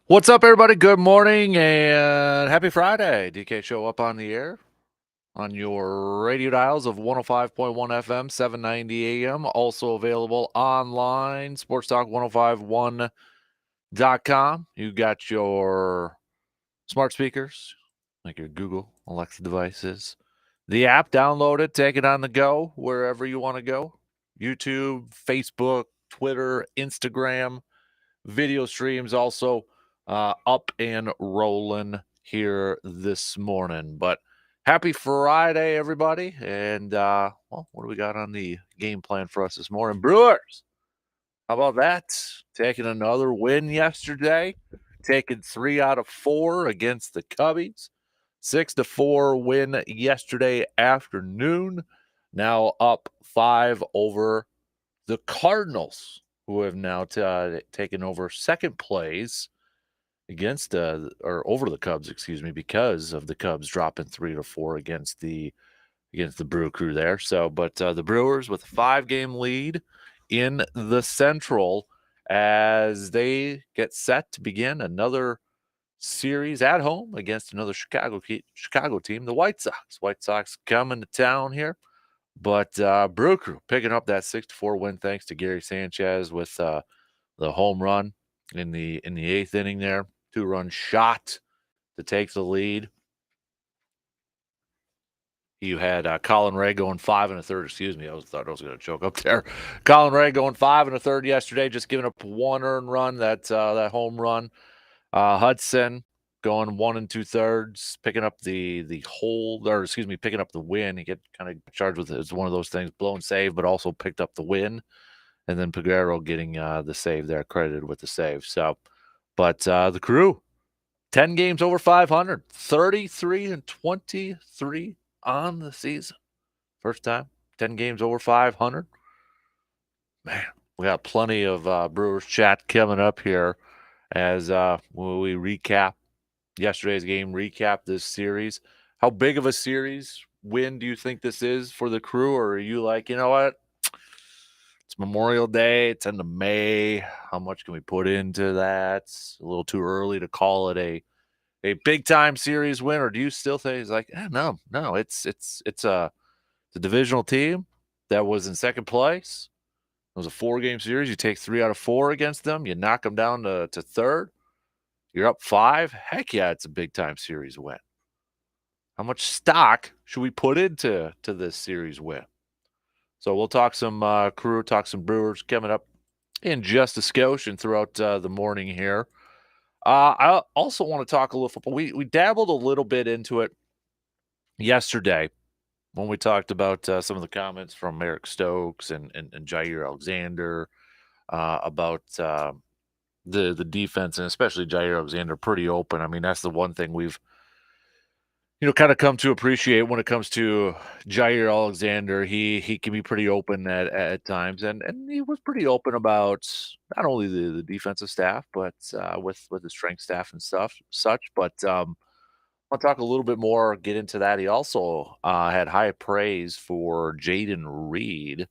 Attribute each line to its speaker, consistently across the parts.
Speaker 1: What's up, everybody? Good morning and happy Friday. DK Show up on the air on your radio dials of 105.1 FM, 790 AM. Also available online, sportstalk1051.com. You got your smart speakers, like your Google, Alexa devices. The app, download it, take it on the go, wherever you want to go. YouTube, Facebook, Twitter, Instagram, video streams also up and rolling here this morning. But happy Friday, everybody. And, well, what do we got on the game plan for us this morning? Brewers, how about that? Taking another win yesterday, taking 3 out of 4 against the Cubbies. 6-4 win yesterday afternoon. Now up 5 over the Cardinals, who have now taken over second place against or over the Cubs, excuse me, because of the Cubs dropping 3-4 against the Brew Crew there. So, but the Brewers with a 5-game lead in the Central as they get set to begin another series at home against another Chicago team, the White Sox. White Sox coming to town here. But Brew Crew picking up that 6-4 win thanks to Gary Sanchez with the home run in the 8th inning there. 2-run shot to take the lead. You had Colin Ray going 5 1/3. Excuse me, I thought I was going to choke up there. Colin Ray going 5 1/3 yesterday, just giving up 1 earned run. That home run. Hudson going 1 2/3, picking up picking up the win. He get kind of charged with it. It's one of those things, blown save, but also picked up the win. And then Peguero getting the save there, credited with the save. So, but the Crew, 10 games over 500, 33-23 on the season. First time, 10 games over 500. Man, we got plenty of Brewers chat coming up here as we recap yesterday's game, recap this series. How big of a series win do you think this is for the Crew? Or are you like, you know what? It's Memorial Day. It's end of May. How much can we put into that? It's a little too early to call it a big time series win, or do you still think it's like, no, it's a divisional team that was in second place. It was a 4-game series. You take 3 out of 4 against them. You knock them down to third. You're up 5. Heck yeah, it's a big time series win. How much stock should we put into this series win? So we'll talk some Crew, talk some Brewers coming up in just a skosh and throughout the morning here. I also want to talk a little football. We dabbled a little bit into it yesterday when we talked about some of the comments from Eric Stokes and Jair Alexander about the defense, and especially Jair Alexander, pretty open. I mean, that's the one thing we've kind of come to appreciate when it comes to Jair Alexander. He can be pretty open at times, and he was pretty open about not only the defensive staff, but with the strength staff and such. But I'll talk a little bit more, get into that. He also had high praise for Jaden Reed,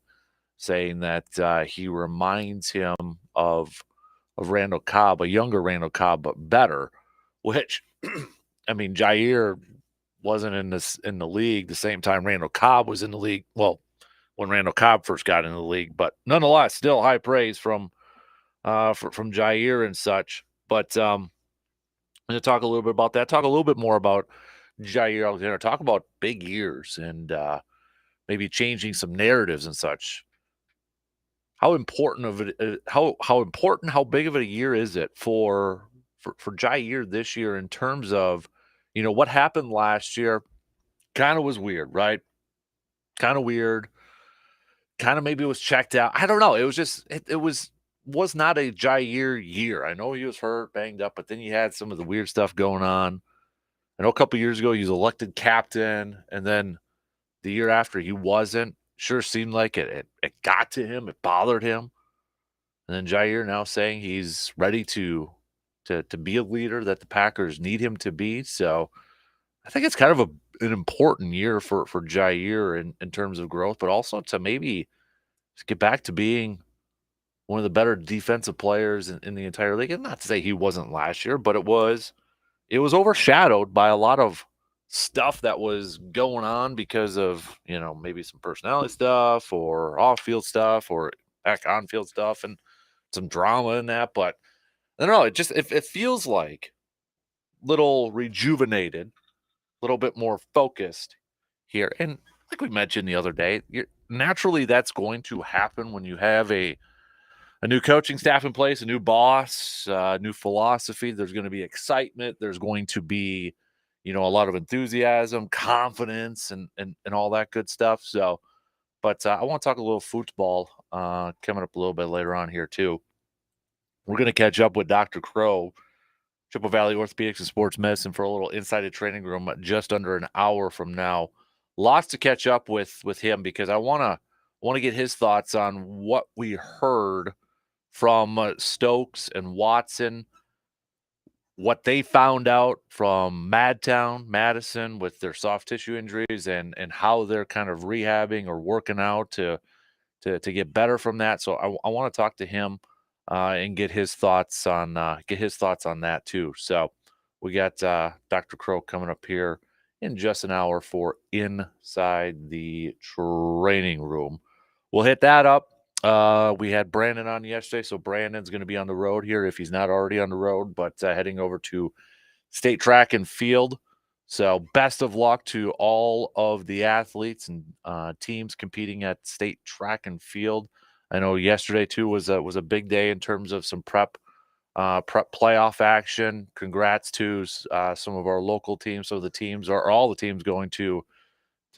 Speaker 1: saying that he reminds him of Randall Cobb, a younger Randall Cobb, but better. Which, I mean, Jair wasn't in the league the same time Randall Cobb was in the league. Well, when Randall Cobb first got in the league, but nonetheless, still high praise from Jair and such. But I'm going to talk a little bit about that. Talk a little bit more about Jair Alexander. Talk about big years and maybe changing some narratives and such. How important of it? How important? How big of a year is it for Jair this year in terms of, what happened last year? Kind of was weird, right? Kind of weird. Kind of maybe it was checked out. I don't know. It was just it was not a Jair year. I know he was hurt, banged up, but then you had some of the weird stuff going on. I know a couple years ago he was elected captain, and then the year after he wasn't. Sure seemed like it got to him. It bothered him. And then Jair now saying he's ready to be a leader that the Packers need him to be. So I think it's kind of an important year for Jair in terms of growth, but also to maybe get back to being one of the better defensive players in the entire league. And not to say he wasn't last year, but it was overshadowed by a lot of stuff that was going on because of, maybe some personality stuff or off-field stuff or heck on-field stuff and some drama in that. But I don't know, it feels like little rejuvenated, a little bit more focused here. And like we mentioned the other day, naturally that's going to happen when you have a new coaching staff in place, a new boss, new philosophy. There's going to be excitement. There's going to be, a lot of enthusiasm, confidence, and all that good stuff. So, but I want to talk a little football coming up a little bit later on here too. We're going to catch up with Dr. Crow, Triple Valley Orthopedics and Sports Medicine, for a little inside the training room just under an hour from now. Lots to catch up with him because I want to get his thoughts on what we heard from Stokes and Watson, what they found out from Madison with their soft tissue injuries, and how they're kind of rehabbing or working out to get better from that. So I want to talk to him and get his thoughts on that too. So we got Dr. Crow coming up here in just an hour for Inside the Training Room. We'll hit that up. We had Brandon on yesterday, so Brandon's going to be on the road here if he's not already on the road, but heading over to State Track and Field. So best of luck to all of the athletes and teams competing at State Track and Field. I know yesterday too was a big day in terms of some prep playoff action. Congrats to some of our local teams. So the teams are all the teams going to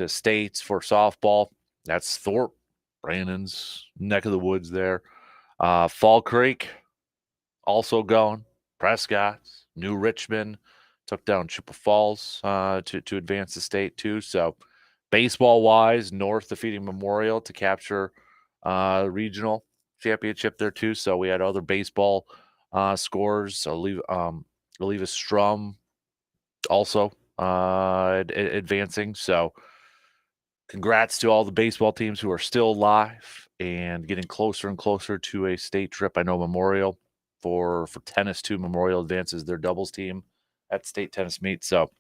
Speaker 1: states for softball. That's Thorpe, Brandon's neck of the woods there. Fall Creek also going. Prescott, New Richmond took down Chippewa Falls to advance the state too. So baseball wise, North defeating Memorial to capture regional championship there too. So we had other baseball scores. Oliva Strum also advancing. So congrats to all the baseball teams who are still alive and getting closer and closer to a state trip. I know Memorial for tennis too. Memorial advances their doubles team at state tennis meet. So,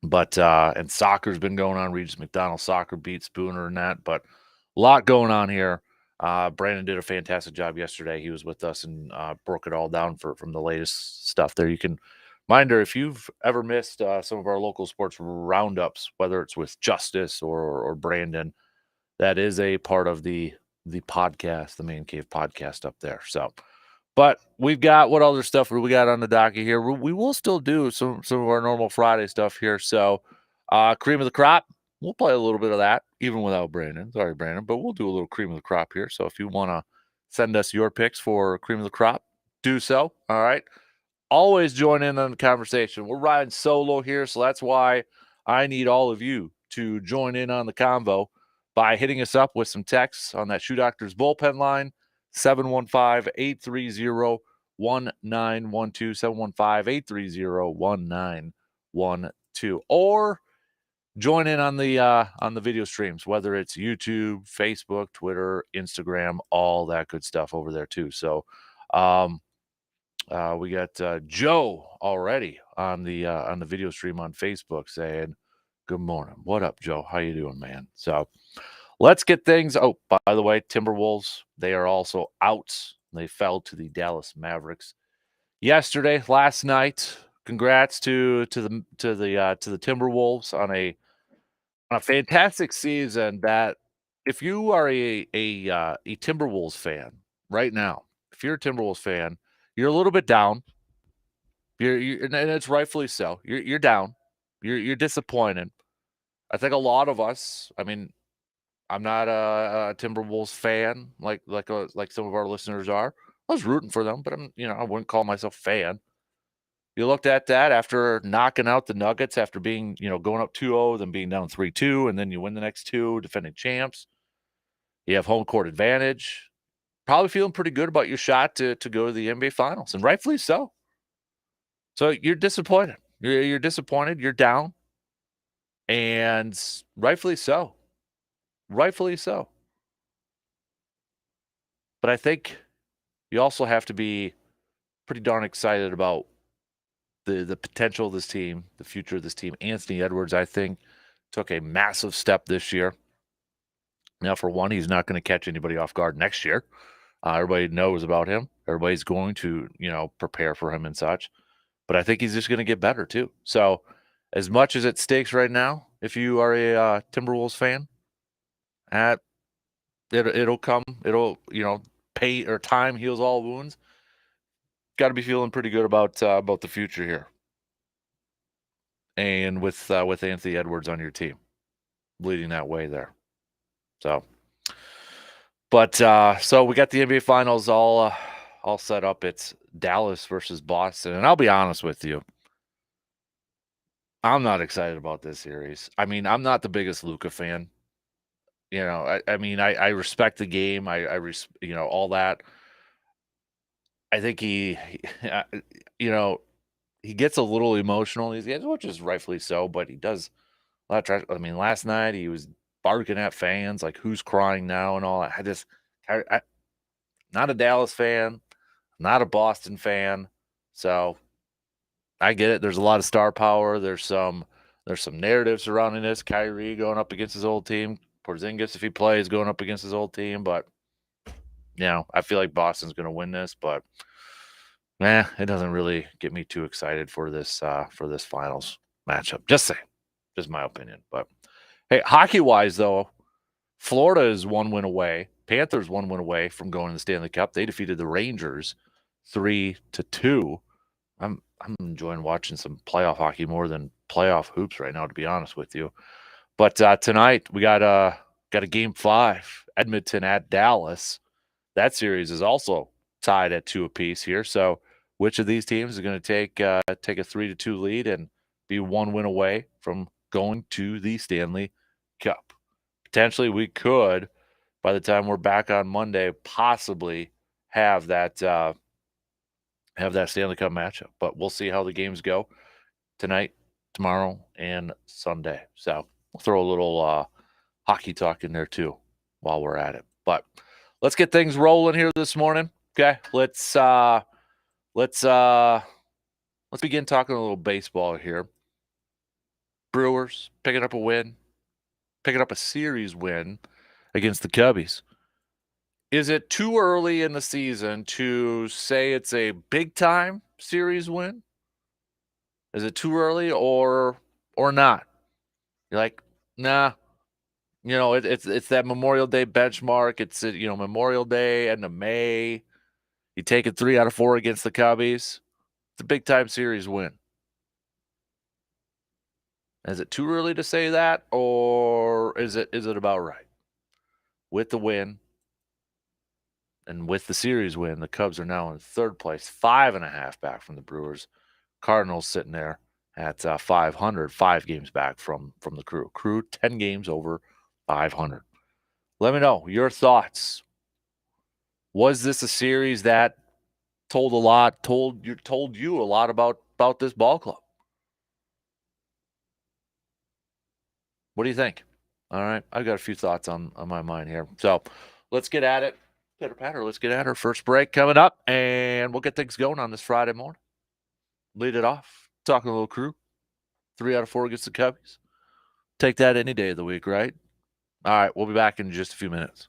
Speaker 1: but and soccer's been going on. Regis McDonald soccer beat Spooner and that, but a lot going on here. Brandon did a fantastic job yesterday. He was with us and broke it all down from the latest stuff there. You can reminder if you've ever missed some of our local sports roundups, whether it's with Justice or Brandon, that is a part of the podcast, the Man Cave podcast up there. So, but we've got what other stuff we got on the docket here. We will still do some of our normal Friday stuff here. So, cream of the crop, we'll play a little bit of that even without Brandon. Sorry, Brandon, but we'll do a little cream of the crop here. So if you want to send us your picks for cream of the crop, do so. All right. Always join in on the conversation. We're riding solo here, so that's why I need all of you to join in on the convo by hitting us up with some texts on that Shoe Doctors bullpen line, 715-830-1912, 715-830-1912, or join in on the video streams, whether it's YouTube, Facebook, Twitter, Instagram, all that good stuff over there too. So we got Joe already on the video stream on Facebook saying, "Good morning. What up, Joe? How you doing, man?" So let's get things. Oh, by the way, Timberwolves, they are also out. They fell to the Dallas Mavericks yesterday, last night. Congrats to the Timberwolves on a fantastic season. That if you are a Timberwolves fan right now, if you're a Timberwolves fan, you're a little bit down. And it's rightfully so. You're down. You're disappointed. I think a lot of us. I mean, I'm not a Timberwolves fan like some of our listeners are. I was rooting for them, but I wouldn't call myself a fan. You looked at that after knocking out the Nuggets after being, going up 2-0, then being down 3-2, and then you win the next two, defending champs. You have home court advantage. Probably feeling pretty good about your shot to go to the NBA Finals, and rightfully so. So you're disappointed. You're disappointed. You're down, and rightfully so. Rightfully so. But I think you also have to be pretty darn excited about the potential of this team, the future of this team. Anthony Edwards, I think, took a massive step this year. Now, for one, he's not going to catch anybody off guard next year. Everybody knows about him. Everybody's going to, prepare for him and such. But I think he's just going to get better too. So, as much as it stakes right now, if you are a Timberwolves fan, it'll come. It'll pay or time heals all wounds. Got to be feeling pretty good about the future here, and with Anthony Edwards on your team, leading that way there. So, but so we got the NBA Finals all set up. It's Dallas versus Boston, and I'll be honest with you, I'm not excited about this series. I mean, I'm not the biggest Luka fan. I respect the game. All that. I think he gets a little emotional these games, which is rightfully so, but he does a lot of trash. I mean, last night he was barking at fans, like, who's crying now and all that. Not a Dallas fan, not a Boston fan. So I get it. There's a lot of star power. There's some narrative surrounding this. Kyrie going up against his old team. Porzingis, if he plays, going up against his old team. But, I feel like Boston's going to win this. But, it doesn't really get me too excited for this finals matchup. Just saying. Just my opinion. But, hey, hockey-wise, though, Florida is 1 win away. Panthers 1 win away from going to the Stanley Cup. They defeated the Rangers 3-2. I'm enjoying watching some playoff hockey more than playoff hoops right now, to be honest with you. But tonight we got a game 5, Edmonton at Dallas. That series is also tied at 2 apiece here. So which of these teams is going to take a 3-2 lead and be 1 win away from going to the Stanley Cup? Potentially, we could, by the time we're back on Monday, possibly have that Stanley Cup matchup. But we'll see how the games go tonight, tomorrow, and Sunday. So we'll throw a little hockey talk in there too while we're at it. But let's get things rolling here this morning. Okay, let's begin talking a little baseball here. Brewers picking up a series win against the Cubbies. Is it too early in the season to say it's a big-time series win? Is it too early or not? You're like, nah. It's that Memorial Day benchmark. It's Memorial Day, end of May. You take it 3 out of 4 against the Cubbies. It's a big-time series win. Is it too early to say that, or is it about right? With the win and with the series win, the Cubs are now in third place, 5.5 back from the Brewers. Cardinals sitting there at 500, 5 games back from the Crew. Crew 10 games over 500. Let me know your thoughts. Was this a series that told you a lot about this ball club? What do you think? All right, I've got a few thoughts on my mind here. So let's get at it. Pitter patter, let's get at her. First break coming up, and we'll get things going on this Friday morning. Lead it off. Talking a little Crew. 3 out of 4 against the Cubbies. Take that any day of the week, right? All right, we'll be back in just a few minutes.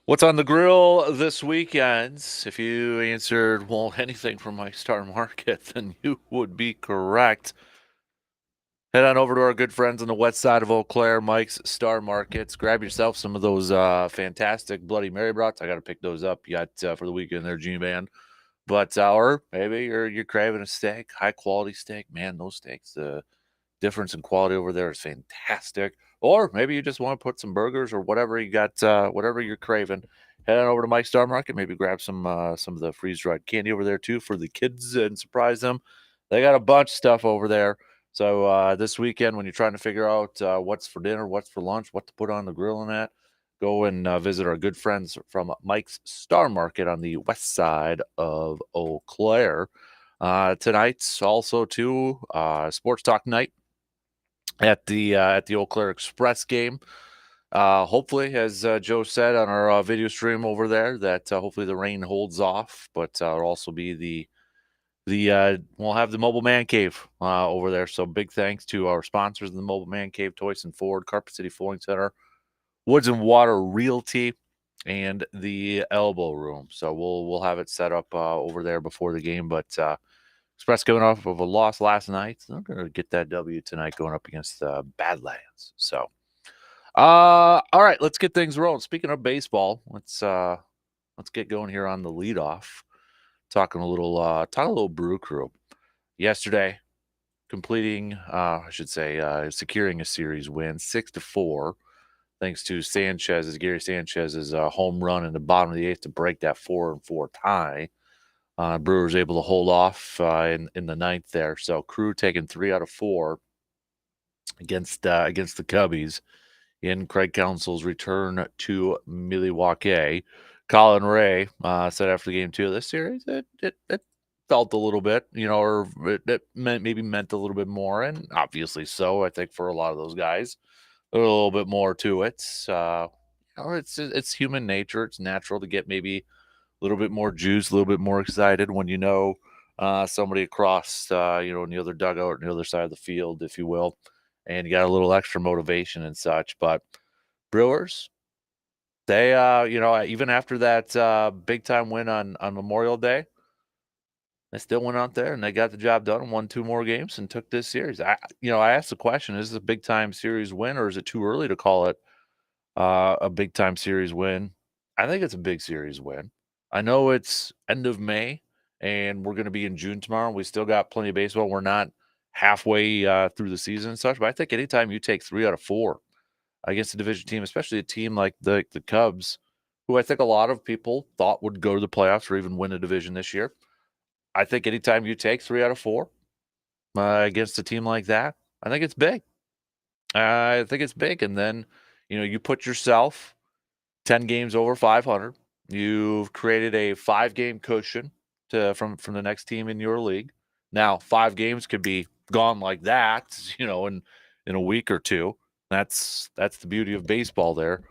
Speaker 1: What's on the grill this weekend? If you answered, well, anything from my star market, then you would be correct. Head on over to our good friends on the west side of Eau Claire, Mike's Star Markets. Grab yourself some of those fantastic Bloody Mary brats. I got to pick those up yet for the weekend there, G-Man. But, or maybe you're craving a steak, high quality steak. Man, those steaks, difference in quality over there is fantastic. Or maybe you just want to put some burgers or whatever you got, whatever you're craving. Head on over to Mike's Star Market. Maybe grab some of the freeze dried candy over there too for the kids and surprise them. They got a bunch of stuff over there. So this weekend, when you're trying to figure out what's for dinner, what's for lunch, what to put on the grill and that, go and visit our good friends from Mike's Star Market on the west side of Eau Claire. Tonight's also too sports talk night at the Eau Claire Express game. Hopefully, as Joe said on our video stream over there, that hopefully the rain holds off, but it'll also be we'll have the mobile man cave over there. So big thanks to our sponsors in the mobile man cave, Toyson Ford, Carpet City Flooring Center, Woods and Water Realty, and the Elbow Room. So we'll have it set up over there before the game, but Express coming off of a loss last night. So they're going to get that W tonight going up against Badlands. So, all right, let's get things rolling. Speaking of baseball, let's get going here on the leadoff. Talking a little Brew Crew. Yesterday, completing, securing a series win, 6-4, thanks to Gary Sanchez's home run in the bottom of the eighth to break that 4-4 tie. Brewers able to hold off in the ninth there. So Crew taking 3 out of 4 against the Cubbies in Craig Counsell's return to Milwaukee. Colin Ray said after the game 2 of this series, it felt a little bit, or it meant a little bit more, and obviously so. I think for a lot of those guys, a little bit more to it. It's human nature. It's natural to get maybe a little bit more juice, a little bit more excited when somebody across, in the other dugout, on the other side of the field, if you will, and you got a little extra motivation and such. But Brewers, they, even after that big time win on Memorial Day, they still went out there and they got the job done and won 2 more games and took this series. I asked the question: is this a big time series win, or is it too early to call it a big time series win? I think it's a big series win. I know it's end of May and we're going to be in June tomorrow. We still got plenty of baseball. We're not halfway through the season and such, but I think anytime you take 3 out of 4 against a division team, especially a team like the Cubs, who I think a lot of people thought would go to the playoffs or even win a division this year, I think anytime you take 3 out of 4 against a team like that, I think it's big. I think it's big. And then, you put yourself 10 games over 500. You've created a 5-game cushion from the next team in your league. Now, 5 games could be gone like that, in a week or two. That's the beauty of baseball there.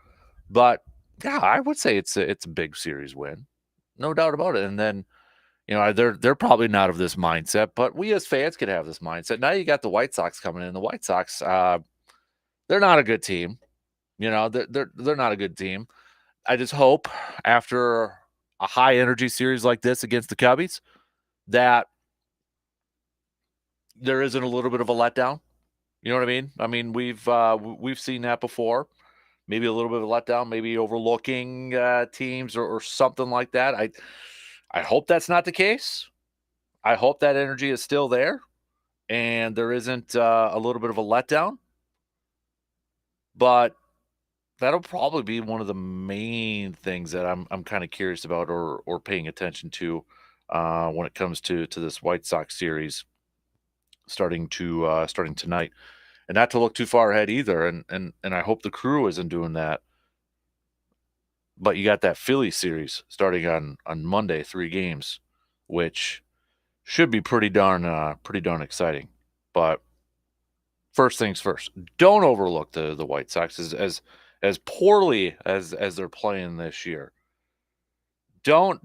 Speaker 1: But yeah, I would say it's a big series win, no doubt about it. And then, they're probably not of this mindset, but we as fans could have this mindset. Now you got the White Sox coming in. The White Sox, they're not a good team. They're not a good team. I just hope after a high energy series like this against the Cubbies that there isn't a little bit of a letdown. You know what I mean? I mean, we've seen that before. Maybe a little bit of a letdown, maybe overlooking teams or something like that. I hope that's not the case. I hope that energy is still there and there isn't a little bit of a letdown. But that'll probably be one of the main things that I'm kind of curious about or paying attention to when it comes to this White Sox series starting tonight, and not to look too far ahead either. And I hope the Crew isn't doing that. But you got that Philly series starting on Monday, 3 games, which should be pretty darn exciting. But first things first, don't overlook the White Sox as poorly as they're playing this year. Don't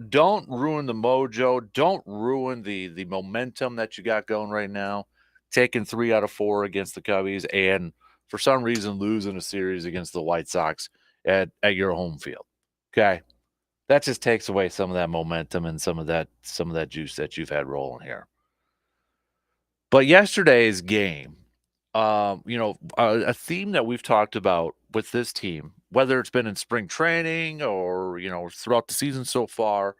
Speaker 1: ruin the mojo. Don't ruin the momentum that you got going right now. Taking 3 out of 4 against the Cubbies and for some reason losing a series against the White Sox at your home field. Okay. That just takes away some of that momentum and some of that juice that you've had rolling here. But yesterday's game, a theme that we've talked about with this team, whether it's been in spring training or, throughout the season so far,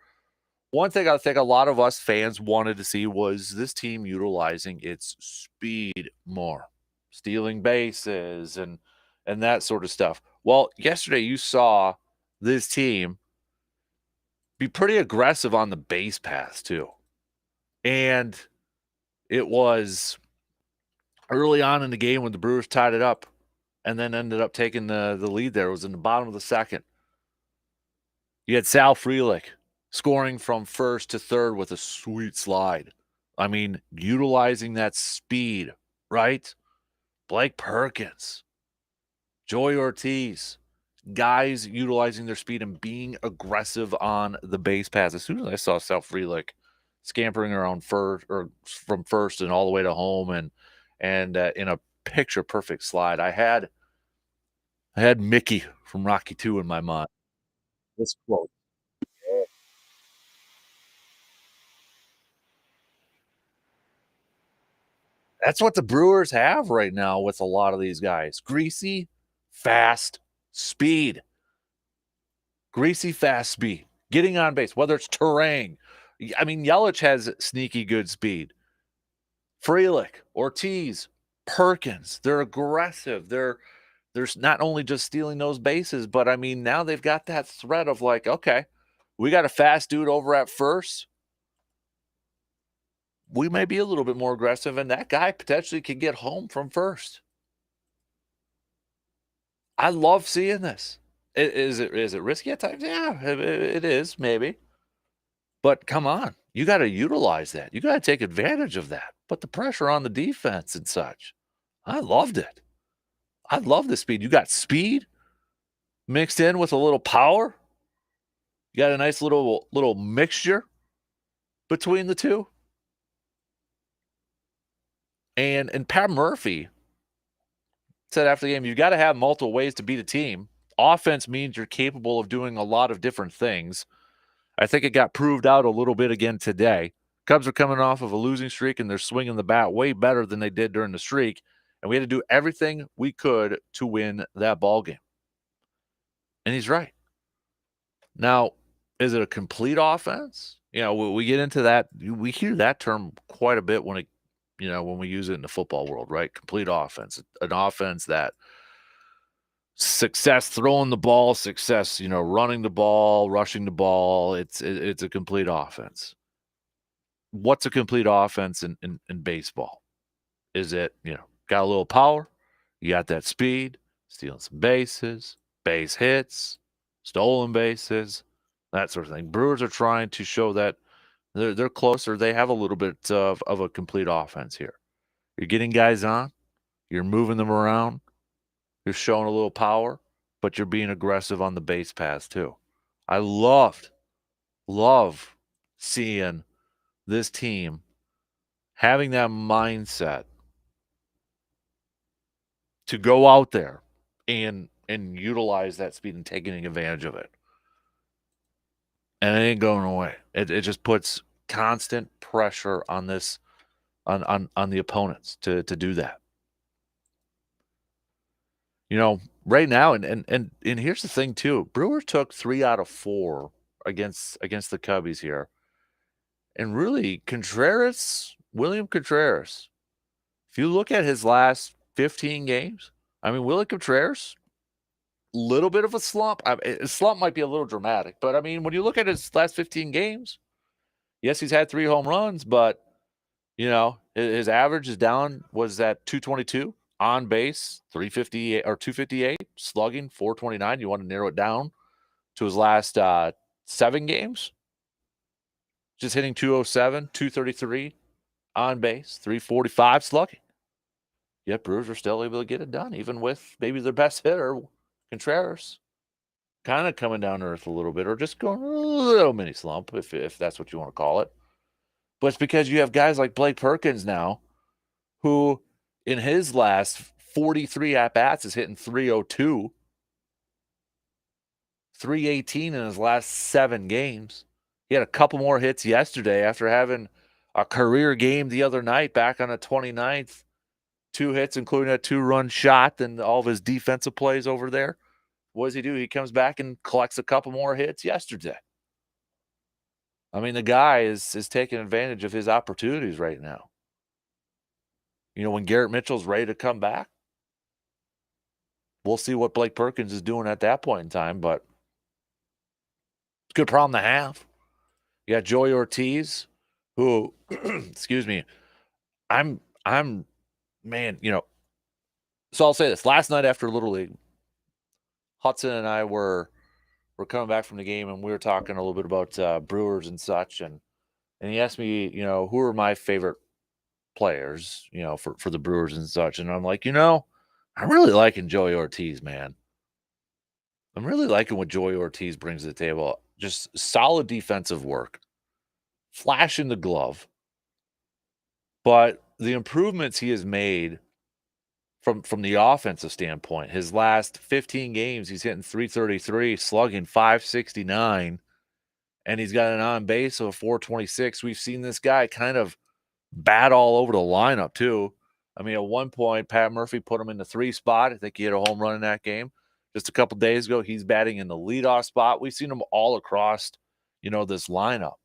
Speaker 1: one thing I think a lot of us fans wanted to see was this team utilizing its speed more, stealing bases and that sort of stuff. Well, yesterday you saw this team be pretty aggressive on the base paths too. And it was early on in the game when the Brewers tied it up and then ended up taking the lead there. It was in the bottom of the second. You had Sal Frelick scoring from first to third with a sweet slide. I mean, utilizing that speed, right? Blake Perkins, Joey Ortiz, guys utilizing their speed and being aggressive on the base paths. As soon as I saw Sal Frelick scampering around first or from first and all the way to home and in a picture perfect slide, I had Mickey from Rocky 2 in my mind. This quote. That's what the Brewers have right now with a lot of these guys. Greasy, fast, speed. Greasy, fast speed. Getting on base, whether it's terrain. I mean, Yelich has sneaky good speed. Frelick, Ortiz, Perkins, they're aggressive. They're not only just stealing those bases, but I mean, now they've got that threat of like, okay, we got a fast dude over at first. We may be a little bit more aggressive, and that guy potentially can get home from first. I love seeing this. Is it risky at times? Yeah, it is maybe. But come on, you got to utilize that. You got to take advantage of that. Put the pressure on the defense and such. I loved it. I love the speed. You got speed mixed in with a little power. You got a nice little mixture between the two. And Pat Murphy said after the game, you got to have multiple ways to beat a team. Offense means you're capable of doing a lot of different things. I think it got proved out a little bit again today. Cubs are coming off of a losing streak, and they're swinging the bat way better than they did during the streak. And we had to do everything we could to win that ball game. And he's right. Now, is it a complete offense? We get into that. We hear that term quite a bit when we use it in the football world, right? Complete offense, an offense that success throwing the ball, success, running the ball, rushing the ball. It's a complete offense. What's a complete offense in baseball? Is it, got a little power, you got that speed, stealing some bases, base hits, stolen bases, that sort of thing. Brewers are trying to show that they're closer. They have a little bit of a complete offense here. You're getting guys on, you're moving them around, you're showing a little power, but you're being aggressive on the base paths too. I love seeing this team having that mindset to go out there and utilize that speed and taking advantage of it. And it ain't going away. It just puts constant pressure on this on the opponents to do that. Right now, and here's the thing too. Brewers took 3 out of 4 against the Cubbies here. And really, William Contreras, if you look at his last 15 games, I mean, William Contreras, little bit of a slump. A slump might be a little dramatic, but I mean, when you look at his last 15 games, yes, he's had 3 home runs, but his average was at 222 on base, 358 or 258, slugging 429. You want to narrow it down to his last 7 games? Just hitting 207, 233 on base, 345 slugging. Yet Brewers are still able to get it done, even with maybe their best hitter, Contreras, kind of coming down to earth a little bit, or just going a little mini slump, if that's what you want to call it. But it's because you have guys like Blake Perkins now, who in his last 43 at-bats is hitting 302, 318 in his last 7 games. He had a couple more hits yesterday after having a career game the other night back on the 29th. 2 hits, including a 2-run shot, and all of his defensive plays over there. What does he do? He comes back and collects a couple more hits yesterday. I mean, the guy is taking advantage of his opportunities right now. When Garrett Mitchell's ready to come back, we'll see what Blake Perkins is doing at that point in time, but it's a good problem to have. You got Joey Ortiz, who, excuse me, I'm, man, so I'll say this. Last night after Little League, Hudson and I were coming back from the game, and we were talking a little bit about Brewers and such, and he asked me, who are my favorite players, for the Brewers and such, and I'm like, I'm really liking Joey Ortiz, man. I'm really liking what Joey Ortiz brings to the table. Just solid defensive work, flash in the glove, but the improvements he has made from the offensive standpoint, his last 15 games, he's hitting .333, slugging .569, and he's got an on base of 426. We've seen this guy kind of bat all over the lineup too. I mean, at one point, Pat Murphy put him in the 3 spot. I think he hit a home run in that game. Just a couple days ago, he's batting in the leadoff spot. We've seen him all across, this lineup.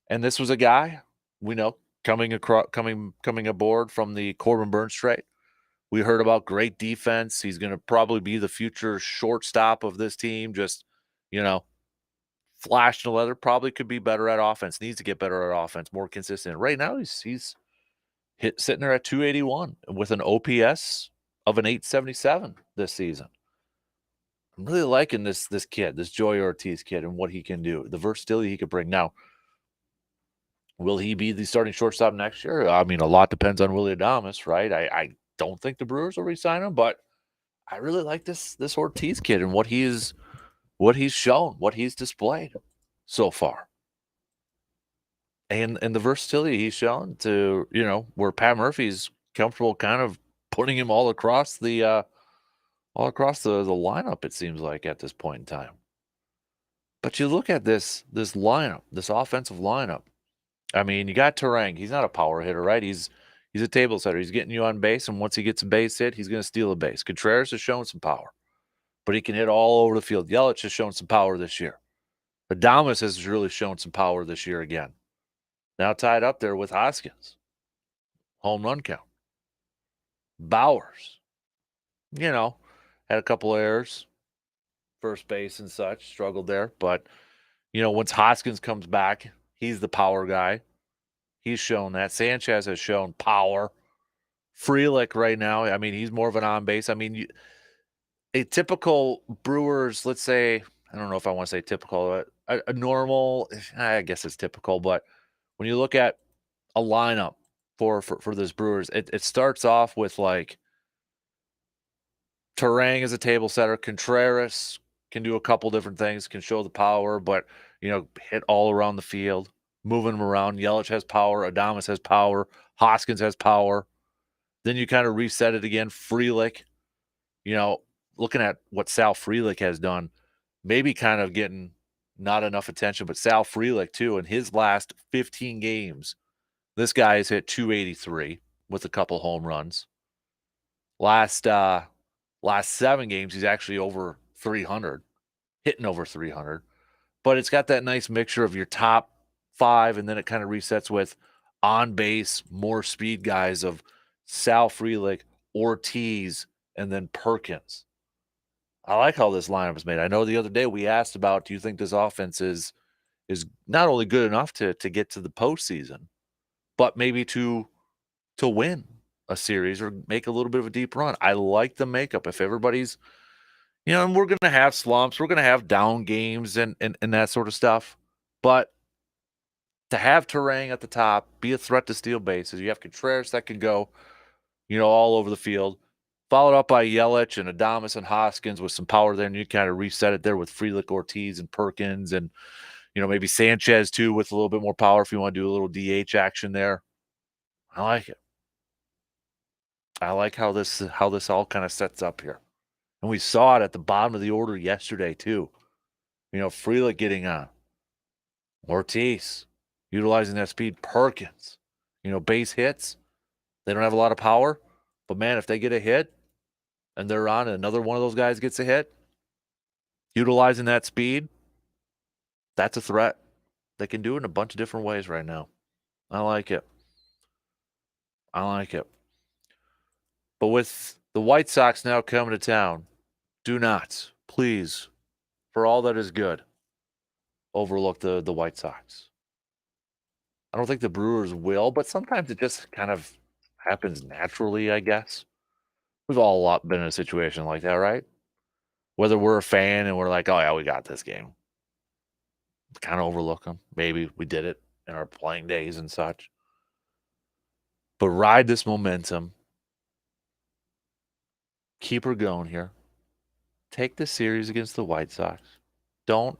Speaker 1: And this was a guy we know coming aboard from the Corbin Burns trade. We heard about great defense. He's going to probably be the future shortstop of this team. Just, flash in the leather. Probably could be better at offense. Needs to get better at offense, more consistent. Right now, he's sitting there at 281 with an OPS of an 877 this season. I'm really liking this kid, this Joey Ortiz kid, and what he can do, the versatility he could bring. Now, will he be the starting shortstop next year? I mean, a lot depends on Willy Adames, right? I don't think the Brewers will re-sign him, but I really like this Ortiz kid and what he's shown, what he's displayed so far. And the versatility he's shown to, where Pat Murphy's comfortable kind of putting him all across the lineup, it seems like, at this point in time. But you look at this lineup, this offensive lineup. I mean, you got Terang. He's not a power hitter, right? He's a table setter. He's getting you on base, and once he gets a base hit, he's going to steal a base. Contreras has shown some power, but he can hit all over the field. Yelich has shown some power this year. Adames has really shown some power this year again. Now tied up there with Hoskins. Home run count. Bowers, had a couple errors. First base and such, struggled there. But, once Hoskins comes back, he's the power guy. He's shown that. Sanchez has shown power. Frelick right now, I mean, he's more of an on-base. I mean, a typical Brewers, let's say, I don't know if I want to say typical, a normal, I guess it's typical, but when you look at a lineup for this Brewers, it starts off with like Terang as a table setter. Contreras can do a couple different things, can show the power, but, hit all around the field, moving them around. Yelich has power. Adames has power. Hoskins has power. Then you kind of reset it again. Frelick, looking at what Sal Frelick has done, maybe kind of getting not enough attention, but Sal Frelick too, in his last 15 games, this guy has hit 283 with a couple home runs. Last 7 games, he's actually over 300, hitting over 300. But it's got that nice mixture of your top 5, and then it kind of resets with on base, more speed guys of Sal Frelick, Ortiz, and then Perkins. I like how this lineup is made. I know the other day we asked about, do you think this offense is not only good enough to get to the postseason, but maybe to win a series or make a little bit of a deep run? I like the makeup. If everybody's, and we're going to have slumps, we're going to have down games and that sort of stuff. But to have Terang at the top, be a threat to steal bases, you have Contreras that can go, all over the field, followed up by Yelich and Adames and Hoskins with some power there, and you kind of reset it there with Frelick, Ortiz, and Perkins, and, maybe Sanchez too with a little bit more power if you want to do a little DH action there. I like it. I like how this all kind of sets up here. And we saw it at the bottom of the order yesterday too. Frelick getting on. Ortiz utilizing that speed. Perkins, base hits. They don't have a lot of power, but man, if they get a hit and they're on and another one of those guys gets a hit, utilizing that speed, that's a threat. They can do it in a bunch of different ways right now. I like it. But with the White Sox now coming to town, do not, please, for all that is good, overlook the White Sox. I don't think the Brewers will, but sometimes it just kind of happens naturally, I guess. We've all been in a situation like that, right? Whether we're a fan and we're like, oh, yeah, we got this game. Kind of overlook them. Maybe we did it in our playing days and such. But ride this momentum. Keep her going here. Take the series against the White Sox. Don't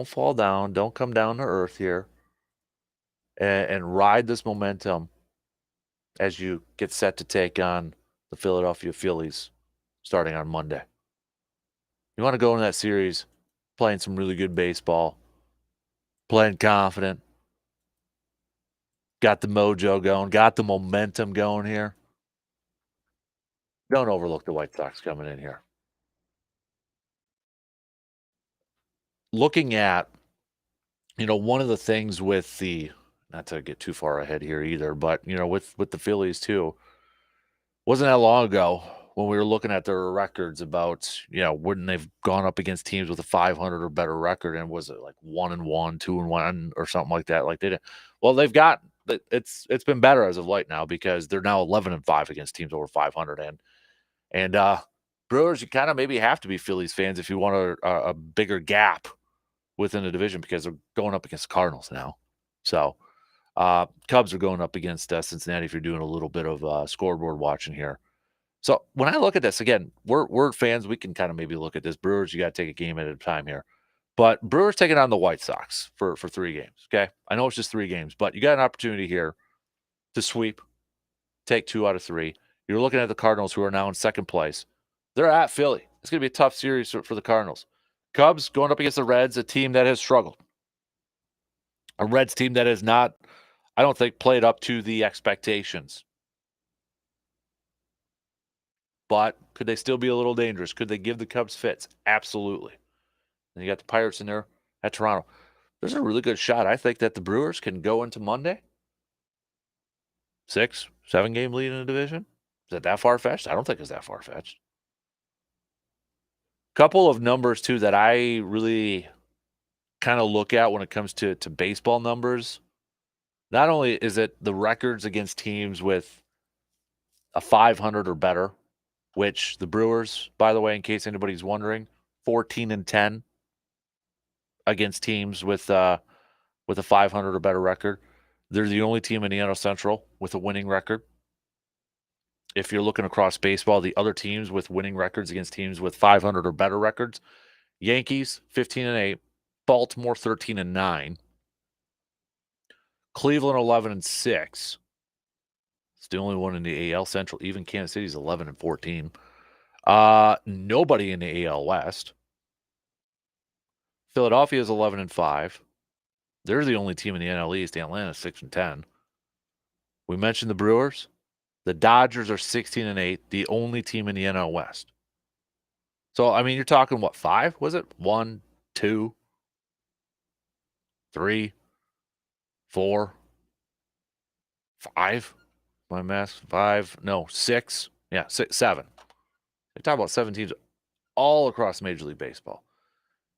Speaker 1: fall down. Don't come down to earth here. And ride this momentum as you get set to take on the Philadelphia Phillies starting on Monday. You want to go in that series playing some really good baseball, playing confident, got the mojo going, got the momentum going here. Don't overlook the White Sox coming in here. Looking at, one of the things with not to get too far ahead here either, but, with the Phillies too, wasn't that long ago when we were looking at their records about, wouldn't they've gone up against teams with a 500 or better record, and was it like 1-1, 2-1, or something like that? Like they did. Well, it's been better as of late now because they're now 11-5 against teams over 500, and Brewers, you kind of maybe have to be Phillies fans if you want a bigger gap within the division because they're going up against the Cardinals now. So Cubs are going up against Cincinnati if you're doing a little bit of scoreboard watching here. So when I look at this, again, we're fans. We can kind of maybe look at this. Brewers, you got to take a game at a time here. But Brewers taking on the White Sox for 3 games, okay? I know it's just 3 games, but you got an opportunity here to sweep, take 2 out of 3. You're looking at the Cardinals, who are now in second place. They're at Philly. It's going to be a tough series for the Cardinals. Cubs going up against the Reds, a team that has struggled. A Reds team that has not, I don't think, played up to the expectations. But could they still be a little dangerous? Could they give the Cubs fits? Absolutely. And you got the Pirates in there at Toronto. There's a really good shot, I think, that the Brewers can go into Monday 6, 7 game lead in the division. Is that far-fetched? I don't think it's that far-fetched. Couple of numbers, too, that I really kind of look at when it comes to baseball numbers. Not only is it the records against teams with a 500 or better, which the Brewers, by the way, in case anybody's wondering, 14-10 against teams with a 500 or better record. They're the only team in the NL Central with a winning record. If you're looking across baseball, the other teams with winning records against teams with 500 or better records, Yankees 15-8, Baltimore 13-9, Cleveland 11-6. It's the only one in the AL Central. Even Kansas City's 11-14. Nobody in the AL West. Philadelphia is 11-5. They're the only team in the NL East. Atlanta's 6-10. We mentioned the Brewers. The Dodgers are 16-8, the only team in the NL West. So, I mean, you're talking, what, 5? Was it? 1, 2, 3, 4, 5? My math, 5? No, 6. Yeah, 6, 7. They talk about 7 teams all across Major League Baseball.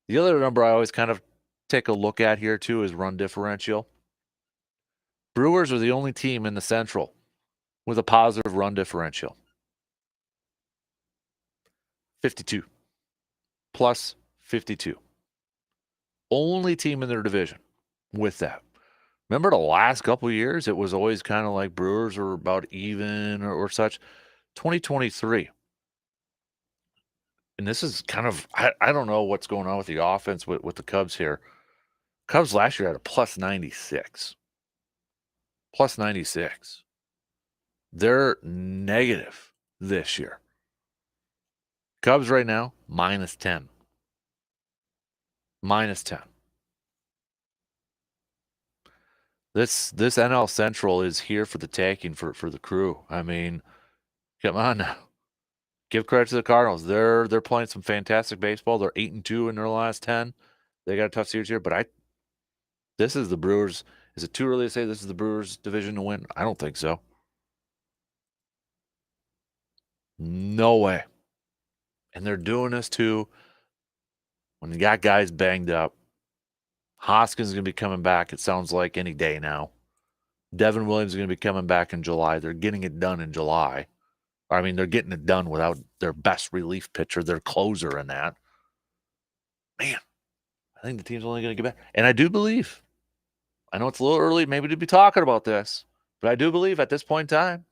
Speaker 1: The other number I always kind of take a look at here, too, is run differential. Brewers are the only team in the Central with a positive run differential. 52. Plus 52. Only team in their division with that. Remember the last couple of years, it was always kind of like Brewers are about even or such. 2023. And this is kind of, I don't know what's going on with the offense with the Cubs here. Cubs last year had a plus 96. Plus 96. They're negative this year. Cubs right now, minus 10. -10. This NL Central is here for the taking for the Crew. I mean, come on now. Give credit to the Cardinals. They're playing some fantastic baseball. They're 8-2 in their last 10. They got a tough series here, but this is the Brewers. Is it too early to say this is the Brewers division to win? I don't think so. No way. And they're doing this too when you got guys banged up. Hoskins is going to be coming back, it sounds like, any day now. Devin Williams is going to be coming back in July. They're getting it done in July. I mean, they're getting it done without their best relief pitcher, their closer in that. Man, I think the team's only going to get back. And I do believe, I know it's a little early maybe to be talking about this, but I do believe at this point in time,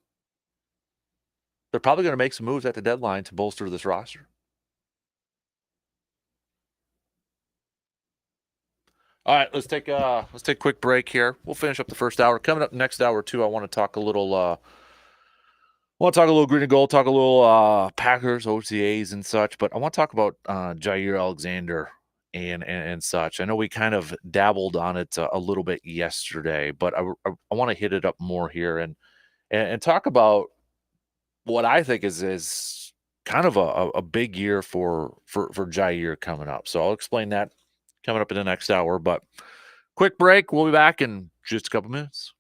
Speaker 1: they're probably going to make some moves at the deadline to bolster this roster. All right, let's take a quick break here. We'll finish up the first hour. Coming up next hour too, I want to talk a little green and gold, talk a little Packers, OTAs and such, but I want to talk about Jair Alexander and such. I know we kind of dabbled on it a little bit yesterday, but I want to hit it up more here and talk about what I think is kind of a big year for Jair coming up. So I'll explain that coming up in the next hour. But quick break. We'll be back in just a couple minutes.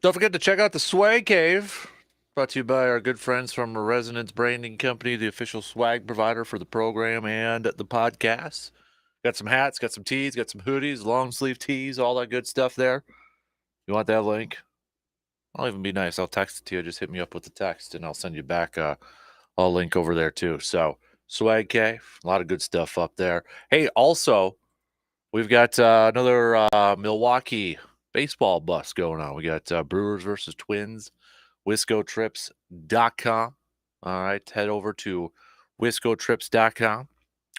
Speaker 1: Don't forget to check out the Swag Cave, brought to you by our good friends from Resonance Branding Company, the official swag provider for the program and the podcast. Got some hats, got some tees, got some hoodies, long sleeve tees, all that good stuff there. You want that link? I'll even be nice. I'll text it to you. Just hit me up with the text and I'll send you back a link over there too. So Swag Cave, a lot of good stuff up there. Hey, also, we've got another Milwaukee baseball bus going on. We got Brewers versus Twins, WiscoTrips.com. All right, head over to WiscoTrips.com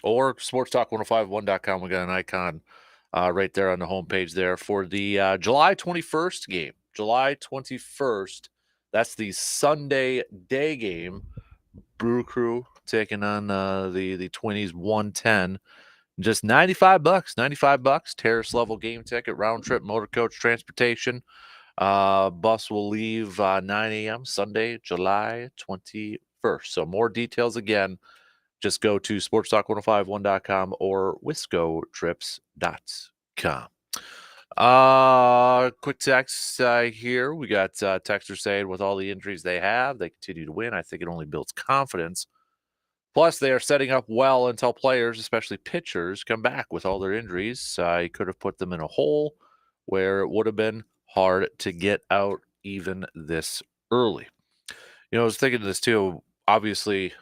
Speaker 1: or SportsTalk1051.com. We got an icon right there on the homepage there for the July 21st game. July 21st. That's the Sunday day game. Brew Crew taking on the 20s 110. Just $95. $95. Terrace level game ticket, round trip, motor coach, transportation. Bus will leave 9 a.m. Sunday, July 21st. So more details again, just go to sportstalk1051.com or wiscotrips.com. Quick text here. We got texters saying with all the injuries they have, they continue to win. I think it only builds confidence. Plus, they are setting up well until players, especially pitchers, come back with all their injuries. He could have put them in a hole where it would have been hard to get out even this early. You know, I was thinking of this too. Obviously,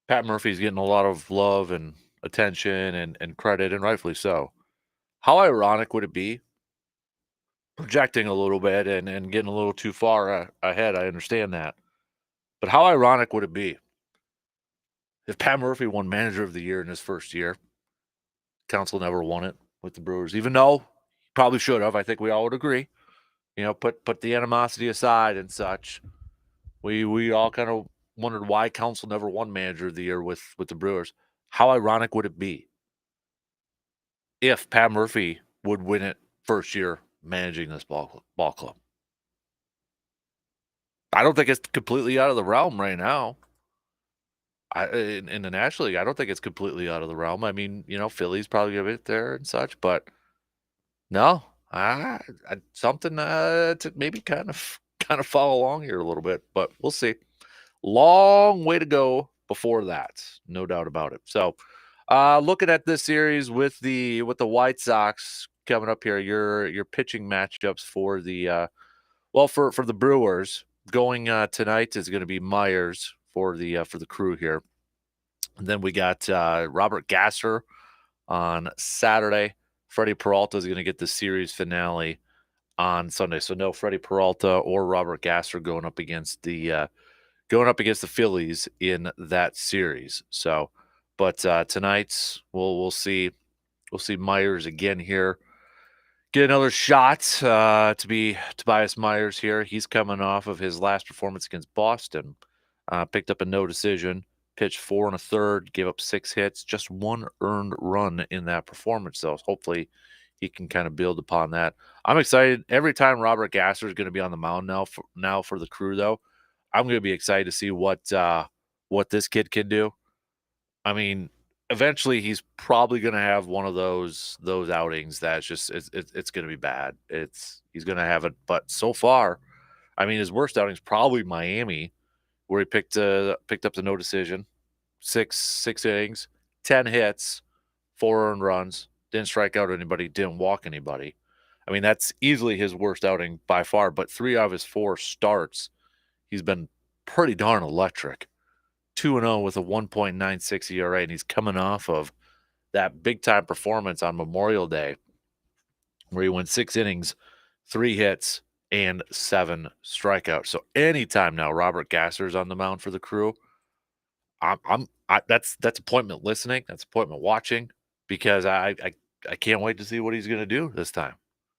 Speaker 1: Pat Murphy's getting a lot of love and attention and credit, and rightfully so. How ironic would it be, projecting a little bit and getting a little too far ahead? I understand that. But how ironic would it be if Pat Murphy won Manager of the Year in his first year? Council never won it with the Brewers, even though he probably should have. I think we all would agree. You know, put the animosity aside and such. We all kind of wondered why Council never won Manager of the Year with the Brewers. How ironic would it be if Pat Murphy would win it first year managing this ball club? I don't think it's completely out of the realm right now. In the National League, I don't think it's completely out of the realm. I mean, you know, Philly's probably a bit there and such, but no, something to maybe kind of follow along here a little bit, but we'll see. Long way to go before that, no doubt about it. So, looking at this series with the White Sox coming up here, your pitching matchups for the for the Brewers going tonight is going to be Myers for the Crew here. And then we got Robert Gasser on Saturday. Freddie Peralta is going to get the series finale on Sunday. So no Freddie Peralta or Robert Gasser going up against the Phillies in that series. So, but tonight we'll see Myers again here. Get another shot to be Tobias Myers here. He's coming off of his last performance against Boston. Picked up a no decision, pitched 4 1/3, gave up 6 hits, just 1 earned run in that performance. So hopefully he can kind of build upon that. I'm excited every time Robert Gasser is going to be on the mound now for the Crew, though. I'm going to be excited to see what this kid can do. I mean, eventually he's probably going to have one of those outings that's just it's going to be bad. He's going to have it, but so far, I mean, his worst outing is probably Miami, where he picked up the no decision, six innings, 10 hits, 4 earned runs, didn't strike out anybody, didn't walk anybody. I mean, that's easily his worst outing by far. But 3 out of his 4 starts, he's been pretty darn electric. 2-0 with a 1.96 ERA, and he's coming off of that big-time performance on Memorial Day where he went 6 innings, 3 hits, and 7 strikeouts. So anytime now Robert Gasser's on the mound for the Crew, that's appointment listening, that's appointment watching, because I can't wait to see what he's going to do this time.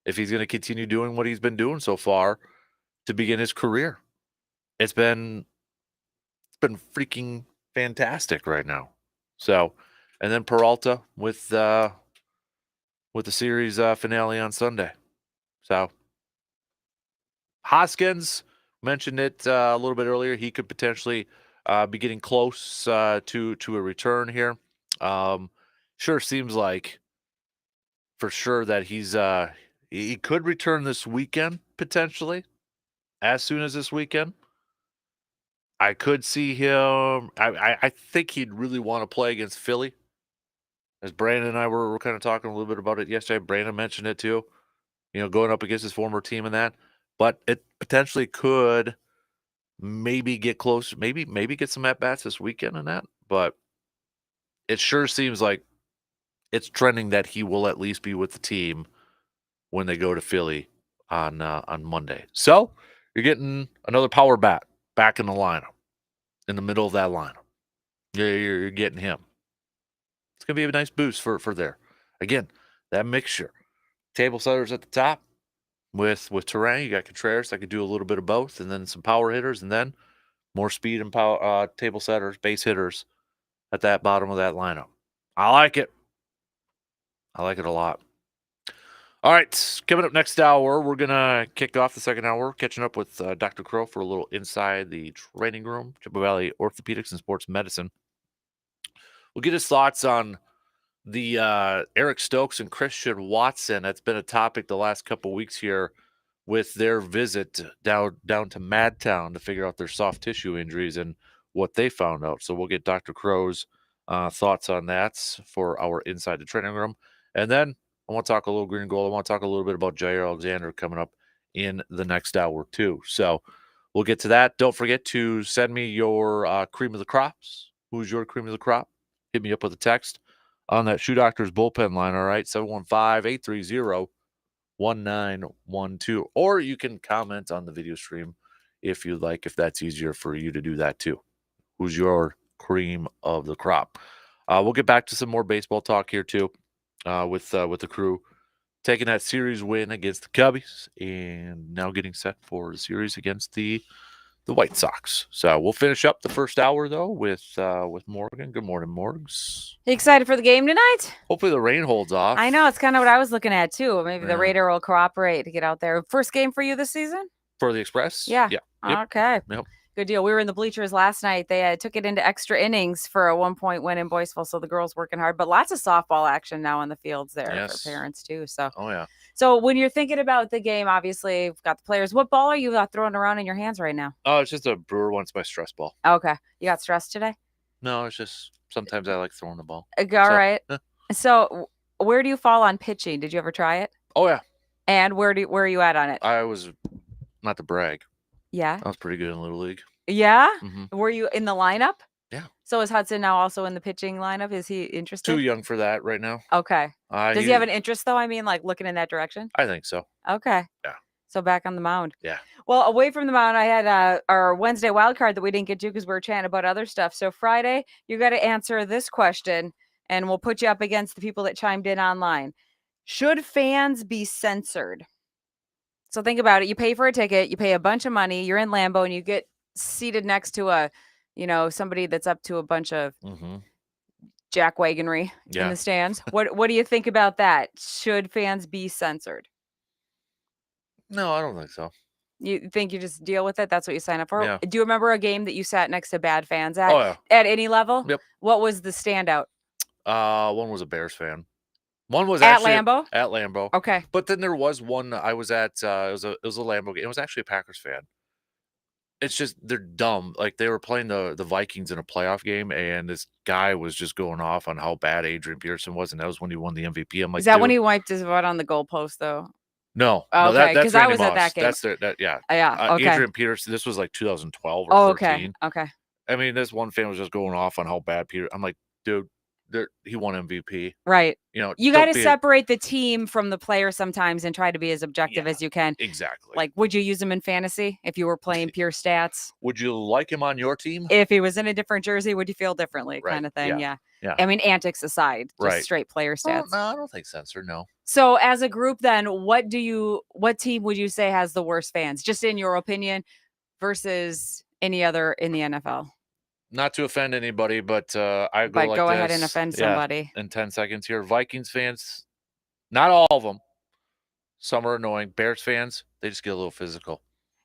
Speaker 1: If he's going to continue doing what he's been doing so far to begin his career. It's been freaking fantastic right now. So, and then Peralta with the series finale on Sunday. So, Hoskins mentioned it a little bit earlier. He could potentially be getting close to a return here. Sure seems like for sure that he could return this weekend potentially. as soon as this weekend. I could see him. I think he'd really want to play against Philly. As Brandon and I were kind of talking a little bit about it yesterday. Brandon mentioned it too. Going up against his former team and that. But it potentially could maybe get close, maybe get some at bats this weekend and that. But it sure seems like it's trending that he will at least be with the team when they go to Philly on Monday. So you're getting another power bat back in the lineup, in the middle of that lineup. You're getting him. It's gonna be a nice boost for there. Again, that mixture. Table setters at the top with Terrain. You got Contreras that could do a little bit of both, and then some power hitters, and then more speed and power table setters, base hitters at that bottom of that lineup. I like it. I like it a lot. All right, coming up next hour, we're going to kick off the second hour, catching up with Dr. Crow for a little inside the training room, Chippewa Valley Orthopedics and Sports Medicine. We'll get his thoughts on the Eric Stokes and Christian Watson. That's been a topic the last couple weeks here with their visit down to Madtown to figure out their soft tissue injuries and what they found out. So we'll get Dr. Crow's thoughts on that for our Inside the Training Room. And then I want to talk a little green and gold. I want to talk a little bit about Jair Alexander coming up in the next hour too. So we'll get to that. Don't forget to send me your cream of the crops. Who's your cream of the crop? Hit me up with a text on that Shoe Doctors bullpen line, all right? 715-830-1912. Or you can comment on the video stream if you'd like, if that's easier for you to do that too. Who's your cream of the crop? We'll get back to some more baseball talk here too with the crew. Taking that series win against the Cubbies and now getting set for the series against the White Sox. So we'll finish up the first hour though with Morgan. Good morning, Morgs.
Speaker 2: Excited for the game tonight?
Speaker 1: Hopefully the rain holds off.
Speaker 2: I know, it's kind of what I was looking at too. Maybe the radar will cooperate to get out there. First game for you this season?
Speaker 1: For the Express?
Speaker 2: Yeah.
Speaker 1: Yeah.
Speaker 2: Okay.
Speaker 1: Yep.
Speaker 2: Good deal. We were in the bleachers last night. They took it into extra innings for a 1-point win in Boyceville, so the girls working hard. But lots of softball action now in the fields there for parents too. So.
Speaker 1: Oh yeah.
Speaker 2: So when you're thinking about the game, obviously we've got the players. What ball are you throwing around in your hands right now?
Speaker 1: Oh, it's just a Brewer wants my stress ball.
Speaker 2: Okay. You got stress today?
Speaker 1: No, it's just sometimes I like throwing the ball.
Speaker 2: All right. So where do you fall on pitching? Did you ever try it?
Speaker 1: Oh yeah.
Speaker 2: And where are you at on it?
Speaker 1: I was, not to brag.
Speaker 2: Yeah.
Speaker 1: I was pretty good in Little League.
Speaker 2: Yeah? Were you in the lineup?
Speaker 1: Yeah.
Speaker 2: So is Hudson now also in the pitching lineup? Is he interested?
Speaker 1: Too young for that right now.
Speaker 2: Okay. Does he have an interest though? I mean, like looking in that direction?
Speaker 1: I think so.
Speaker 2: Okay.
Speaker 1: Yeah.
Speaker 2: So back on the mound.
Speaker 1: Yeah.
Speaker 2: Well, away from the mound, I had our Wednesday wild card that we didn't get to because we were chatting about other stuff. So Friday, you got to answer this question, and we'll put you up against the people that chimed in online. Should fans be censored? So think about it. You pay for a ticket, you pay a bunch of money, you're in Lambeau, and you get seated next to somebody that's up to a bunch of jackwagonry in the stands. What do you think about that? Should fans be censored?
Speaker 1: No, I don't think so.
Speaker 2: You think you just deal with it? That's what you sign up for?
Speaker 1: Yeah.
Speaker 2: Do you remember a game that you sat next to bad fans at?
Speaker 1: Oh, yeah.
Speaker 2: At any level?
Speaker 1: Yep.
Speaker 2: What was the standout?
Speaker 1: One was a Bears fan. One was
Speaker 2: at
Speaker 1: actually
Speaker 2: Lambeau?
Speaker 1: At Lambeau.
Speaker 2: Okay.
Speaker 1: But then there was one I was at. It was a Lambeau game. It was actually a Packers fan. It's just they're dumb. Like they were playing the Vikings in a playoff game, and this guy was just going off on how bad Adrian Peterson was, and that was when he won the MVP. I'm like,
Speaker 2: is that when he wiped his butt on the goalpost though?
Speaker 1: No.
Speaker 2: Oh,
Speaker 1: no,
Speaker 2: okay,
Speaker 1: that's
Speaker 2: because I was
Speaker 1: Moss.
Speaker 2: at that game.
Speaker 1: That's
Speaker 2: yeah. Yeah. Okay.
Speaker 1: Adrian Peterson. This was like 2012 or 13.
Speaker 2: Okay.
Speaker 1: I mean, this one fan was just going off on how bad Peter. I'm like, dude, he won MVP.
Speaker 2: Right. You got to separate the team from the player sometimes and try to be as objective as you can.
Speaker 1: Exactly.
Speaker 2: Like, would you use him in fantasy if you were playing pure stats?
Speaker 1: Would you like him on your team?
Speaker 2: If he was in a different jersey, would you feel differently?
Speaker 1: Right.
Speaker 2: Kind of thing.
Speaker 1: Yeah.
Speaker 2: I mean, antics aside, just straight player stats.
Speaker 1: No, I don't think censored. No.
Speaker 2: So as a group, then what team would you say has the worst fans, just in your opinion, versus any other in the NFL?
Speaker 1: Not to offend anybody, but I go like
Speaker 2: go
Speaker 1: this.
Speaker 2: ahead and offend somebody.
Speaker 1: In 10 seconds here. Vikings fans, not all of them. Some are annoying. Bears fans, they just get a little physical.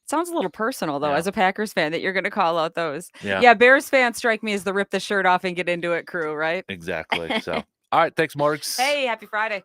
Speaker 2: Sounds a little personal, though, as a Packers fan, that you're going to call out those.
Speaker 1: Yeah,
Speaker 2: Bears fans strike me as the rip the shirt off and get into it crew, right?
Speaker 1: Exactly. So, all right. Thanks, Marks.
Speaker 2: Hey, happy Friday.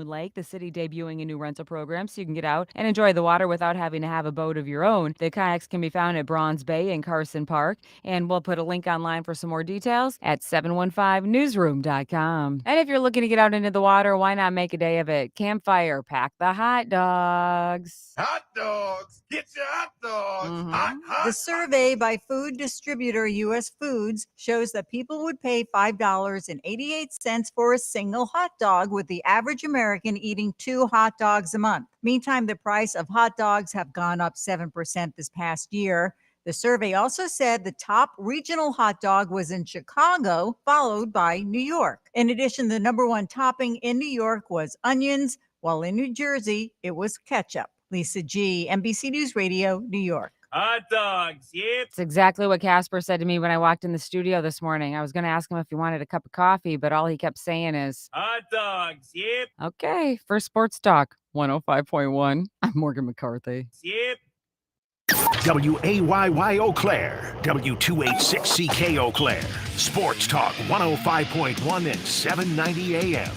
Speaker 2: Moon Lake, the city debuting a new rental program so you can get out and enjoy the water without having to have a boat of your own. The kayaks can be found at Bronze Bay and Carson Park, and we'll put a link online for some more details at 715newsroom.com. And if you're looking to get out into the water, why not make a day of it? Campfire, pack the hot dogs.
Speaker 3: Hot dogs! Get your hot dogs! Hot.
Speaker 4: The survey by food distributor U.S. Foods shows that people would pay $5.88 for a single hot dog, with the average American eating 2 hot dogs a month. Meantime, the price of hot dogs have gone up 7% this past year. The survey also said the top regional hot dog was in Chicago, followed by New York. In addition, the number one topping in New York was onions, while in New Jersey, it was ketchup. Lisa G., NBC News Radio, New York.
Speaker 5: Hot dogs, yep.
Speaker 2: It's exactly what Kasper said to me when I walked in the studio this morning. I was going to ask him if he wanted a cup of coffee, but all he kept saying is,
Speaker 5: Hot dogs, yep.
Speaker 2: okay, for Sports Talk 105.1, I'm Morgan McCarthy.
Speaker 5: Yep.
Speaker 6: WAYY Eau Claire, W286CK Eau Claire, Sports Talk 105.1 and 790 AM.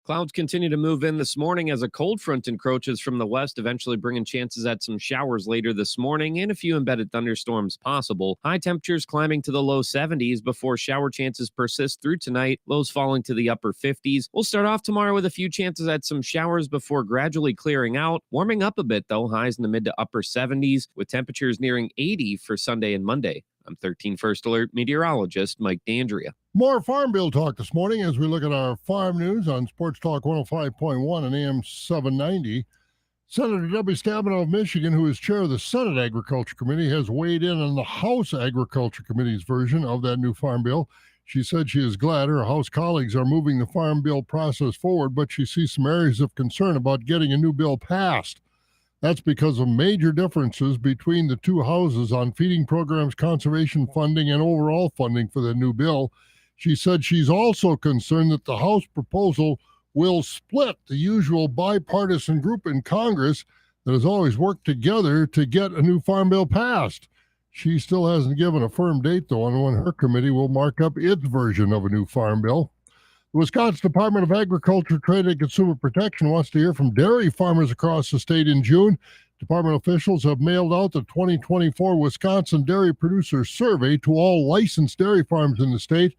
Speaker 7: Clouds continue to move in this morning as a cold front encroaches from the west, eventually bringing chances at some showers later this morning and a few embedded thunderstorms possible. High temperatures climbing to the low 70s before shower chances persist through tonight, lows falling to the upper 50s. We'll start off tomorrow with a few chances at some showers before gradually clearing out. Warming up a bit, though, highs in the mid to upper 70s, with temperatures nearing 80 for Sunday and Monday. I'm 13 First Alert meteorologist Mike D'Andrea.
Speaker 8: More Farm Bill talk this morning as we look at our farm news on Sports Talk 105.1 and AM 790. Senator Debbie Stabenow of Michigan, who is chair of the Senate Agriculture Committee, has weighed in on the House Agriculture Committee's version of that new farm bill. She said she is glad her House colleagues are moving the farm bill process forward, but she sees some areas of concern about getting a new bill passed. That's because of major differences between the two houses on feeding programs, conservation funding, and overall funding for the new bill. She said she's also concerned that the House proposal will split the usual bipartisan group in Congress that has always worked together to get a new farm bill passed. She still hasn't given a firm date, though, on when her committee will mark up its version of a new farm bill. The Wisconsin Department of Agriculture, Trade, and Consumer Protection wants to hear from dairy farmers across the state in June. Department officials have mailed out the 2024 Wisconsin Dairy Producers Survey to all licensed dairy farms in the state.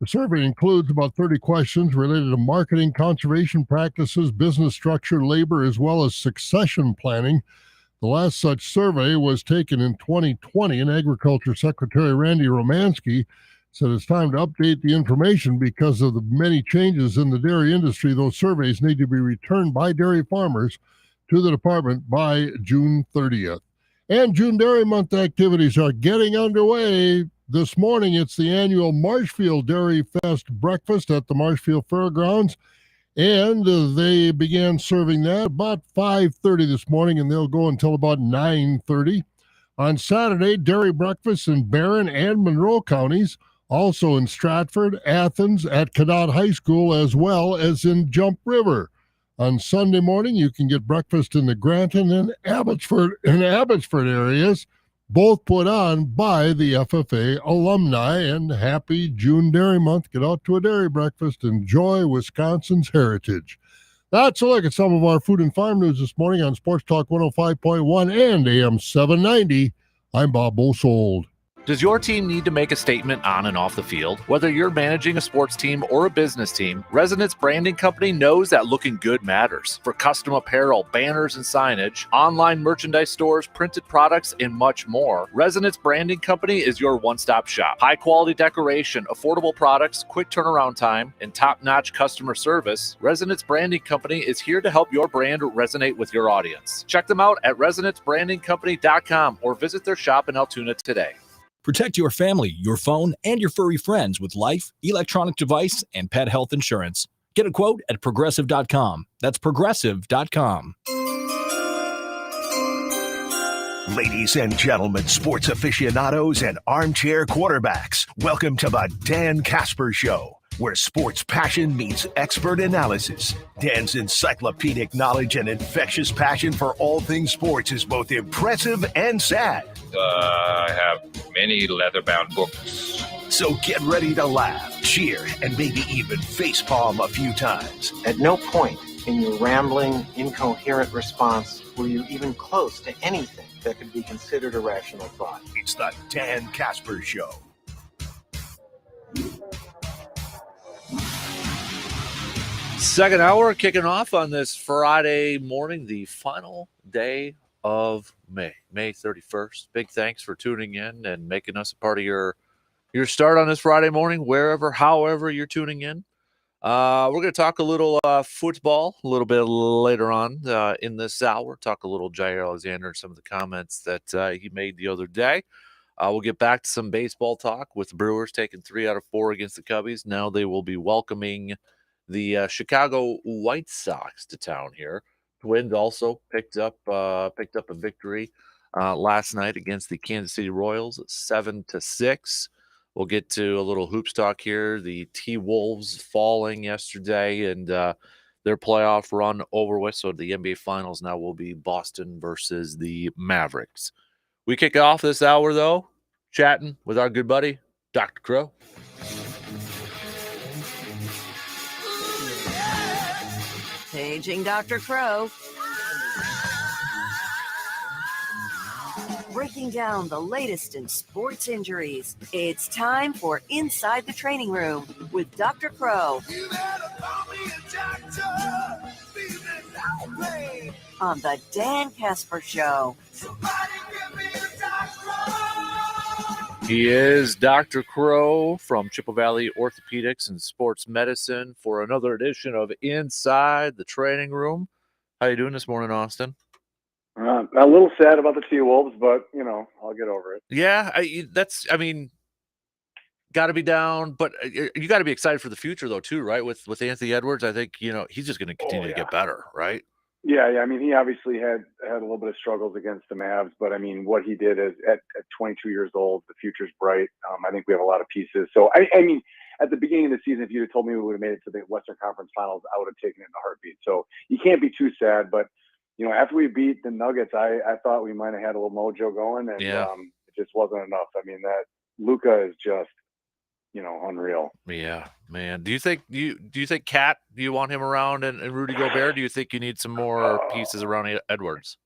Speaker 8: The survey includes about 30 questions related to marketing, conservation practices, business structure, labor, as well as succession planning. The last such survey was taken in 2020, and Agriculture Secretary Randy Romanski said it's time to update the information because of the many changes in the dairy industry. Those surveys need to be returned by dairy farmers to the department by June 30th. And June Dairy Month activities are getting underway. This morning, it's the annual Marshfield Dairy Fest breakfast at the Marshfield Fairgrounds, and they began serving that about 5:30 this morning, and they'll go until about 9:30. On Saturday, dairy breakfasts in Barron and Monroe counties, also in Stratford, Athens, at Cadott High School, as well as in Jump River. On Sunday morning, you can get breakfast in the Granton and Abbotsford areas, both put on by the FFA alumni. And happy June Dairy Month. Get out to a dairy breakfast. Enjoy Wisconsin's heritage. That's a look at some of our food and farm news this morning on Sports Talk 105.1 and AM 790. I'm Bob Bosold.
Speaker 1: Does your team need to make a statement on and off the field? Whether you're managing a sports team or a business team, Resonance Branding Company knows that looking good matters. For custom apparel, banners and signage, online merchandise stores, printed products, and much more, Resonance Branding Company is your one-stop shop. High-quality decoration, affordable products, quick turnaround time, and top-notch customer service, Resonance Branding Company is here to help your brand resonate with your audience. Check them out at ResonanceBrandingCompany.com or visit their shop in Altoona today.
Speaker 9: Protect your family, your phone, and your furry friends with life, electronic device, and pet health insurance. Get a quote at Progressive.com. That's Progressive.com.
Speaker 6: Ladies and gentlemen, sports aficionados and armchair quarterbacks, welcome to the Dan Kasper Show, where sports passion meets expert analysis. Dan's encyclopedic knowledge and infectious passion for all things sports is both impressive and sad.
Speaker 10: I have many leather-bound books.
Speaker 6: So get ready to laugh, cheer, and maybe even facepalm a few times.
Speaker 11: At no point in your rambling, incoherent response were you even close to anything that could be considered a rational thought?
Speaker 6: It's the Dan Kasper Show.
Speaker 1: Second hour kicking off on this Friday morning, the final day of May 31st. Big thanks for tuning in and making us a part of your start on this Friday morning, wherever, however you're tuning in. We're going to talk a little football a little bit later on in this hour. Talk a little Jair Alexander and some of the comments that he made the other day. We'll get back to some baseball talk with the Brewers taking 3 out of 4 against the Cubbies. Now they will be welcoming the Chicago White Sox to town here. Twins also picked up a victory last night against the Kansas City Royals, 7-6. We'll get to a little hoops talk here. The T-Wolves falling yesterday and their playoff run over with. So the NBA Finals now will be Boston versus the Mavericks. We kick off this hour, though, chatting with our good buddy, Dr. Crow.
Speaker 12: Paging Dr. Crow. Breaking down the latest in sports injuries. It's time for Inside the Training Room with Dr. Crow. On the Dan Kasper Show.
Speaker 1: He is Dr. Crow from Chippewa Valley Orthopedics and Sports Medicine for another edition of Inside the Training Room. How you doing this morning, Austin?
Speaker 13: A little sad about the T-Wolves, but, I'll get over it.
Speaker 1: Yeah, got to be down, but you got to be excited for the future, though, too, right? With Anthony Edwards, I think, he's just going to continue to get better, right?
Speaker 13: Yeah. I mean, he obviously had a little bit of struggles against the Mavs, but, I mean, what he did is at 22 years old, the future's bright. I think we have a lot of pieces. So, I mean, at the beginning of the season, if you had told me we would have made it to the Western Conference Finals, I would have taken it in a heartbeat. So you can't be too sad, but after we beat the Nuggets, I thought we might have had a little mojo going, and it just wasn't enough. I mean, that Luka is just, unreal.
Speaker 1: Yeah, man. Do you think Cat? Do you want him around and Rudy Gobert? Do you think you need some more pieces around Edwards?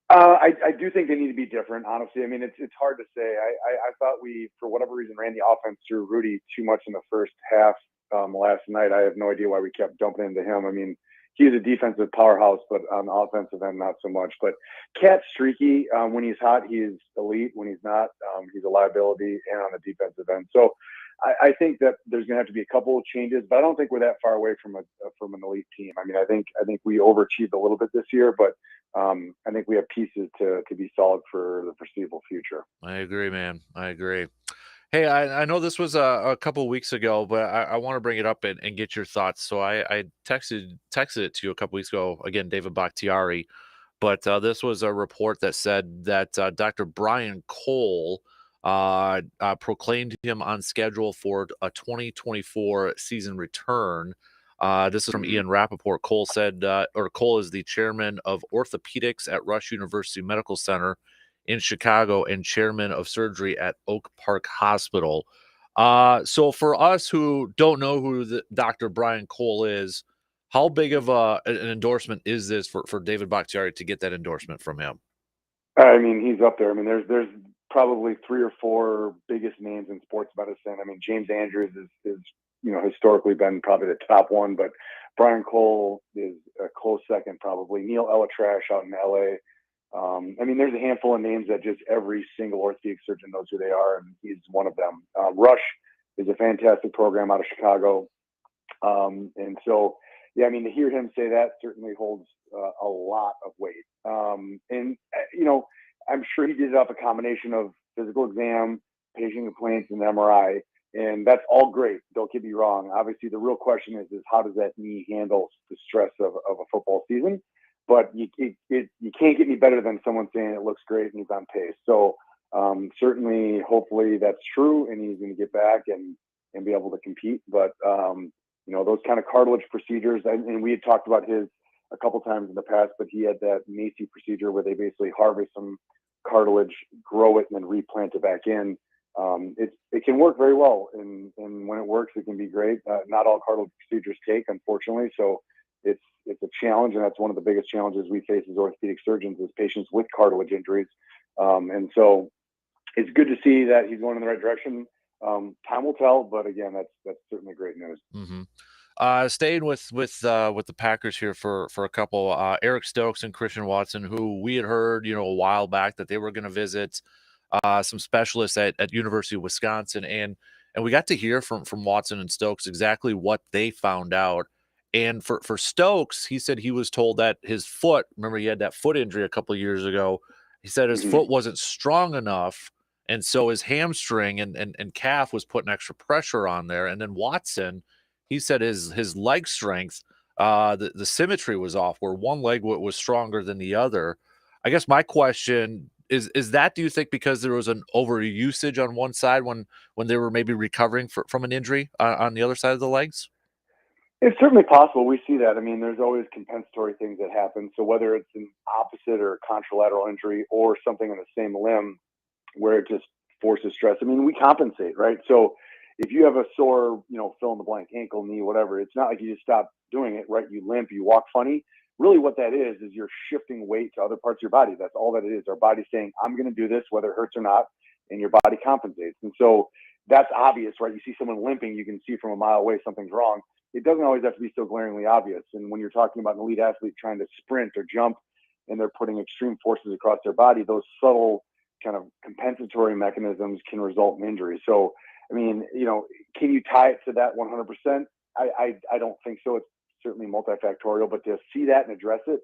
Speaker 13: I do think they need to be different. Honestly, I mean, it's hard to say. I thought we, for whatever reason, ran the offense through Rudy too much in the first half last night. I have no idea why we kept dumping into him. I mean, he's a defensive powerhouse, but on the offensive end, not so much. But Cat's streaky. When he's hot, he's elite. When he's not, he's a liability and on the defensive end. So I think that there's going to have to be a couple of changes, but I don't think we're that far away from an elite team. I mean, I think we overachieved a little bit this year, but I think we have pieces to be solid for the foreseeable future.
Speaker 1: I agree, man. I agree. Hey, I know this was a couple of weeks ago, but I want to bring it up and get your thoughts. So I texted it to you a couple weeks ago. Again, David Bakhtiari, but this was a report that said that Dr. Brian Cole proclaimed him on schedule for a 2024 season return. This is from Ian Rappaport. Cole said, Cole is the chairman of orthopedics at Rush University Medical Center in Chicago and chairman of surgery at Oak Park Hospital. So for us who don't know who Dr. Brian Cole is, how big of an endorsement is this for David Bakhtiari to get that endorsement from him?
Speaker 13: I mean, he's up there. I mean, there's probably 3 or 4 biggest names in sports medicine. I mean, James Andrews is historically been probably the top one, but Brian Cole is a close second probably. Neil Elatrash out in LA. I mean, there's a handful of names that just every single orthopedic surgeon knows who they are, and he's one of them. Rush is a fantastic program out of Chicago. And so, yeah, I mean, to hear him say that certainly holds a lot of weight. I'm sure he did it off a combination of physical exam, patient complaints, and MRI. And that's all great. Don't get me wrong. Obviously, the real question is how does that knee handle the stress of a football season? But you can't get any better than someone saying it looks great and he's on pace. So certainly, hopefully that's true, and he's going to get back and be able to compete. But those kind of cartilage procedures, and we had talked about his a couple times in the past, but he had that Macy procedure where they basically harvest some cartilage, grow it, and then replant it back in. It can work very well, and when it works, it can be great. Not all cartilage procedures take, unfortunately. So it's a challenge, and that's one of the biggest challenges we face as orthopedic surgeons is patients with cartilage injuries. And so it's good to see that he's going in the right direction. Time will tell, but again, that's certainly great news.
Speaker 1: Staying with the Packers here for a couple, Eric Stokes and Christian Watson, who we had heard, a while back that they were going to visit some specialists at University of Wisconsin, and we got to hear from Watson and Stokes exactly what they found out. And for Stokes, he said he was told that his foot, remember he had that foot injury a couple of years ago, he said his foot wasn't strong enough, and so his hamstring and calf was putting extra pressure on there. And then Watson, he said his leg strength, the symmetry was off, where one leg was stronger than the other. I guess my question is that, do you think because there was an overusage on one side when they were maybe recovering from an injury on the other side of the legs?
Speaker 13: It's certainly possible. We see that. I mean, there's always compensatory things that happen. So whether it's an opposite or contralateral injury or something in the same limb where it just forces stress, I mean, we compensate, right? So if you have a sore, fill in the blank, ankle, knee, whatever, it's not like you just stop doing it, right? You limp, you walk funny. Really what that is you're shifting weight to other parts of your body. That's all that it is. Our body's saying, I'm going to do this, whether it hurts or not, and your body compensates. And so that's obvious, right? You see someone limping, you can see from a mile away something's wrong. It doesn't always have to be so glaringly obvious. And when you're talking about an elite athlete trying to sprint or jump and they're putting extreme forces across their body, those subtle kind of compensatory mechanisms can result in injury. So, I mean, can you tie it to that 100%? I don't think so. It's certainly multifactorial, but to see that and address it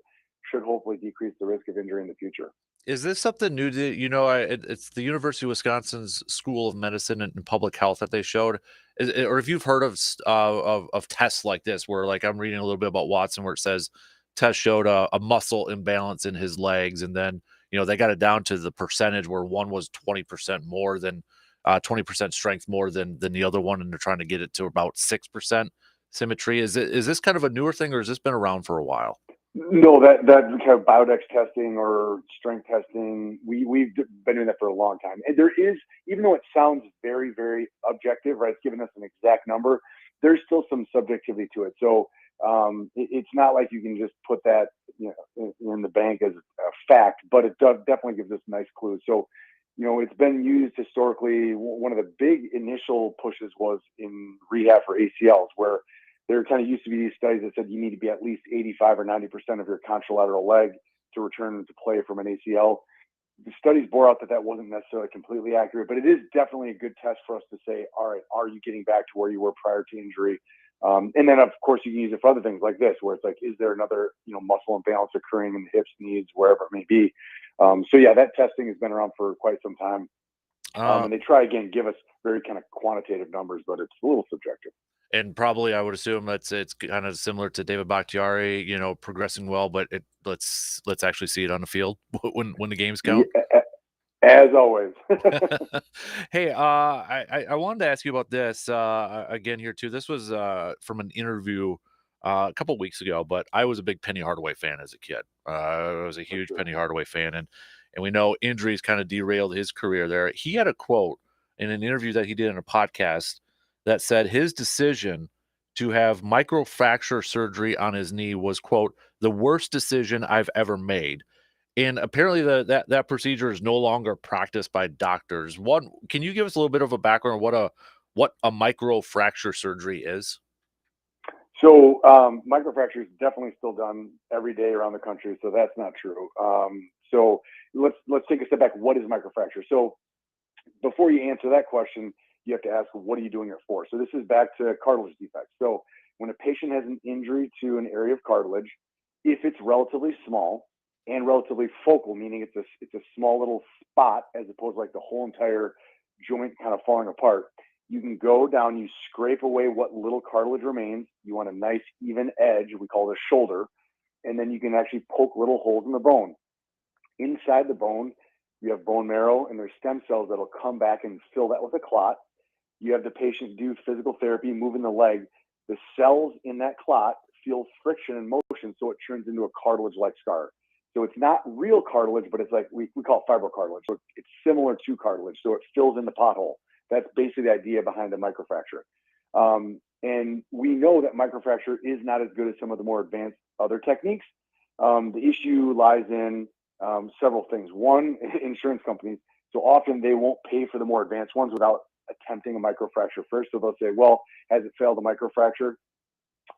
Speaker 13: should hopefully decrease the risk of injury in the future.
Speaker 1: Is this something new to, it's the University of Wisconsin's School of Medicine and Public Health that they showed, or if you've heard of tests like this, where like I'm reading a little bit about Watson, where it says test showed a muscle imbalance in his legs. And then, they got it down to the percentage where one was 20% more than 20% strength more than the other one. And they're trying to get it to about 6% symmetry. Is this kind of a newer thing, or has this been around for a while?
Speaker 13: No, that kind of biodex testing or strength testing, we've been doing that for a long time. And there is, even though it sounds very, very objective, right, it's giving us an exact number, there's still some subjectivity to it. So it's not like you can just put that in the bank as a fact, but it definitely gives us nice clues. So, it's been used historically. One of the big initial pushes was in rehab for ACLs, where there kind of used to be these studies that said you need to be at least 85 or 90% of your contralateral leg to return to play from an ACL. The studies bore out that wasn't necessarily completely accurate, but it is definitely a good test for us to say, all right, are you getting back to where you were prior to injury? And then, of course, you can use it for other things like this, where it's like, is there another muscle imbalance occurring in the hips, knees, wherever it may be? So, yeah, that testing has been around for quite some time. And they try, again, give us very kind of quantitative numbers, but it's a little subjective.
Speaker 1: And probably, I would assume it's kind of similar to David Bakhtiari, progressing well, but let's actually see it on the field when the games count.
Speaker 13: Yeah, as always.
Speaker 1: Hey, I wanted to ask you about this again here too. This was from an interview a couple of weeks ago, but I was a big Penny Hardaway fan as a kid. I was a huge Penny Hardaway fan, and we know injuries kind of derailed his career there. He had a quote in an interview that he did in a podcast that said his decision to have microfracture surgery on his knee was, quote, the worst decision I've ever made. And apparently that procedure is no longer practiced by doctors. Can you give us a little bit of a background on what a microfracture surgery is?
Speaker 13: So microfracture is definitely still done every day around the country, so that's not true. So let's take a step back. What is microfracture? So before you answer that question, you have to ask, what are you doing it for? So this is back to cartilage defects. So when a patient has an injury to an area of cartilage, if it's relatively small and relatively focal, meaning it's a small little spot as opposed to like the whole entire joint kind of falling apart, you can go down, you scrape away what little cartilage remains. You want a nice even edge, we call it a shoulder, and then you can actually poke little holes in the bone. Inside the bone, you have bone marrow and there's stem cells that'll come back and fill that with a clot. You have the patient do physical therapy, moving the leg. The cells in that clot feel friction and motion, so it turns into a cartilage-like scar. So it's not real cartilage, but it's like we call it fibrocartilage. So it's similar to cartilage, so it fills in the pothole. That's basically the idea behind the microfracture. And we know that microfracture is not as good as some of the more advanced other techniques. The issue lies in several things. One, insurance companies. So often they won't pay for the more advanced ones without attempting a microfracture first. So they'll say, well, has it failed a microfracture?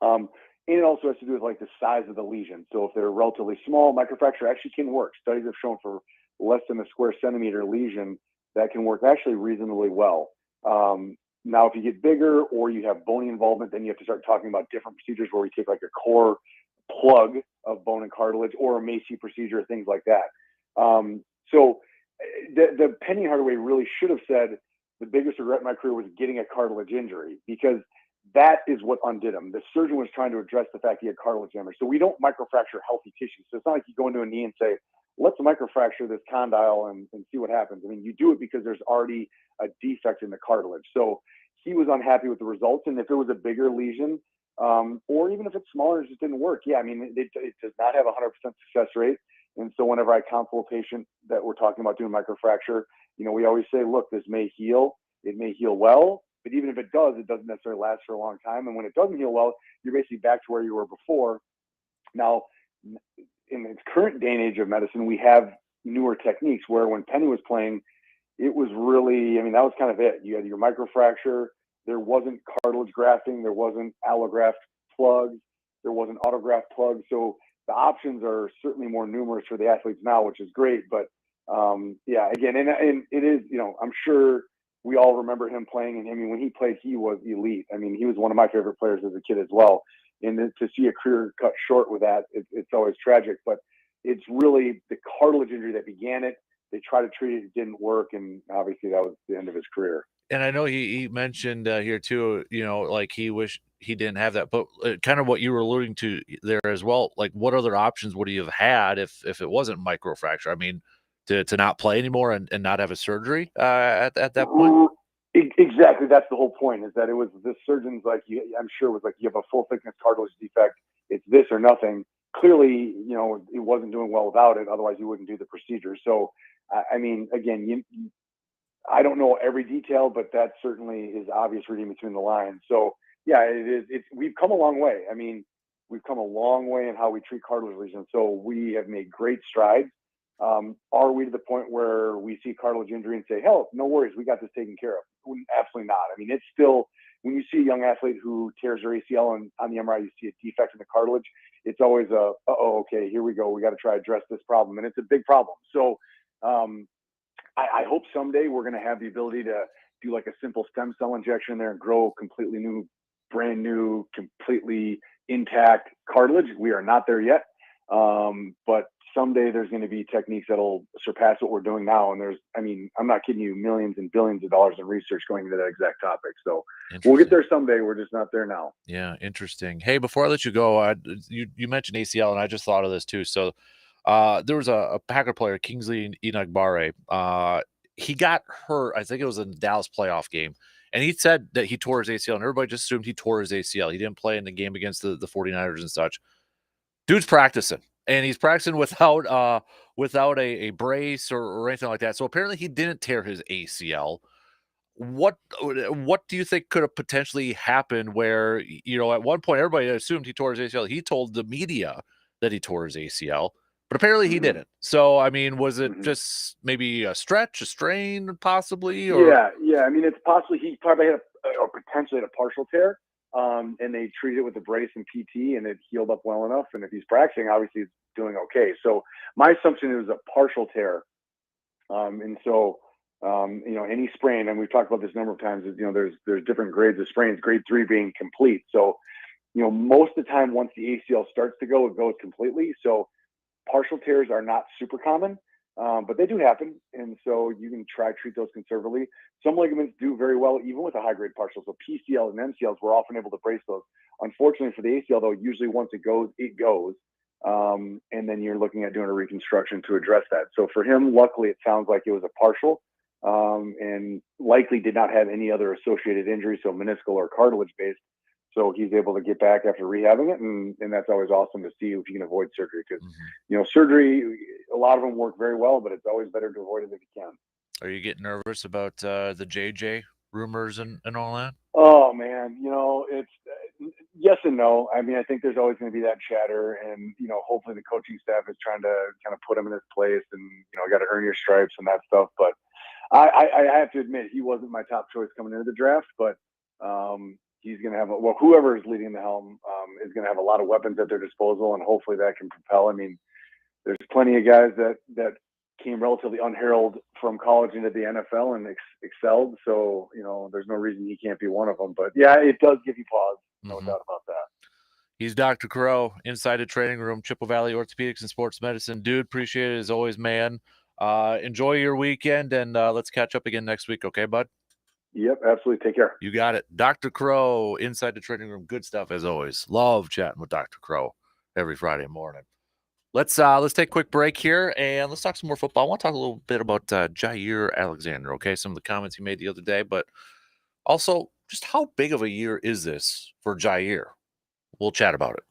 Speaker 13: And it also has to do with like the size of the lesion. So if they're relatively small, microfracture actually can work. Studies have shown for less than a square centimeter lesion, that can work actually reasonably well. Now, if you get bigger or you have bony involvement, then you have to start talking about different procedures where we take like a core plug of bone and cartilage or a Macy procedure, things like that. So the Penny Hardaway really should have said the biggest regret in my career was getting a cartilage injury, because that is what undid him. The surgeon was trying to address the fact he had cartilage damage. So we don't microfracture healthy tissue. So it's not like you go into a knee and say, let's microfracture this condyle and see what happens. I mean, you do it because there's already a defect in the cartilage. So he was unhappy with the results. And if it was a bigger lesion, or even if it's smaller, it just didn't work. Yeah, I mean, it does not have a 100% success rate. And so whenever I counsel a patient that we're talking about doing microfracture, we always say, look, this may heal. It may heal well. But even if it does, it doesn't necessarily last for a long time. And when it doesn't heal well, you're basically back to where you were before. Now, in its current day and age of medicine, we have newer techniques where when Penny was playing, it was really, that was kind of it. You had your microfracture. There wasn't cartilage grafting. There wasn't allograft plugs. There wasn't autograft plugs. So the options are certainly more numerous for the athletes now, which is great. But yeah, again, and it is, I'm sure we all remember him playing, and when he played, he was elite. He was one of my favorite players as a kid as well. And to see a career cut short with that, it's always tragic. But it's really the cartilage injury that began it. They tried to treat it, it didn't work, and obviously that was the end of his career.
Speaker 1: And I know he mentioned here too, like he wished he didn't have that, but kind of what you were alluding to there as well. Like, what other options would he have had if it wasn't microfracture? To not play anymore and not have a surgery at that point.
Speaker 13: Exactly, that's the whole point. Is that it was the surgeon's like, I'm sure it was like, you have a full thickness cartilage defect. It's this or nothing. Clearly, it wasn't doing well without it. Otherwise, you wouldn't do the procedure. So, again, I don't know every detail, but that certainly is obvious reading between the lines. So, yeah, it is. We've come a long way. We've come a long way in how we treat cartilage lesions. So we have made great strides. Are we to the point where we see cartilage injury and say, hell, no worries, we got this taken care of? Absolutely not. It's still, when you see a young athlete who tears their ACL and on the MRI you see a defect in the cartilage, it's always okay, here we go. We got to try to address this problem. And it's a big problem. So I hope someday we're going to have the ability to do like a simple stem cell injection in there and grow completely new, brand new, completely intact cartilage. We are not there yet. But someday there's going to be techniques that'll surpass what we're doing now. And I'm not kidding you, millions and billions of dollars in research going into that exact topic. So we'll get there someday. We're just not there now.
Speaker 1: Yeah. Interesting. Hey, before I let you go, you mentioned ACL and I just thought of this too. So, there was a Packer player, Kingsley Enagbare. He got hurt. I think it was in the Dallas playoff game. And he said that he tore his ACL and everybody just assumed he tore his ACL. He didn't play in the game against the 49ers and such. Dude's practicing. And he's practicing without a brace or anything like that. So apparently he didn't tear his ACL. What do you think could have potentially happened where, at one point everybody assumed he tore his ACL. He told the media that he tore his ACL, but apparently he didn't. So, was it just maybe a stretch, a strain possibly? Or?
Speaker 13: Yeah. It's possibly he probably had or potentially had a partial tear. And they treated it with a brace and PT and it healed up well enough. And if he's practicing, obviously he's doing okay. So my assumption is a partial tear. Any sprain, and we've talked about this a number of times, is, there's different grades of sprains, grade 3 being complete. So, most of the time once the ACL starts to go, it goes completely. So partial tears are not super common. But they do happen, and so you can treat those conservatively. Some ligaments do very well even with a high-grade partial. So PCLs and MCLs, we're often able to brace those. Unfortunately for the ACL, though, usually once it goes, it goes. And then you're looking at doing a reconstruction to address that. So for him, luckily, it sounds like it was a partial and likely did not have any other associated injuries, so meniscal or cartilage-based. So he's able to get back after rehabbing it, and that's always awesome to see if you can avoid surgery. Because surgery, a lot of them work very well, but it's always better to avoid it if you can.
Speaker 1: Are you getting nervous about the JJ rumors and all that?
Speaker 13: Oh man, it's yes and no. I mean, I think there's always going to be that chatter, and hopefully the coaching staff is trying to kind of put him in his place, and got to earn your stripes and that stuff. But I have to admit, he wasn't my top choice coming into the draft, but he's going to have whoever is leading the helm is going to have a lot of weapons at their disposal, and hopefully that can propel. I mean, there's plenty of guys that came relatively unheralded from college into the NFL and excelled. So, there's no reason he can't be one of them. But yeah, it does give you pause. No doubt about that.
Speaker 1: He's Dr. Crow, inside the training room, Chippewa Valley Orthopedics and Sports Medicine. Dude, appreciate it as always, man. Enjoy your weekend, and let's catch up again next week. Okay, bud?
Speaker 13: Yep, absolutely. Take care.
Speaker 1: You got it. Dr. Crow, inside the training room. Good stuff as always. Love chatting with Dr. Crow every Friday morning. Let's take a quick break here and let's talk some more football. I want to talk a little bit about Jair Alexander, okay? Some of the comments he made the other day, but also just how big of a year is this for Jair? We'll chat about it.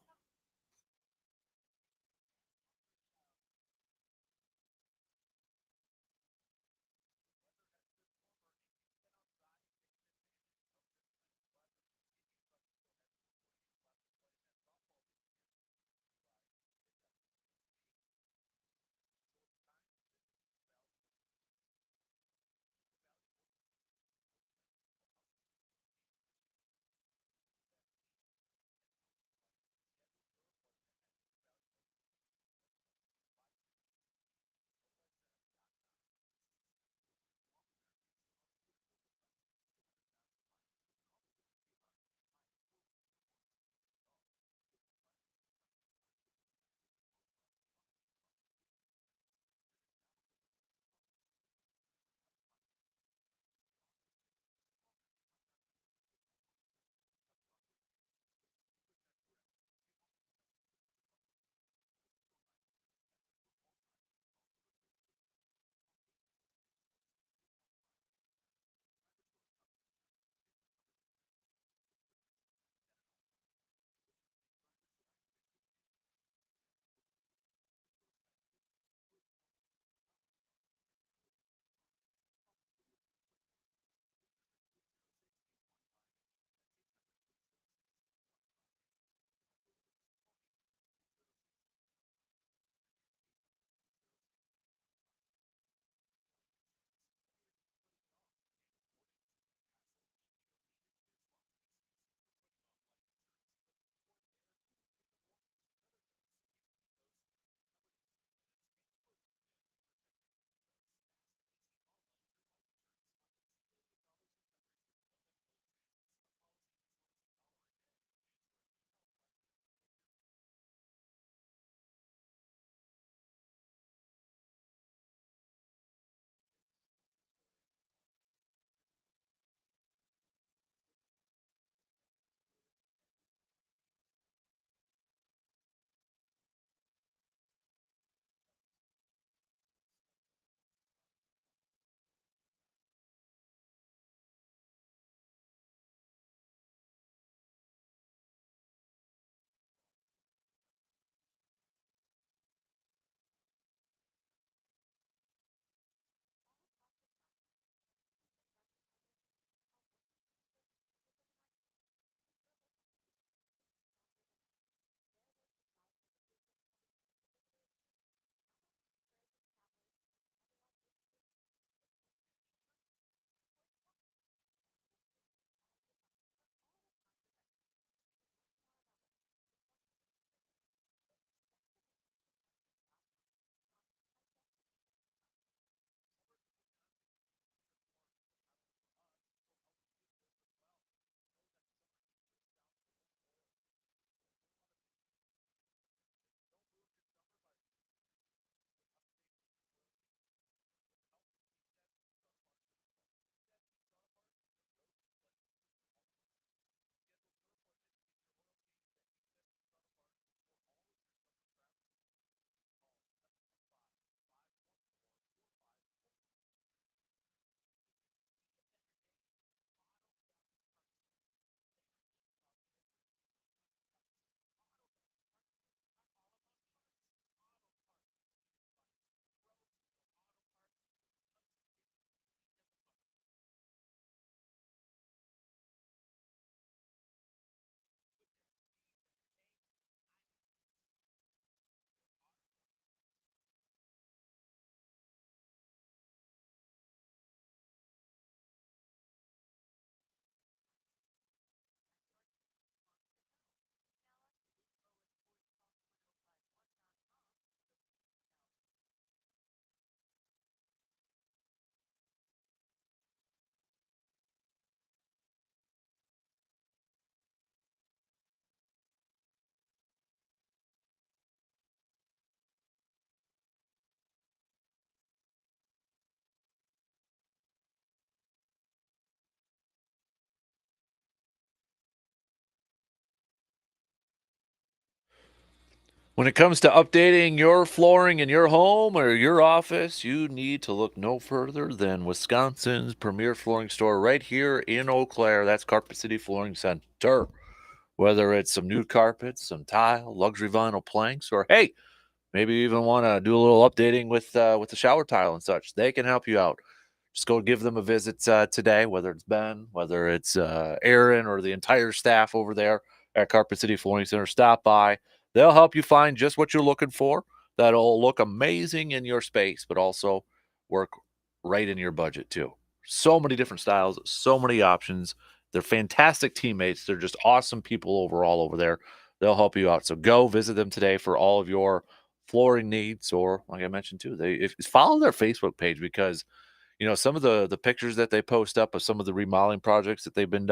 Speaker 1: When it comes to updating your flooring in your home or your office, you need to look no further than Wisconsin's premier flooring store right here in Eau Claire. That's Carpet City Flooring Center. Whether it's some new carpets, some tile, luxury vinyl planks, or hey, maybe you even want to do a little updating with the shower tile and such, they can help you out. Just go give them a visit today, whether it's Ben, whether it's Aaron, or the entire staff over there at Carpet City Flooring Center. Stop by. They'll help you find just what you're looking for. That'll look amazing in your space, but also work right in your budget too. So many different styles, so many options. They're fantastic teammates. They're just awesome people overall over there. They'll help you out. So go visit them today for all of your flooring needs, or like I mentioned too, follow their Facebook page, because some of the pictures that they post up of some of the remodeling projects that they've been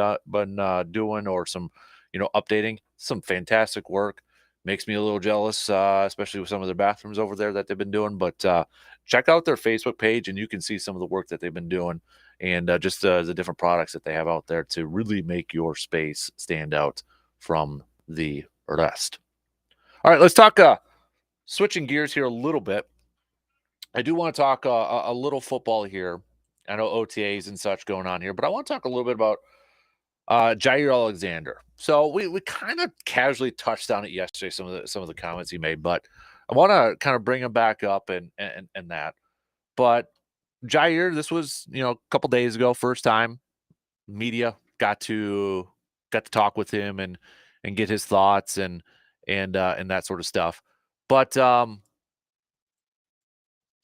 Speaker 1: doing, or some updating, some fantastic work. Makes me a little jealous, especially with some of their bathrooms over there that they've been doing. But check out their Facebook page, and you can see some of the work that they've been doing, and just the different products that they have out there to really make your space stand out from the rest. All right, let's talk switching gears here a little bit. I do want to talk a little football here. I know OTAs and such going on here, but I want to talk a little bit about Jair Alexander. So we kind of casually touched on it yesterday, some of the comments he made, but I want to kind of bring him back up and that. But Jair, this was a couple days ago, first time media got to talk with him and get his thoughts and that sort of stuff. But some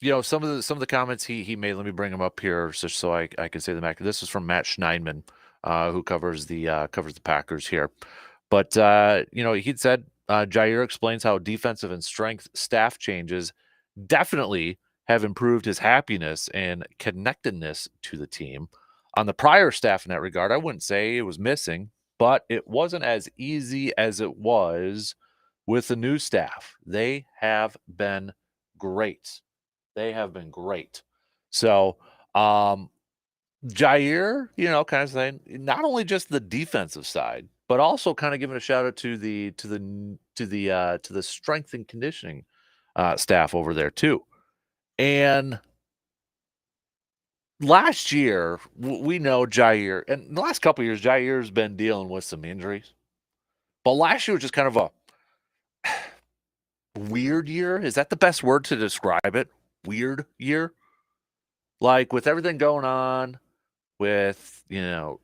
Speaker 1: of the comments he made. Let me bring him up here just so I can say them back. This is from Matt Schneidman, who covers the Packers here. But he'd said Jair explains how defensive and strength staff changes definitely have improved his happiness and connectedness to the team. On the prior staff in that regard, I wouldn't say it was missing, but it wasn't as easy as it was with the new staff. They have been great. They have been great. So, Jair, kind of saying not only just the defensive side, but also kind of giving a shout out to the strength and conditioning staff over there too. And last year, we know Jair, and the last couple of years, Jair's been dealing with some injuries. But last year was just kind of a weird year. Is that the best word to describe it? Weird year? Like with everything going on with, the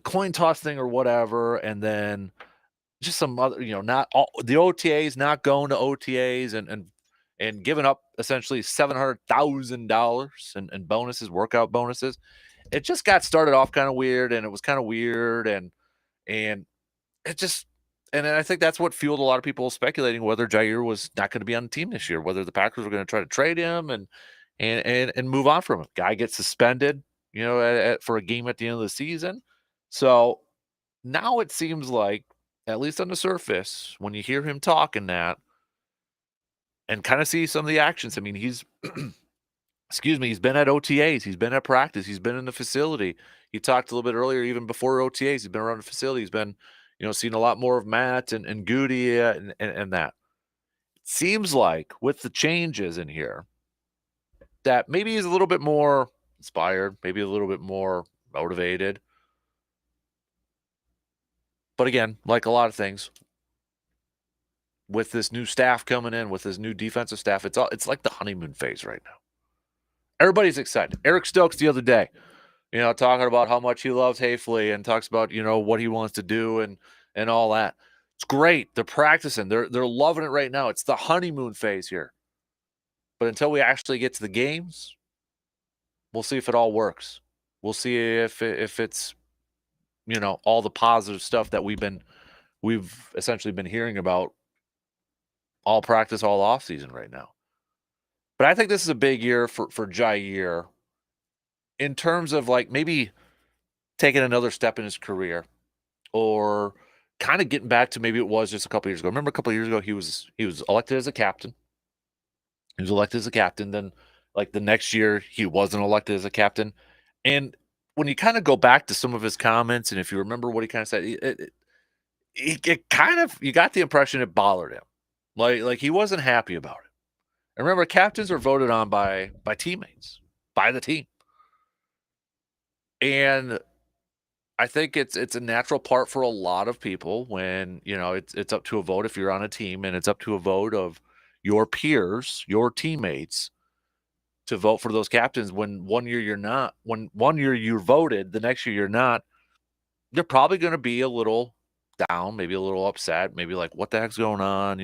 Speaker 1: coin toss thing or whatever, and then just some other, not all the OTAs, not going to OTAs and giving up essentially $700,000 and bonuses, workout bonuses. It just got started off kind of weird, and it was kind of weird, and it just, and I think that's what fueled a lot of people speculating whether Jair was not going to be on the team this year, whether the Packers were going to try to trade him and move on from him. Guy gets suspended, for a game at the end of the season. So now it seems like, at least on the surface, when you hear him talking that and kind of see some of the actions, I mean, he's, he's been at OTAs, he's been at practice, he's been in the facility. He talked a little bit earlier, even before OTAs, he's been around the facility. He's been, seen a lot more of Matt and Goody and that. It seems like with the changes in here, that maybe he's a little bit more inspired, maybe a little bit more motivated. But again, like a lot of things, with this new staff coming in, with this new defensive staff, it's like the honeymoon phase right now. Everybody's excited. Eric Stokes the other day, talking about how much he loves Hayfley and talks about, what he wants to do and all that. It's great. They're practicing. They're loving it right now. It's the honeymoon phase here. But until we actually get to the games, we'll see if it all works. We'll see if it's, all the positive stuff that we've essentially been hearing about all practice, all off season right now. But I think this is a big year for Jair in terms of like maybe taking another step in his career, or kind of getting back to maybe it was just a couple years ago. Remember a couple of years ago, he was elected as a captain. He was elected as a captain. Then like the next year, he wasn't elected as a captain. And when you kind of go back to some of his comments, and if you remember what he kind of said, it kind of, you got the impression it bothered him. Like he wasn't happy about it. And remember, captains are voted on by teammates, by the team. And I think it's a natural part for a lot of people when, it's up to a vote if you're on a team, and it's up to a vote of your peers, your teammates, to vote for those captains. When one year you're not, when one year you're voted, the next year you're not, you're probably going to be a little down, maybe a little upset, maybe like, what the heck's going on?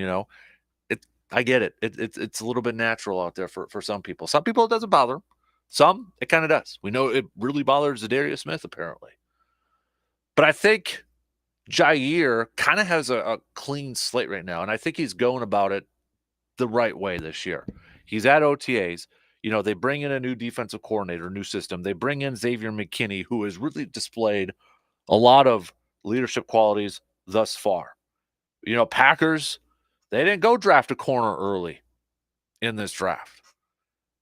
Speaker 1: I get it. It's a little bit natural out there for some people. Some people it doesn't bother them. Some it kind of does. We know it really bothers Zadarius Smith apparently. But I think Jair kind of has a clean slate right now, and I think he's going about it the right way this year. He's at OTAs. They bring in a new defensive coordinator, new system. They bring in Xavier McKinney, who has really displayed a lot of leadership qualities thus far. Packers, they didn't go draft a corner early in this draft.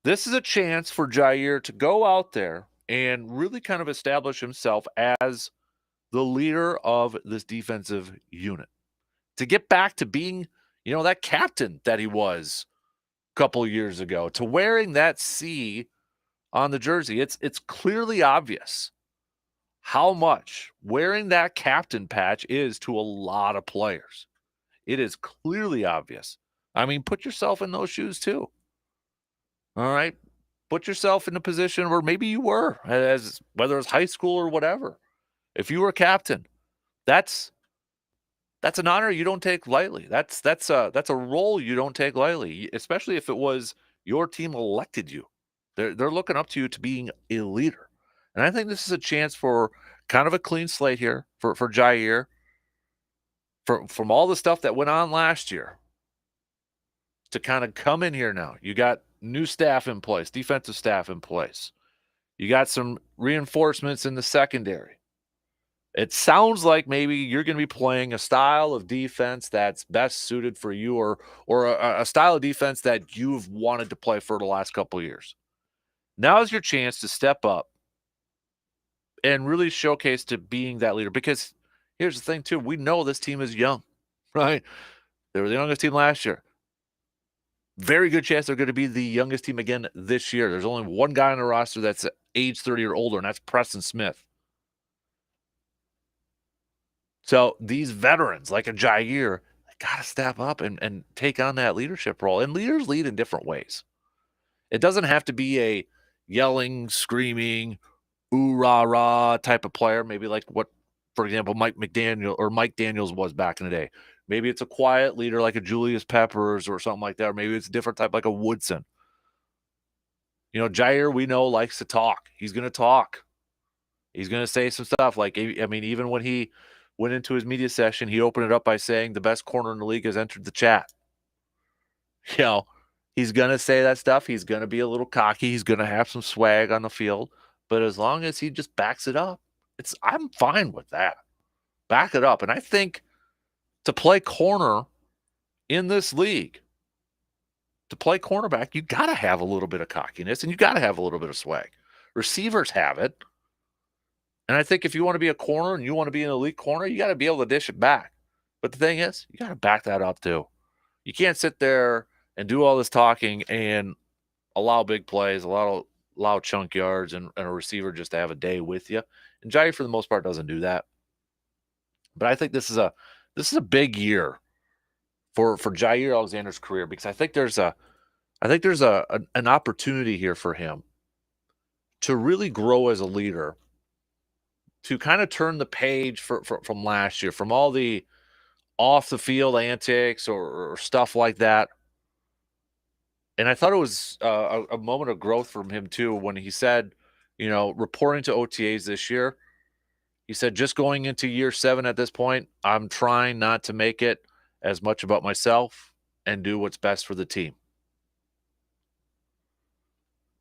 Speaker 1: This is a chance for Jair to go out there and really kind of establish himself as the leader of this defensive unit, to get back to being, that captain that he was a couple of years ago, to wearing that C on the jersey. It's clearly obvious how much wearing that captain patch is to a lot of players. It is clearly obvious. I mean, put yourself in those shoes too. All right? Put yourself in a position where maybe you were, as whether it's high school or whatever. If you were captain, that's an honor you don't take lightly. That's a role you don't take lightly, especially if it was your team elected you. They're looking up to you to being a leader. And I think this is a chance for kind of a clean slate here for Jair. From all the stuff that went on last year, to kind of come in here now. You got new staff in place, defensive staff in place. You got some reinforcements in the secondary. It sounds like maybe you're going to be playing a style of defense that's best suited for you, or a style of defense that you've wanted to play for the last couple of years. Now is your chance to step up and really showcase to being that leader. Because here's the thing, too. We know this team is young, right? They were the youngest team last year. Very good chance they're going to be the youngest team again this year. There's only one guy on the roster that's age 30 or older, and that's Preston Smith. So these veterans, like a Jair, they got to step up and take on that leadership role. And leaders lead in different ways. It doesn't have to be a yelling, screaming, ooh, rah, rah type of player. Maybe like what, for example, Mike Daniels was back in the day. Maybe it's a quiet leader like a Julius Peppers or something like that. Or maybe it's a different type like a Woodson. Jair, we know, likes to talk. He's going to talk. He's going to say some stuff. Like, I mean, even when he went into his media session, he opened it up by saying the best corner in the league has entered the chat. He's going to say that stuff. He's going to be a little cocky. He's going to have some swag on the field. But as long as he just backs it up, I'm fine with that. Back it up. And I think to play corner in this league, to play cornerback, you got to have a little bit of cockiness and you got to have a little bit of swag. Receivers have it. And I think if you want to be a corner and you want to be an elite corner, you got to be able to dish it back. But the thing is, you got to back that up too. You can't sit there and do all this talking and allow big plays, allow chunk yards, and a receiver just to have a day with you. And Jair, for the most part, doesn't do that. But I think this is a big year for Jair Alexander's career, because I think there's an opportunity here for him to really grow as a leader, to kind of turn the page from last year, from all the off the field antics or stuff like that. And I thought it was a moment of growth from him too, when he said, reporting to OTAs this year, he said, just going into year 7 at this point, I'm trying not to make it as much about myself and do what's best for the team.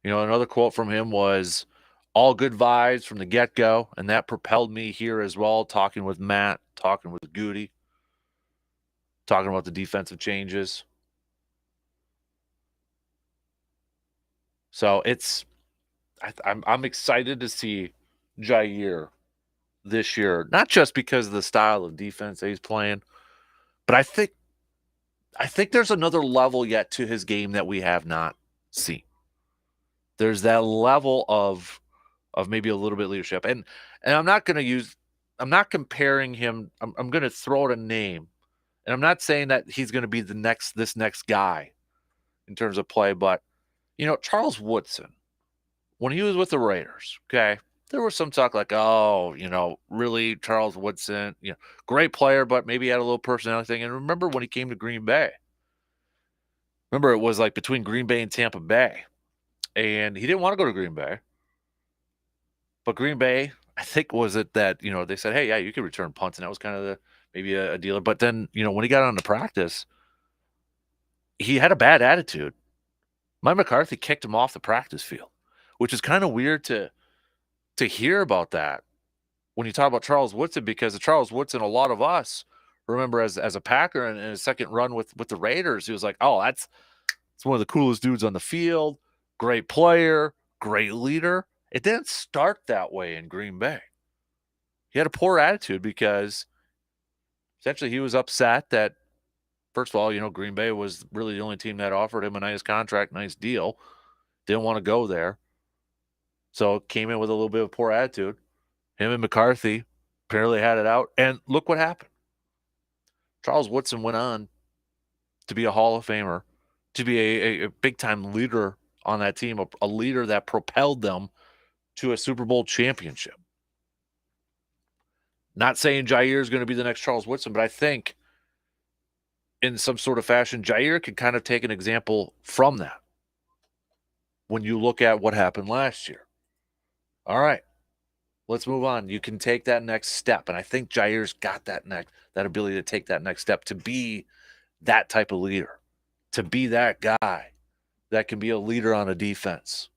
Speaker 1: Another quote from him was, all good vibes from the get-go, and that propelled me here as well, talking with Matt, talking with Goody, talking about the defensive changes. So I'm excited to see Jair this year, not just because of the style of defense that he's playing, but I think I think there's another level yet to his game that we have not seen. There's that level of maybe a little bit of leadership. And I'm not comparing him. I'm going to throw out a name. And I'm not saying that he's going to be this next guy in terms of play, but Charles Woodson, when he was with the Raiders, okay, there was some talk like, oh, really Charles Woodson, great player, but maybe he had a little personality thing. And remember when he came to Green Bay? Remember, it was like between Green Bay and Tampa Bay. And he didn't want to go to Green Bay. But Green Bay, I think, was it that, they said, hey, yeah, you can return punts. And that was kind of maybe a dealer. But then, when he got on to practice, he had a bad attitude. Mike McCarthy kicked him off the practice field, which is kind of weird to hear about that when you talk about Charles Woodson, because Charles Woodson, a lot of us remember as a Packer and in his second run with the Raiders, he was like, oh, that's one of the coolest dudes on the field, great player, great leader. It didn't start that way in Green Bay. He had a poor attitude because essentially he was upset that, first of all, Green Bay was really the only team that offered him a nice contract, nice deal. Didn't want to go there. So came in with a little bit of a poor attitude. Him and McCarthy apparently had it out. And look what happened. Charles Woodson went on to be a Hall of Famer, to be a big-time leader on that team, a leader that propelled them to a Super Bowl championship. Not saying Jair is going to be the next Charles Woodson, but I think in some sort of fashion, Jair can kind of take an example from that when you look at what happened last year. All right, let's move on. You can take that next step, and I think Jair's got that ability to take that next step, to be that type of leader, to be that guy that can be a leader on a defense.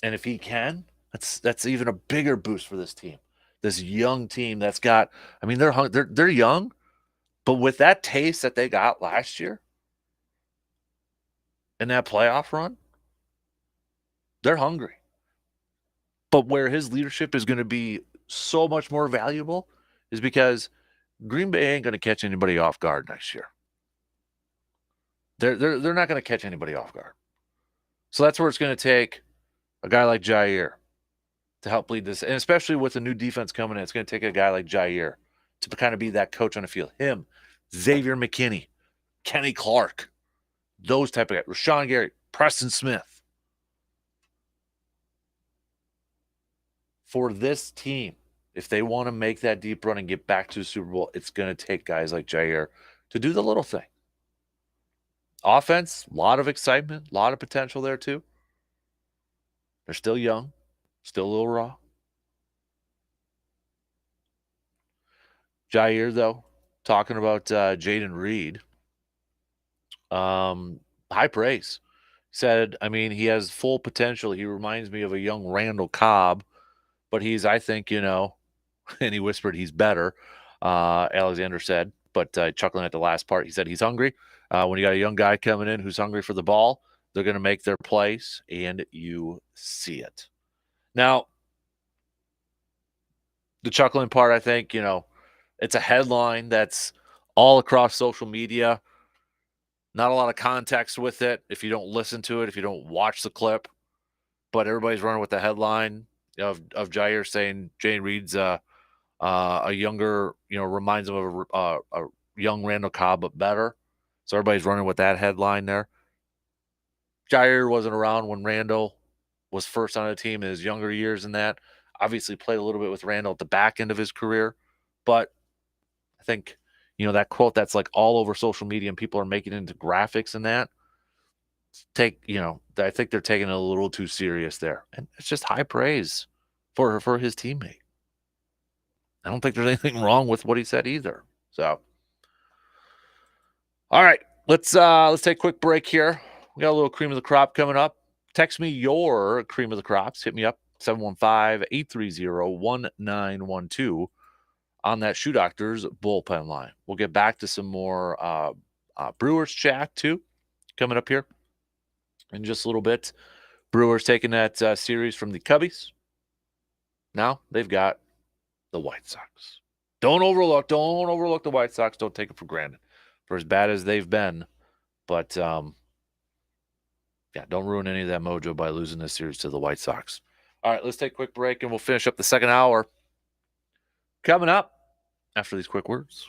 Speaker 1: And if he can, that's even a bigger boost for this team. This young team that's got, they're young, but with that taste that they got last year in that playoff run, they're hungry. But where his leadership is going to be so much more valuable is because Green Bay ain't going to catch anybody off guard next year. They're not going to catch anybody off guard. So that's where it's going to take a guy like Jair to help lead this. And especially with the new defense coming in, it's going to take a guy like Jair to kind of be that coach on the field. Him, Xavier McKinney, Kenny Clark, those type of guys. Rashawn Gary, Preston Smith. For this team, if they want to make that deep run and get back to the Super Bowl, it's going to take guys like Jair to do the little thing. Offense, a lot of excitement, a lot of potential there too. They're still young, still a little raw. Jair, though, talking about Jaden Reed, high praise. Said, he has full potential. He reminds me of a young Randall Cobb, but he's, I think, and he whispered he's better, Alexander said, but chuckling at the last part, he said he's hungry. When you got a young guy coming in who's hungry for the ball, they're going to make their plays, and you see it. Now, the chuckling part, I think, it's a headline that's all across social media. Not a lot of context with it if you don't listen to it, if you don't watch the clip. But everybody's running with the headline of Jair saying Jane Reed's a younger, reminds him of a young Randall Cobb, but better. So everybody's running with that headline there. Jair wasn't around when Randall was first on the team in his younger years and that. Obviously played a little bit with Randall at the back end of his career. But I think, that quote that's like all over social media and people are making it into graphics and that. I think they're taking it a little too serious there. And it's just high praise for his teammate. I don't think there's anything wrong with what he said either. So, all right, let's take a quick break here. We got a little cream of the crop coming up. Text me your cream of the crops. Hit me up, 715-830-1912 on that Shoe Doctors bullpen line. We'll get back to some more Brewers chat, too, coming up here in just a little bit. Brewers taking that series from the Cubbies. Now they've got the White Sox. Don't overlook the White Sox. Don't take it for granted for as bad as they've been. But, yeah, don't ruin any of that mojo by losing this series to the White Sox. All right, let's take a quick break, and we'll finish up the second hour. Coming up after these quick words.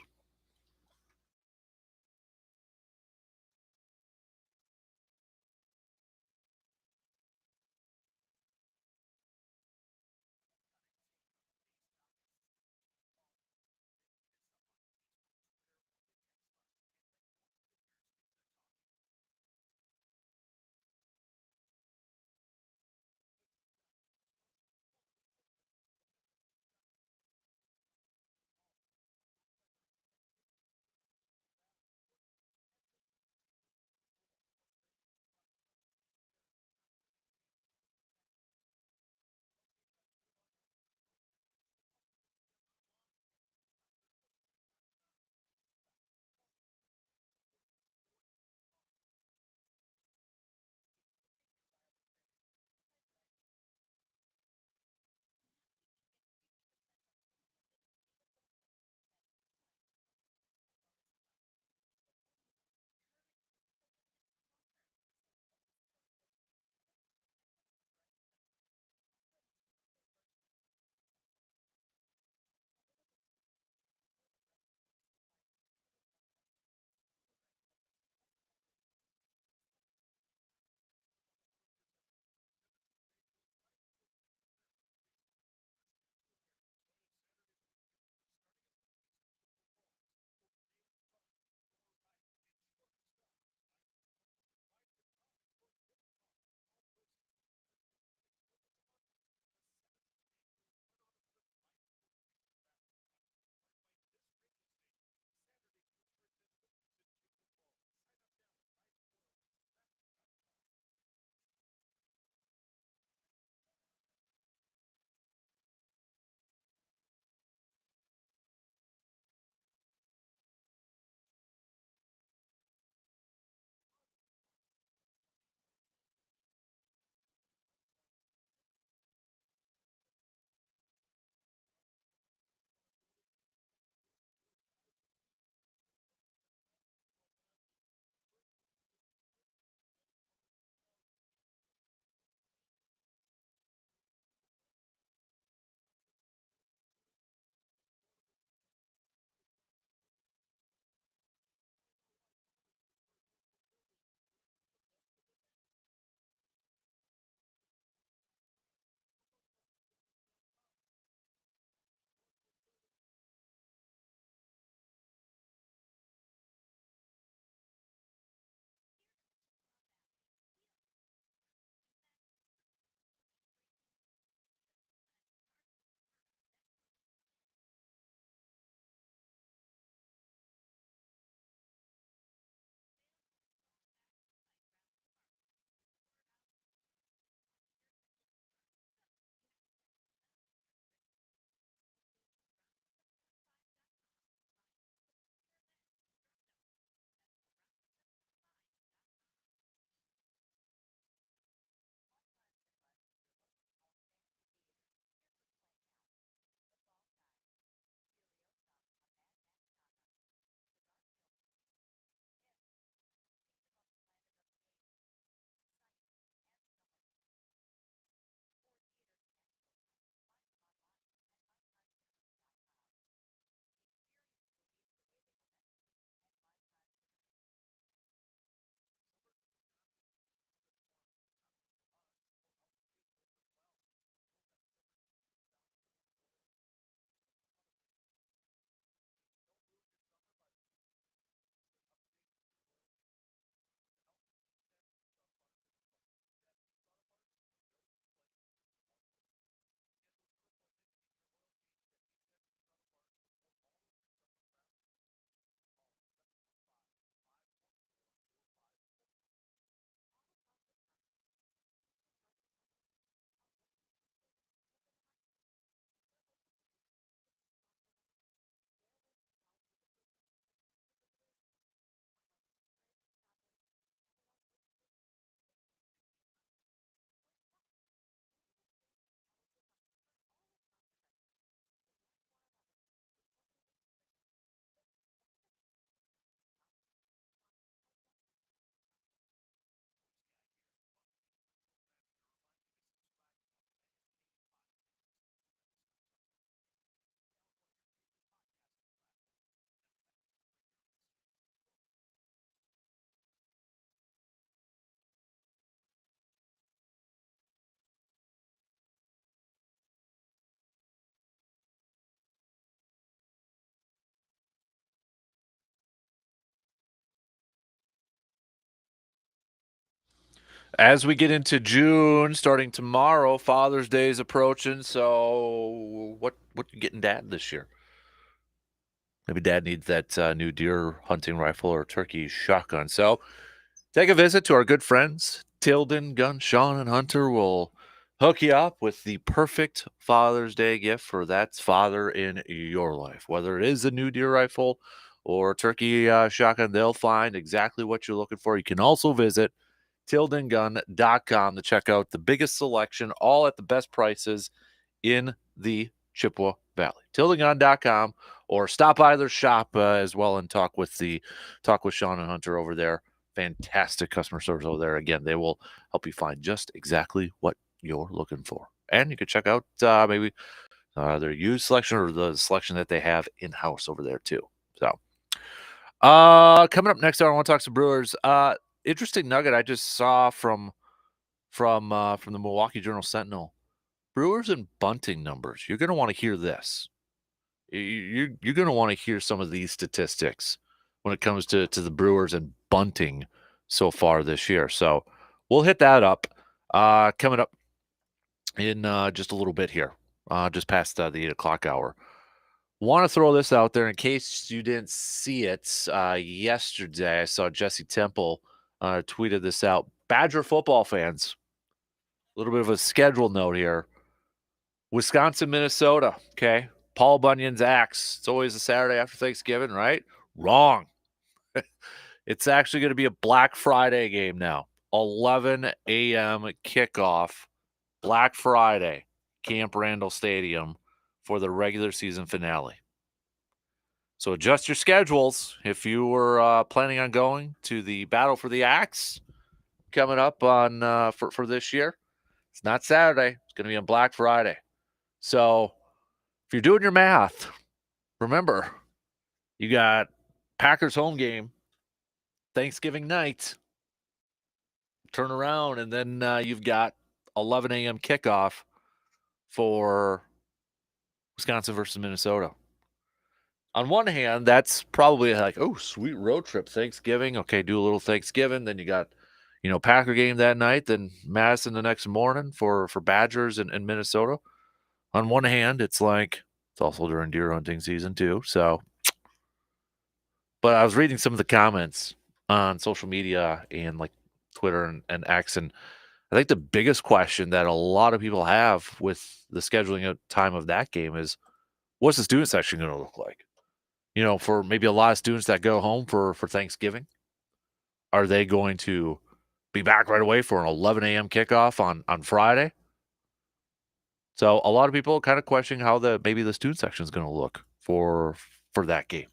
Speaker 1: As we get into June, starting tomorrow, Father's Day is approaching. So, what you getting Dad this year? Maybe Dad needs that new deer hunting rifle or turkey shotgun. So, take a visit to our good friends Tilden Gun. Sean and Hunter will hook you up with the perfect Father's Day gift for that father in your life. Whether it is a new deer rifle or a turkey shotgun, they'll find exactly what you're looking for. You can also visit tildengun.com to check out the biggest selection, all at the best prices in the Chippewa Valley. tildengun.com, or stop by their shop as well and talk with Sean and Hunter over there. Fantastic customer service over there. Again, they will help you find just exactly what you're looking for. And you can check out maybe their used selection or the selection that they have in-house over there too. So coming up next, I want to talk some Brewers. Interesting nugget I just saw from the Milwaukee Journal-Sentinel. Brewers and bunting numbers. You're going to want to hear this. You're going to want to hear some of these statistics when it comes to the Brewers and bunting so far this year. So we'll hit that up coming up in just a little bit here, just past the 8 o'clock hour. Want to throw this out there in case you didn't see it yesterday. I saw Jesse Temple tweeted this out. Badger football fans, a little bit of a schedule note here. Wisconsin, Minnesota, okay? Paul Bunyan's Axe. It's always a Saturday after Thanksgiving, right? Wrong. It's actually going to be a Black Friday game now. 11 a.m. kickoff, Black Friday, Camp Randall Stadium for the regular season finale. So adjust your schedules if you were planning on going to the Battle for the Axe coming up on for this year. It's not Saturday. It's going to be on Black Friday. So if you're doing your math, remember, you got Packers home game, Thanksgiving night, turn around, and then you've got 11 a.m. kickoff for Wisconsin versus Minnesota. On one hand, that's probably like, oh, sweet road trip, Thanksgiving. Okay, do a little Thanksgiving. Then you got, Packer game that night, then Madison the next morning for Badgers and Minnesota. On one hand, it's like, it's also during deer hunting season too. So, but I was reading some of the comments on social media and like Twitter and X, and I think the biggest question that a lot of people have with the scheduling of time of that game is, what's the student section going to look like? For maybe a lot of students that go home for Thanksgiving, are they going to be back right away for an 11 a.m. kickoff on Friday? So a lot of people kind of questioning how maybe the student section is going to look for that game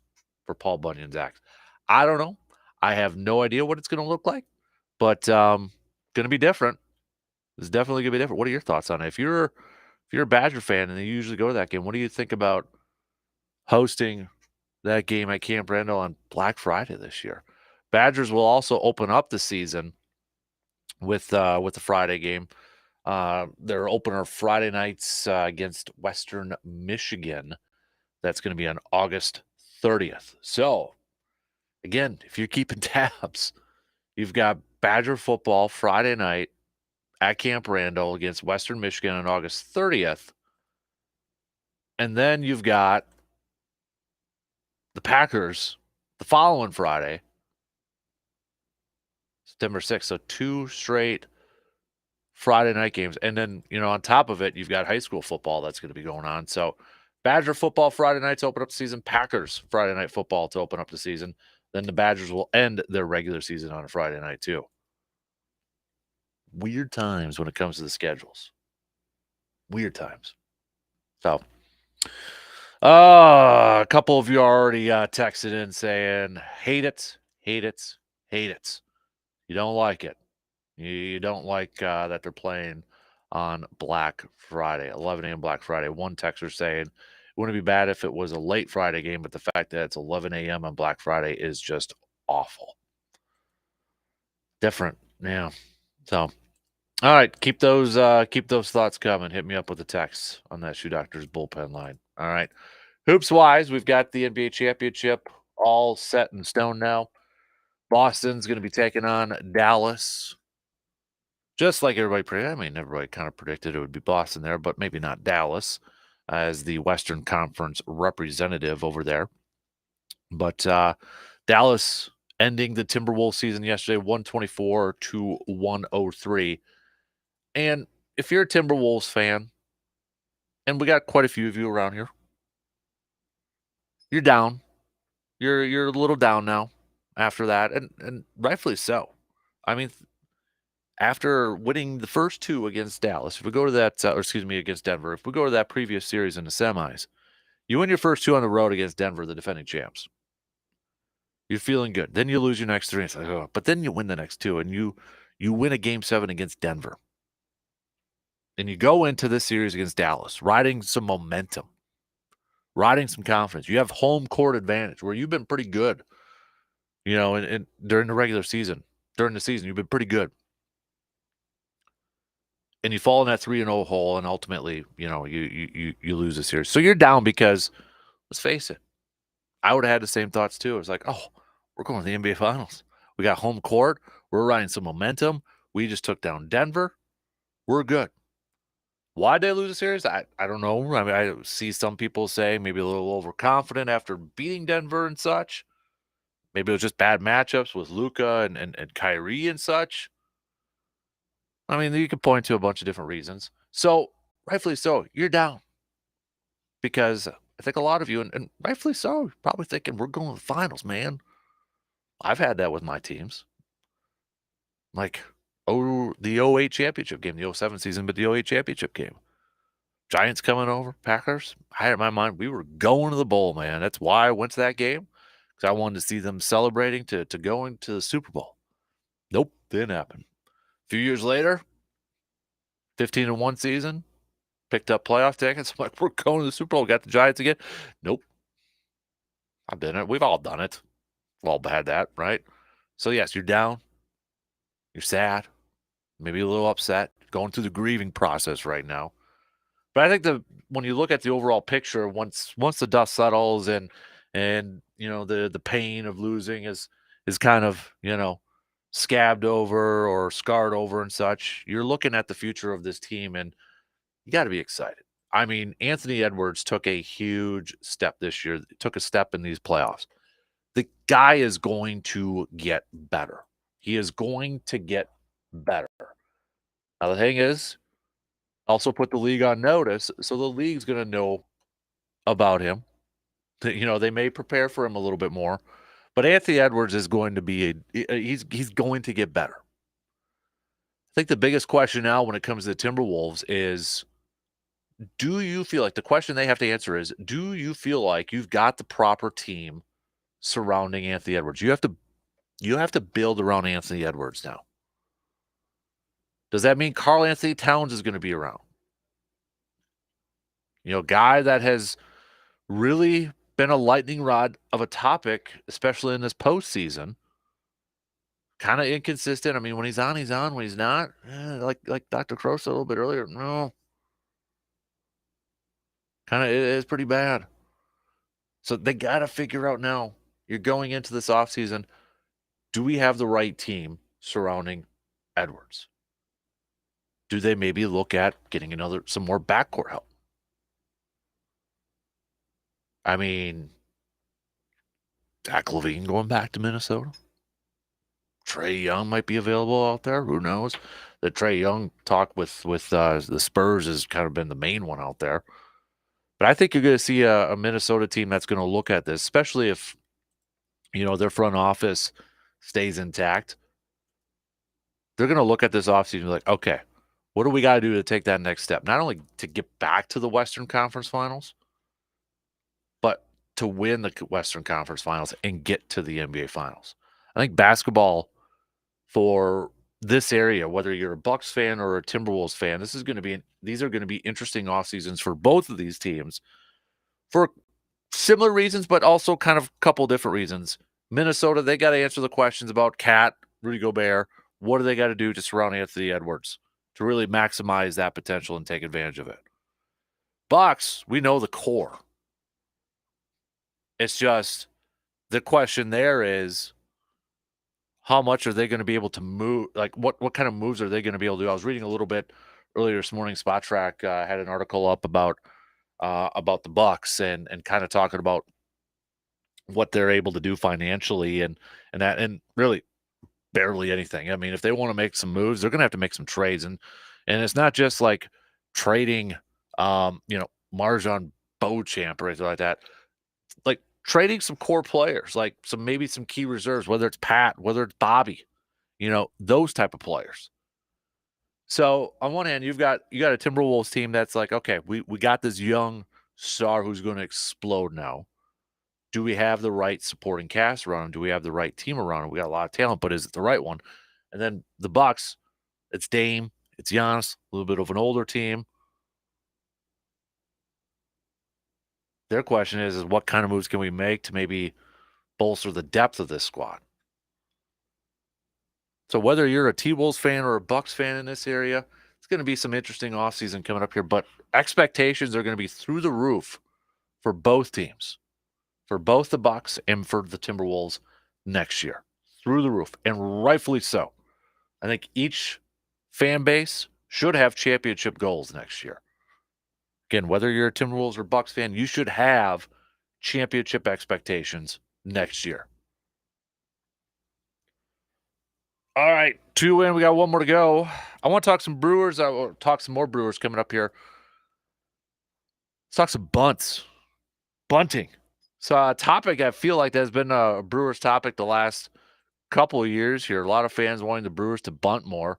Speaker 1: for Paul Bunyan's Axe. I don't know. I have no idea what it's going to look like, but going to be different. It's definitely going to be different. What are your thoughts on it? If you're a Badger fan and you usually go to that game, what do you think about hosting that game at Camp Randall on Black Friday this year? Badgers will also open up the season with the Friday game. Their opener Friday nights against Western Michigan. That's going to be on August 30th. So, again, if you're keeping tabs, you've got Badger football Friday night at Camp Randall against Western Michigan on August 30th. And then you've got the Packers the following Friday, September 6th. So 2 straight Friday night games. And then, on top of it, you've got high school football that's going to be going on. So Badger football Friday nights open up the season. Packers Friday night football to open up the season. Then the Badgers will end their regular season on a Friday night too. Weird times when it comes to the schedules. Weird times. So, a couple of you already texted in saying, hate it, hate it, hate it. You don't like it. You don't like that they're playing on Black Friday, 11 a.m. Black Friday. One texter saying, it wouldn't be bad if it was a late Friday game, but the fact that it's 11 a.m. on Black Friday is just awful. Different, yeah. So, all right, keep those thoughts coming. Hit me up with a text on that Shoe Doctor's bullpen line. All right. Hoops wise, we've got the NBA championship all set in stone now. Boston's going to be taking on Dallas Just like everybody kind of predicted it would be Boston there, but maybe not Dallas as the Western Conference representative over there. But Dallas ending the Timberwolves season yesterday, 124 to 103. And if you're a Timberwolves fan, and we got quite a few of you around here, you're down. You're a little down now after that, and rightfully so. I mean, after winning the first two against Dallas, if we go to that, against Denver, if we go to that previous series in the semis, you win your first two on the road against Denver, the defending champs. You're feeling good. Then you lose your next three. And it's like, oh, but then you win the next two, and you win a game 7 against Denver. And you go into this series against Dallas, riding some momentum, riding some confidence. You have home court advantage where you've been pretty good, and during the regular season. During the season, you've been pretty good. And you fall in that 3-0 hole, and ultimately, you lose the series. So you're down because, let's face it, I would have had the same thoughts too. It was like, oh, we're going to the NBA Finals. We got home court. We're riding some momentum. We just took down Denver. We're good. Why did they lose the series? I don't know. I mean, I see some people say maybe a little overconfident after beating Denver and such. Maybe it was just bad matchups with Luka and Kyrie and such. I mean, you could point to a bunch of different reasons. So, rightfully so, you're down. Because I think a lot of you, and rightfully so, probably thinking, we're going to the finals, man. I've had that with my teams. Like, the 08 championship game, the 07 season, but the 08 championship game. Giants coming over, Packers. I had in my mind, we were going to the bowl, man. That's why I went to that game. Because I wanted to see them celebrating to going to the Super Bowl. Nope, didn't happen. A few years later, 15-1 season, picked up playoff tickets. I'm like, we're going to the Super Bowl. Got the Giants again. Nope. I've been it. We've all done it. We've all had that, right? So, yes, you're down. You're sad. Maybe a little upset. Going through the grieving process right now. But I think when you look at the overall picture, once the dust settles and the pain of losing is kind of, scabbed over or scarred over and such, you're looking at the future of this team and you got to be excited. I mean, Anthony Edwards took a huge step this year, took a step in these playoffs. The guy is going to get better. He is going to get better. Now, the thing is, also put the league on notice, so the league's going to know about him. They may prepare for him a little bit more, but Anthony Edwards is going to be he's going to get better. I think the biggest question now when it comes to the Timberwolves is, do you feel like the question they have to answer is, do you feel like you've got the proper team surrounding Anthony Edwards? You have to build around Anthony Edwards now. Does that mean Karl Anthony Towns is going to be around? Guy that has really been a lightning rod of a topic, especially in this postseason. Kind of inconsistent. I mean, when he's on, he's on. When he's not, like Dr. Crow said a little bit earlier, no. Kind of is pretty bad. So they got to figure out now, you're going into this offseason, do we have the right team surrounding Edwards? Do they maybe look at getting some more backcourt help? I mean, Zach LaVine going back to Minnesota. Trae Young might be available out there. Who knows? The Trae Young talk with the Spurs has kind of been the main one out there. But I think you're going to see a Minnesota team that's going to look at this, especially if, their front office stays intact. They're going to look at this offseason and be like, okay, what do we got to do to take that next step? Not only to get back to the Western Conference Finals, but to win the Western Conference Finals and get to the NBA Finals. I think basketball for this area, whether you're a Bucks fan or a Timberwolves fan, these are going to be interesting off seasons for both of these teams for similar reasons, but also kind of a couple different reasons. Minnesota, they got to answer the questions about Cat, Rudy Gobert. What do they got to do to surround Anthony Edwards to really maximize that potential and take advantage of it? Bucks, we know the core. It's just the question there is, how much are they going to be able to move? Like, what kind of moves are they going to be able to do? I was reading a little bit earlier this morning. Spot Track had an article up about the Bucks and kind of talking about what they're able to do financially and really barely anything. I mean, if they want to make some moves, they're going to have to make some trades, and it's not just like trading, Marjan Beauchamp or anything like that. Like trading some core players, like maybe some key reserves, whether it's Pat, whether it's Bobby, those type of players. So on one hand, you got a Timberwolves team that's like, okay, we got this young star who's going to explode now. Do we have the right supporting cast around him? Do we have the right team around him? We got a lot of talent, but is it the right one? And then the Bucks, it's Dame, it's Giannis, a little bit of an older team. Their question is what kind of moves can we make to maybe bolster the depth of this squad? So whether you're a T-Wolves fan or a Bucks fan in this area, it's going to be some interesting offseason coming up here. But expectations are going to be through the roof for both teams, for both the Bucks and for the Timberwolves next year. Through the roof, and rightfully so. I think each fan base should have championship goals next year. Again, whether you're a Timberwolves or Bucks fan, you should have championship expectations next year. All right, 2 in. We got one more to go. I want to talk some Brewers. I will talk some more Brewers coming up here. Let's talk some bunting. So a topic I feel like that's been a Brewers topic the last couple of years here. A lot of fans wanting the Brewers to bunt more.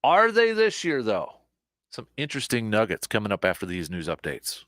Speaker 1: Are they this year, though? Some interesting nuggets coming up after these news updates.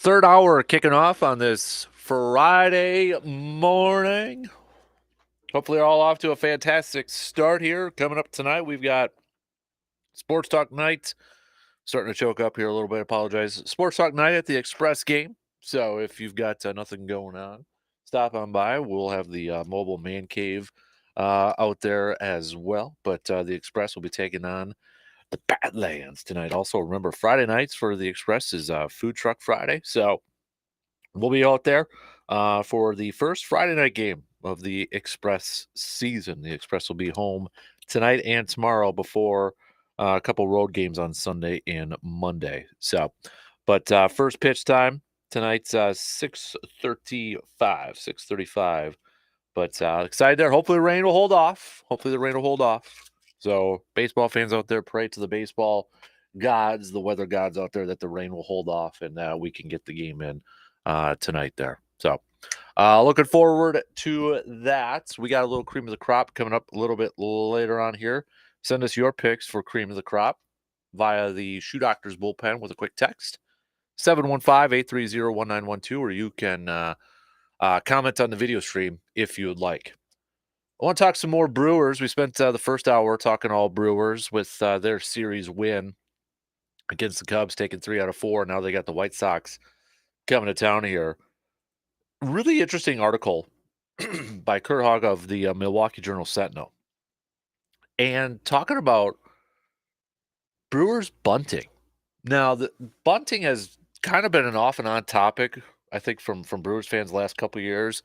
Speaker 1: Third hour kicking off on this Friday morning. Hopefully you're all off to a fantastic start here. Coming up tonight, we've got Sports Talk Night. Starting to choke up here a little bit, apologize. Sports Talk Night at the Express game. So if you've got nothing going on, stop on by. We'll have the mobile man cave out there as well. But the Express will be taking on the Badlands tonight. Also, remember, Friday nights for the Express is Food Truck Friday. So we'll be out there for the first Friday night game of the Express season. The Express will be home tonight and tomorrow before a couple road games on Sunday and Monday. So, but first pitch time tonight's 6:35. But excited there. Hopefully the rain will hold off. So baseball fans out there, pray to the baseball gods, the weather gods out there, that the rain will hold off and we can get the game in tonight there. So looking forward to that. We got a little cream of the crop coming up a little bit later on here. Send us your picks for cream of the crop via the Shoe Doctors bullpen with a quick text, 715-830-1912, or you can comment on the video stream if you would like. I want to talk some more Brewers. We spent the first hour talking all Brewers with their series win against the Cubs, taking 3 out of 4. Now they got the White Sox coming to town here. Really interesting article by Kurt Hogg of the Milwaukee Journal-Sentinel. And talking about Brewers bunting. Now, the bunting has kind of been an off and on topic, I think, from Brewers fans the last couple of years.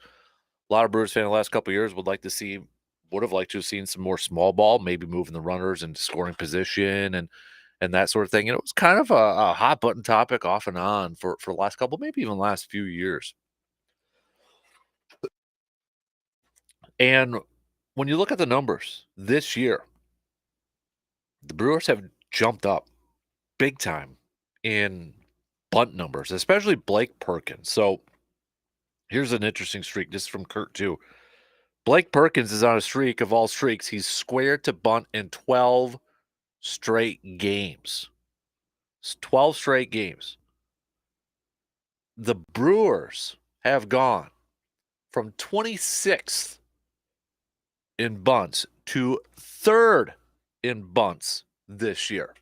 Speaker 1: A lot of Brewers fans the last couple of years would have liked to have seen some more small ball, maybe moving the runners into scoring position and that sort of thing. And it was kind of a hot button topic off and on for the last couple, maybe even last few years. And when you look at the numbers this year, the Brewers have jumped up big time in bunt numbers, especially Blake Perkins. So here's an interesting streak. This is from Kurt, too. Blake Perkins is on a streak of all streaks. He's squared to bunt in 12 straight games. It's 12 straight games. The Brewers have gone from 26th in bunts to 3rd in bunts this year.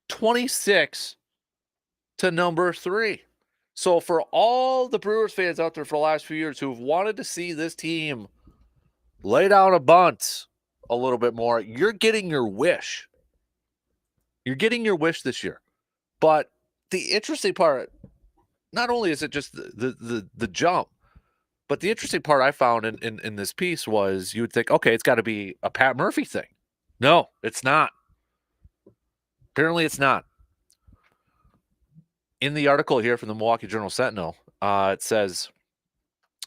Speaker 1: 26 to number 3. So for all the Brewers fans out there for the last few years who have wanted to see this team lay down a bunt a little bit more, you're getting your wish. You're getting your wish this year. But the interesting part, not only is it just the jump, but the interesting part I found in this piece was you would think, okay, it's got to be a Pat Murphy thing. No, it's not. Apparently it's not. In the article here from the Milwaukee Journal-Sentinel, it says,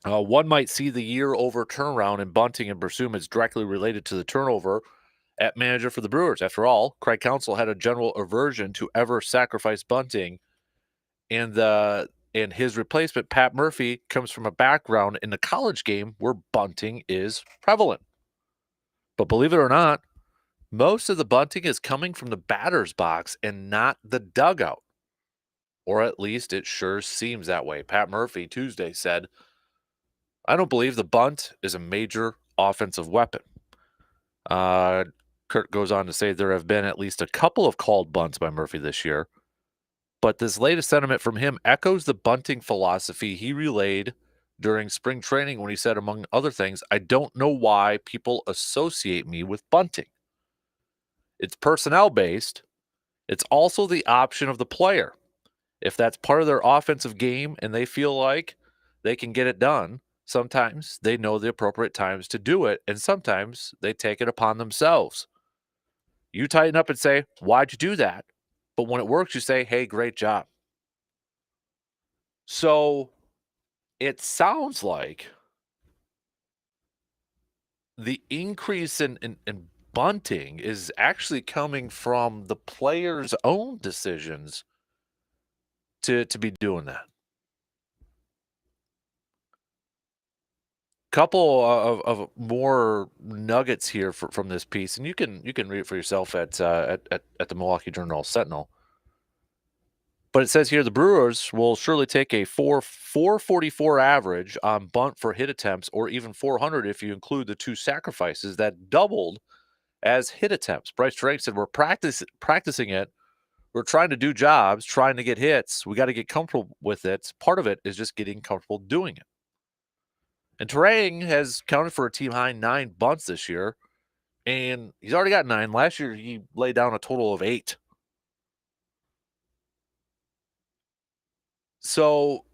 Speaker 1: one might see the year-over turnaround in bunting and presume it's directly related to the turnover at manager for the Brewers. After all, Craig Counsell had a general aversion to ever sacrifice bunting, and his replacement, Pat Murphy, comes from a background in the college game where bunting is prevalent. But believe it or not, most of the bunting is coming from the batter's box and not the dugout. Or at least it sure seems that way. Pat Murphy Tuesday said, I don't believe the bunt is a major offensive weapon. Kurt goes on to say there have been at least a couple of called bunts by Murphy this year. But this latest sentiment from him echoes the bunting philosophy he relayed during spring training when he said, among other things, I don't know why people associate me with bunting. It's personnel-based. It's also the option of the player. If that's part of their offensive game and they feel like they can get it done, sometimes they know the appropriate times to do it, and sometimes they take it upon themselves. You tighten up and say, why'd you do that? But when it works, you say, hey, great job. So it sounds like the increase in bunting is actually coming from the player's own decisions to be doing that. Couple of more nuggets here from this piece, and you can read it for yourself at the Milwaukee Journal-Sentinel. But it says here the Brewers will surely take a 444 average on bunt for hit attempts, or even 400 if you include the 2 sacrifices that doubled as hit attempts. Bryce Drake said, we're practicing it. We're trying to do jobs, trying to get hits. We got to get comfortable with it. Part of it is just getting comfortable doing it. And Terang has counted for a team high 9 bunts this year, and he's already got 9. Last year, he laid down a total of 8. So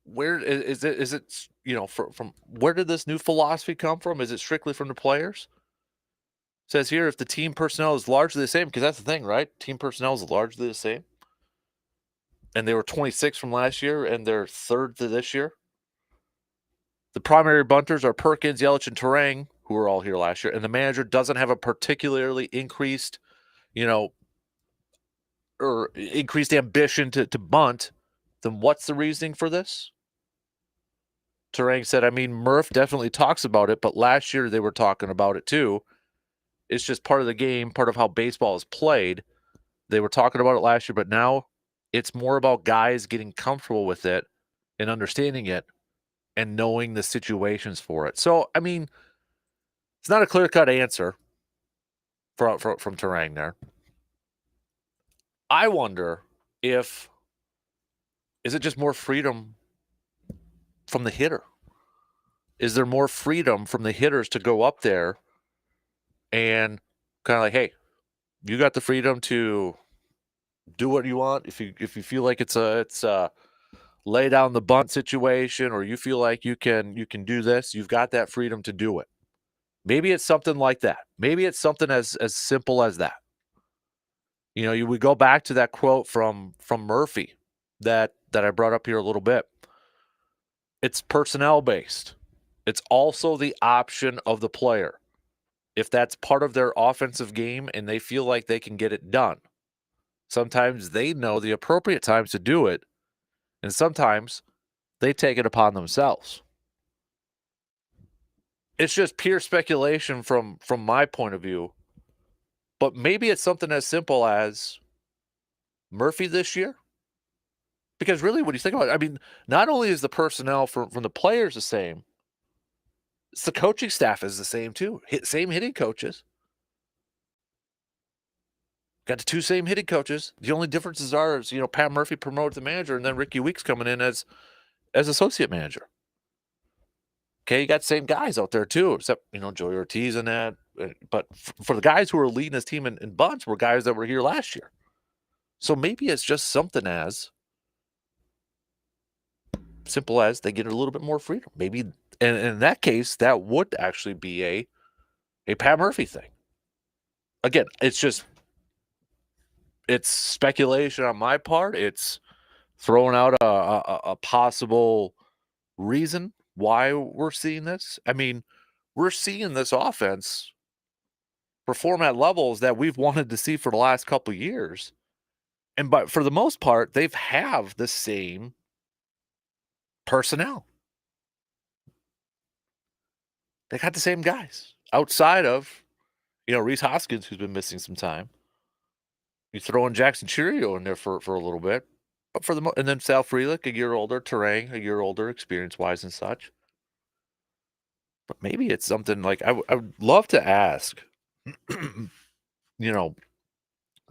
Speaker 1: where is it? Is it, from where did this new philosophy come from? Is it strictly from the players? It says here, if the team personnel is largely the same, because that's the thing, right? Team personnel is largely the same. And they were 26 from last year, and they're 3rd to this year. The primary bunters are Perkins, Yelich, and Terang, who were all here last year. And the manager doesn't have a particularly increased, or increased ambition to bunt. Then what's the reasoning for this? Terang said, Murph definitely talks about it, but last year they were talking about it too. It's just part of the game, part of how baseball is played. They were talking about it last year, but now it's more about guys getting comfortable with it and understanding it and knowing the situations for it. So, it's not a clear-cut answer from Terang there. I wonder is it just more freedom from the hitter? Is there more freedom from the hitters to go up there and kind of like, hey, you got the freedom to do what you want. If you feel like it's a lay down the bunt situation, or you feel like you can do this, you've got that freedom to do it. Maybe it's something like that. Maybe it's something as simple as that. We go back to that quote from Murphy that I brought up here a little bit. It's personnel based. It's also the option of the player. If that's part of their offensive game and they feel like they can get it done, sometimes they know the appropriate times to do it, and sometimes they take it upon themselves. It's just pure speculation from my point of view, but maybe it's something as simple as Murphy this year. Because really, when you think about it, not only is the personnel from the players the same, it's the coaching staff is the same too. Same hitting coaches. Got the 2 same hitting coaches. The only differences are, Pat Murphy promoted the manager, and then Ricky Weeks coming in as associate manager. Okay, you got the same guys out there too, except, Joey Ortiz and that. But for the guys who are leading his team in bunts were guys that were here last year. So maybe it's just something as simple as they get a little bit more freedom. Maybe, and in that case, that would actually be a Pat Murphy thing. Again, it's speculation on my part. It's throwing out a possible reason why we're seeing this. We're seeing this offense perform at levels that we've wanted to see for the last couple of years. But for the most part, they've have the same personnel. They got the same guys outside of, Rhys Hoskins, who's been missing some time. You throw in Jackson Chirio in there for a little bit, but and then Sal Frelick, a year older, Terang, a year older, experience-wise and such. But maybe it's something like I would love to ask,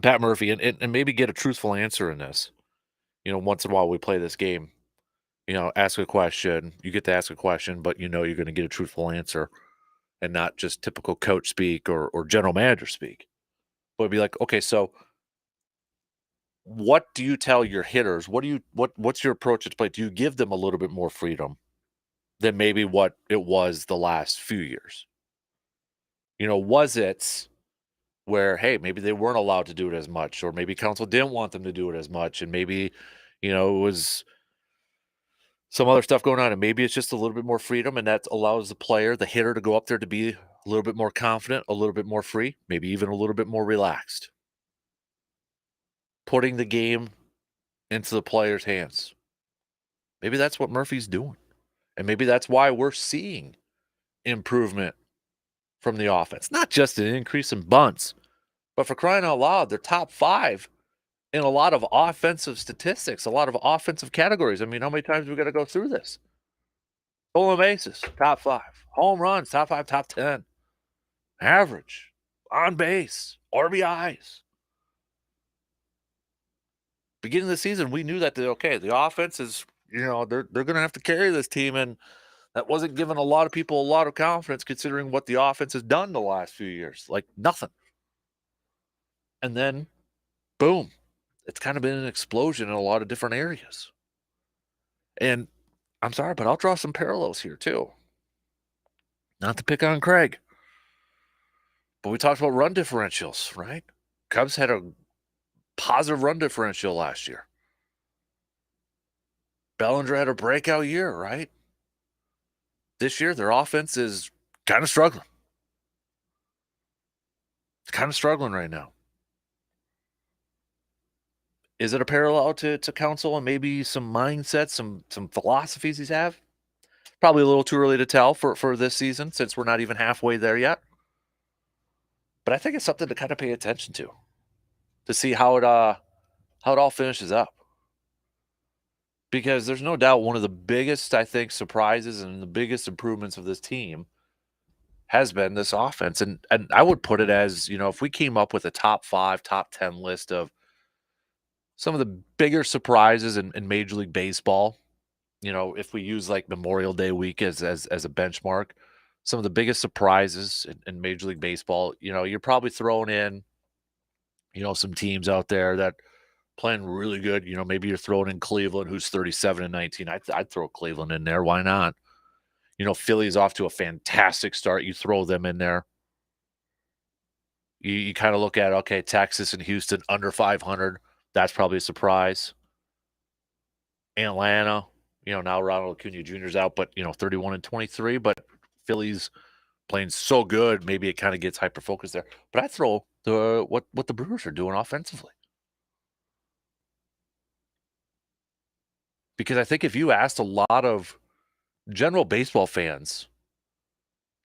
Speaker 1: Pat Murphy, and maybe get a truthful answer in this. Once in a while we play this game. Ask a question. You get to ask a question, but you're going to get a truthful answer, and not just typical coach speak or general manager speak. But it'd be like, okay, so what do you tell your hitters? What's your approach to play? Do you give them a little bit more freedom than maybe what it was the last few years? Was it where, hey, maybe they weren't allowed to do it as much, or maybe council didn't want them to do it as much, and maybe, it was some other stuff going on, and maybe it's just a little bit more freedom, and that allows the hitter, to go up there to be a little bit more confident, a little bit more free, maybe even a little bit more relaxed. Putting the game into the player's hands. Maybe that's what Murphy's doing. And maybe that's why we're seeing improvement from the offense. Not just an increase in bunts, but for crying out loud, their top 5 in a lot of offensive statistics, a lot of offensive categories. I mean, how many times do we got to go through this? Stolen bases, top 5. Home runs, top 5, top 10. Average, on base, RBIs. Beginning of the season, we knew that, the offense is, they're going to have to carry this team, and that wasn't giving a lot of people a lot of confidence considering what the offense has done the last few years. Like nothing. And then, boom, it's kind of been an explosion in a lot of different areas. And I'm sorry, but I'll draw some parallels here too. Not to pick on Craig, but we talked about run differentials, right? Cubs had a positive run differential last year. Bellinger had a breakout year, right? This year, their offense is kind of struggling. It's kind of struggling right now. Is it a parallel to Counsell and maybe some mindsets, some philosophies he's have? Probably a little too early to tell for this season since we're not even halfway there yet. But I think it's something to kind of pay attention to see how it all finishes up. Because there's no doubt one of the biggest, I think, surprises and the biggest improvements of this team has been this offense. And I would put it as, if we came up with a top 5, top 10 list of some of the bigger surprises in Major League Baseball, if we use like Memorial Day week as a benchmark, some of the biggest surprises in Major League Baseball, you're probably throwing in, some teams out there that playing really good. Maybe you're throwing in Cleveland, who's 37-19. I'd throw Cleveland in there. Why not? Philly's off to a fantastic start. You throw them in there. You kind of look at, okay, Texas and Houston under 500. That's probably a surprise. Atlanta, now Ronald Acuna Jr. is out, but 31-23. But Philly's playing so good, maybe it kind of gets hyper focused there. But I throw what the Brewers are doing offensively. Because I think if you asked a lot of general baseball fans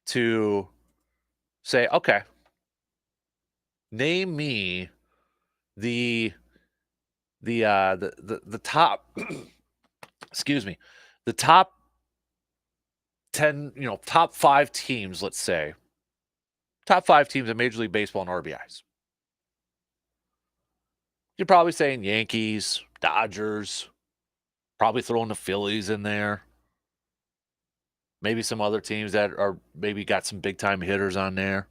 Speaker 1: to say, okay, name me the top excuse me, the top 10, top 5 teams, let's say, top 5 teams in Major League Baseball in RBIs. You're probably saying Yankees, Dodgers, probably throwing the Phillies in there. Maybe some other teams that are maybe got some big-time hitters on there.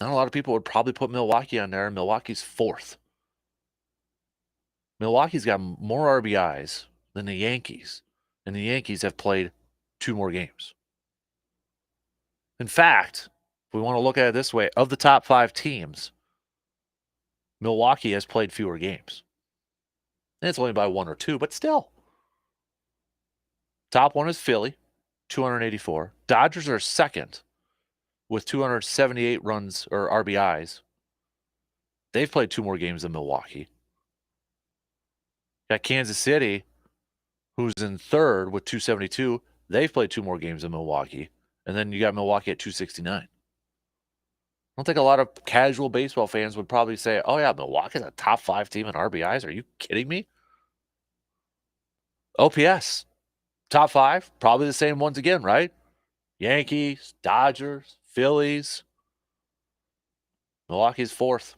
Speaker 1: Not a lot of people would probably put Milwaukee on there, and Milwaukee's 4th. Milwaukee's got more RBIs than the Yankees, and the Yankees have played 2 more games. In fact, if we want to look at it this way, of the top 5 teams, Milwaukee has played fewer games. And it's only by 1 or 2, but still. Top 1 is Philly, 284. Dodgers are 2nd with 278 runs or RBIs. They've played 2 more games than Milwaukee. Got Kansas City, who's in 3rd with 272. They've played 2 more games than Milwaukee. And then you got Milwaukee at 269. I don't think a lot of casual baseball fans would probably say, oh, yeah, Milwaukee's a top 5 team in RBIs. Are you kidding me? OPS, top 5, probably the same ones again, right? Yankees, Dodgers, Phillies. Milwaukee's 4th.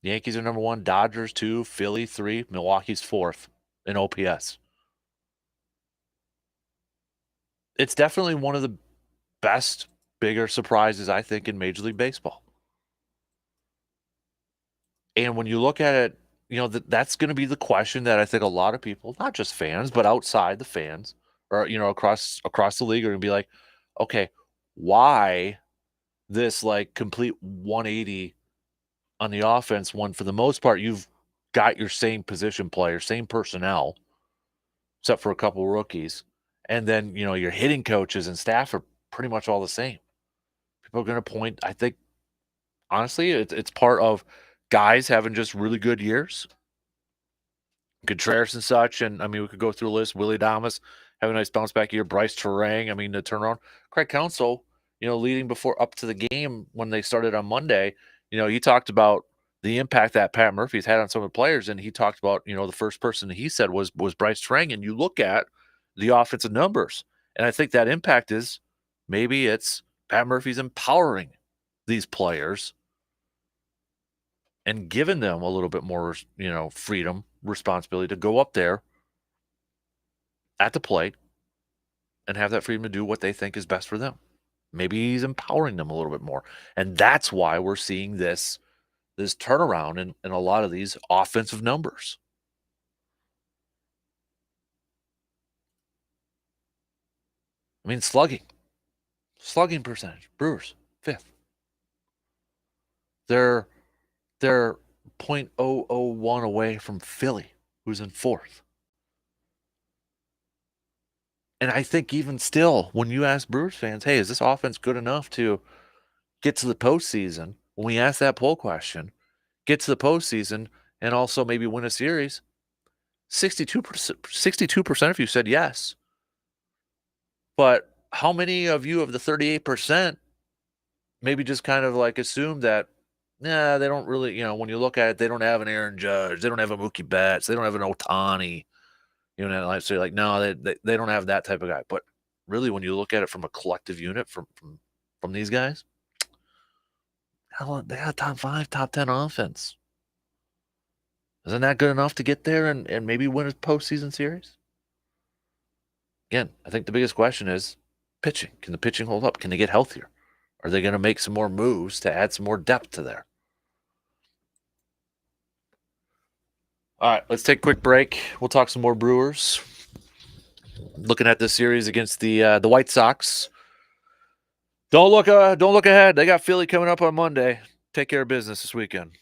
Speaker 1: Yankees are number 1, Dodgers 2, Philly 3, Milwaukee's 4th in OPS. It's definitely one of the best, bigger surprises, I think, in Major League Baseball. And when you look at it, that's going to be the question that I think a lot of people, not just fans, but outside the fans, or, across the league are going to be like, okay, why this like complete 180 on the offense when for the most part you've got your same position players, same personnel, except for a couple rookies. And then, your hitting coaches and staff are pretty much all the same. People are going to point, I think, honestly, it's part of guys having just really good years. Contreras and such, and I mean, we could go through a list. Willie Adames having a nice bounce back year. Bryce Terang, I mean, the turnaround. Craig Counsell, leading before up to the game when they started on Monday, he talked about the impact that Pat Murphy's had on some of the players. And he talked about, the first person he said was Bryce Trang. And you look at the offensive numbers, and I think that impact is maybe it's Pat Murphy's empowering these players and giving them a little bit more, freedom, responsibility to go up there at the plate and have that freedom to do what they think is best for them. Maybe he's empowering them a little bit more. And that's why we're seeing this turnaround in a lot of these offensive numbers. I mean, slugging percentage, Brewers, 5th. They're .001 away from Philly, who's in 4th. And I think even still, when you ask Brewers fans, hey, is this offense good enough to get to the postseason? When we ask that poll question, get to the postseason and also maybe win a series, 62% of you said yes. But how many of you of the 38% maybe just kind of like assume that, they don't really, when you look at it, they don't have an Aaron Judge, they don't have a Mookie Betts, they don't have an Ohtani. I say like, no, they don't have that type of guy. But really, when you look at it from a collective unit from these guys, hell, they got top 5, top 10 offense. Isn't that good enough to get there and maybe win a postseason series? Again, I think the biggest question is pitching. Can the pitching hold up? Can they get healthier? Are they going to make some more moves to add some more depth to there? All right, let's take a quick break. We'll talk some more Brewers. Looking at this series against the White Sox. Don't look ahead. They got Philly coming up on Monday. Take care of business this weekend.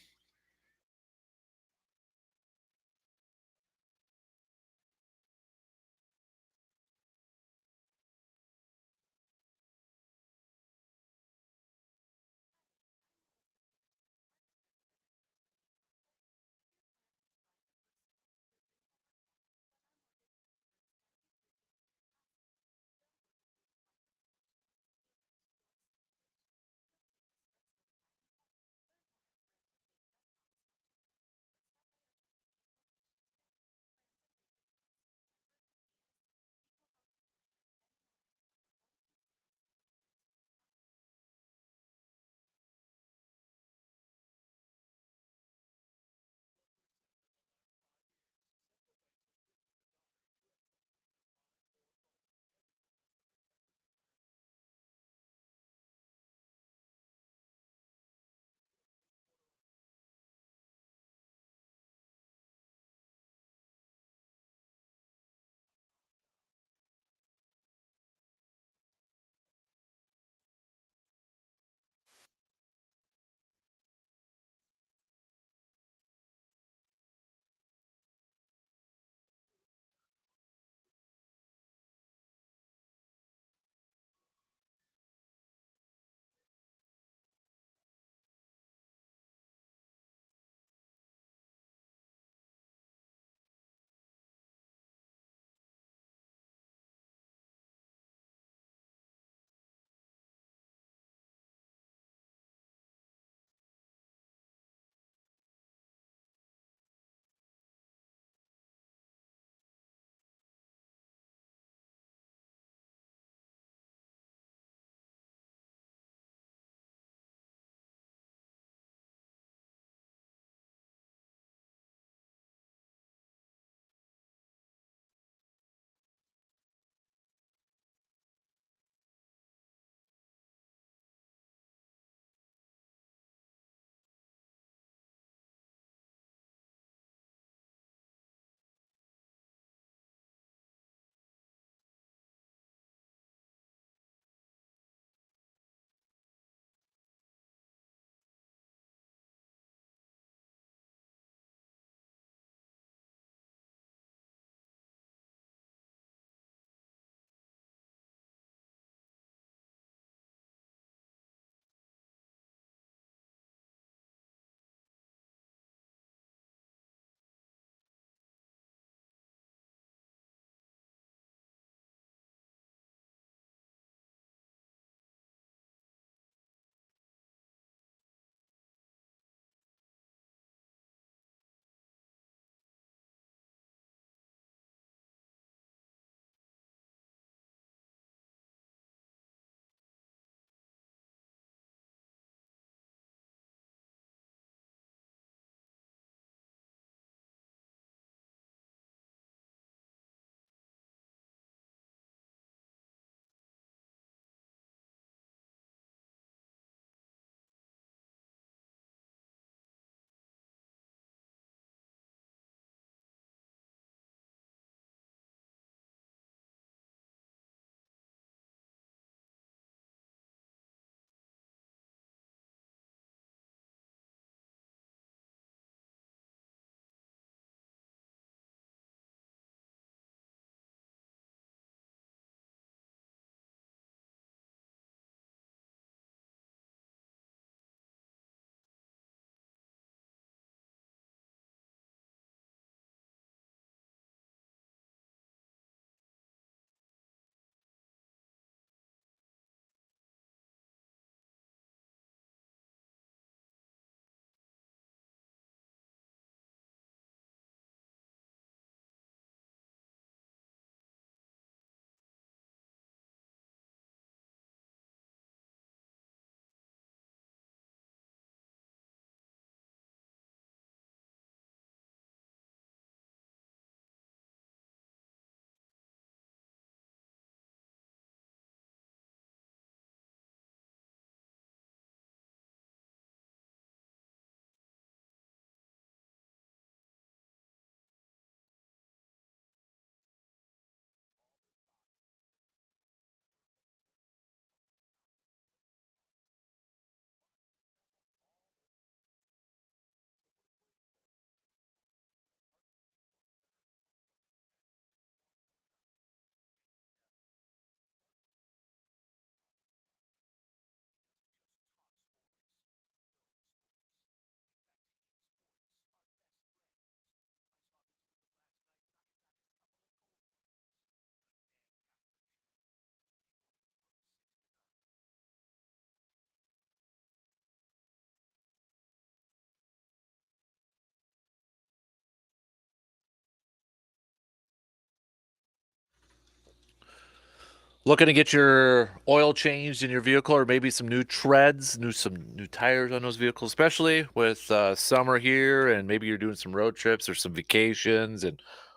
Speaker 1: Looking to get your oil changed in your vehicle, or maybe some new treads, some new tires on those vehicles, especially with summer here, and maybe you're doing some road trips or some vacations,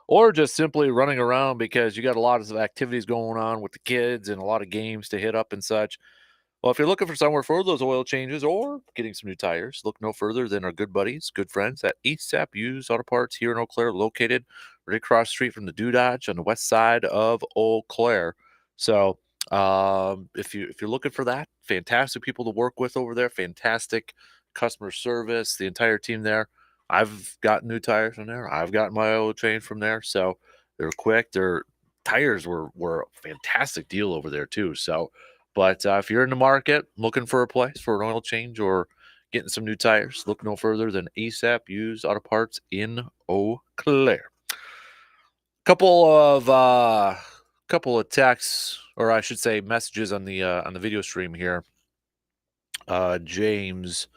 Speaker 1: or just simply running around because you got a lot of activities going on with the kids and a lot of games to hit up and such. Well, if you're looking for somewhere for those oil changes or getting some new tires, look no further than our good buddies, good friends at ASAP Used Auto Parts here in Eau Claire, located right across the street from the Dodge on the west side of Eau Claire. So, if you're looking for that, fantastic people to work with over there, fantastic customer service, the entire team there. I've gotten new tires from there. I've gotten my oil change from there. So they're quick. Their tires were a fantastic deal over there too. So, but if you're in the market looking for a place for an oil change or getting some new tires, look no further than ASAP Used Auto Parts in Eau Claire. Couple of texts, or I should say messages on the video stream here. James,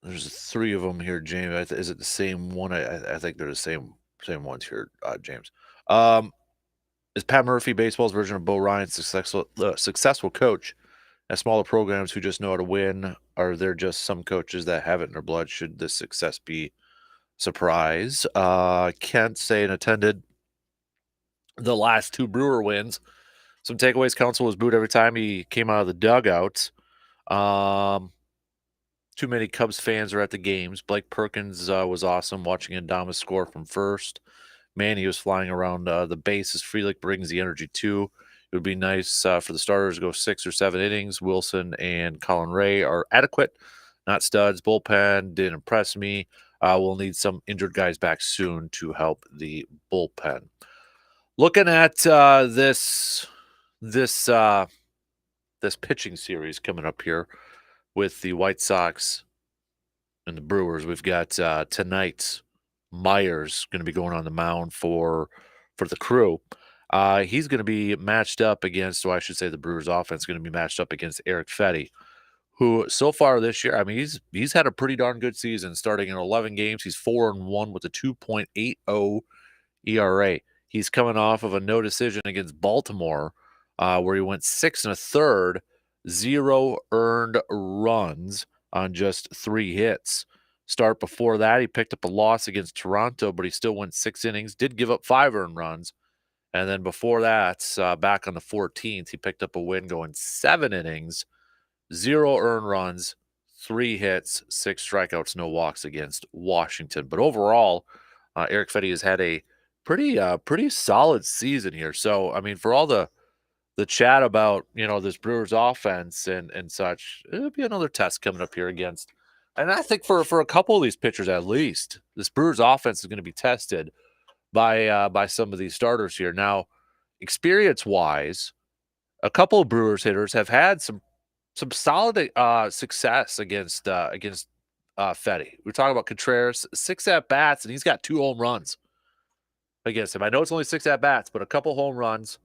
Speaker 1: there's 3 of them here. James, is it the same one? I think they're the same ones here. James, is Pat Murphy baseball's version of Bo Ryan's successful coach at smaller programs who just know how to win? Are there just some coaches that have it in their blood? Should this success be surprise? Kent saying attended the last 2 Brewer wins. Some takeaways. Council was booed every time he came out of the dugout. Too many Cubs fans are at the games. Blake Perkins was awesome watching Adames score from first. Man, he was flying around the bases. Frelick brings the energy too. It would be nice for the starters to go 6 or 7 innings. Wilson and Colin Ray are adequate, not studs. Bullpen didn't impress me. We'll need some injured guys back soon to help the bullpen. Looking at this pitching series coming up here with the White Sox and the Brewers, we've got tonight Myers going to be going on the mound for the Crew. He's going to be matched up against, or I should say, the Brewers offense is going to be matched up against Eric Fetty, who so far this year, I mean, he's had a pretty darn good season. Starting in 11 games, he's 4-1 with a 2.80 ERA. He's coming off of a no decision against Baltimore, where he went 6 1/3, 0 earned runs on just 3 hits. Start before that, he picked up a loss against Toronto, but he still went 6 innings, did give up 5 earned runs. And then before that, back on the 14th, he picked up a win going 7 innings, 0 earned runs, 3 hits, 6 strikeouts, no walks against Washington. But overall, Eric Fetty has had a pretty solid season here. So, I mean, for all the chat about, this Brewers offense and such, it'll be another test coming up here against. And I think for a couple of these pitchers at least, this Brewers offense is going to be tested by some of these starters here. Now, experience-wise, a couple of Brewers hitters have had some solid success against Fetty. We're talking about Contreras, 6 at-bats, and he's got 2 home runs against him. I know it's only 6 at-bats, but a couple home runs,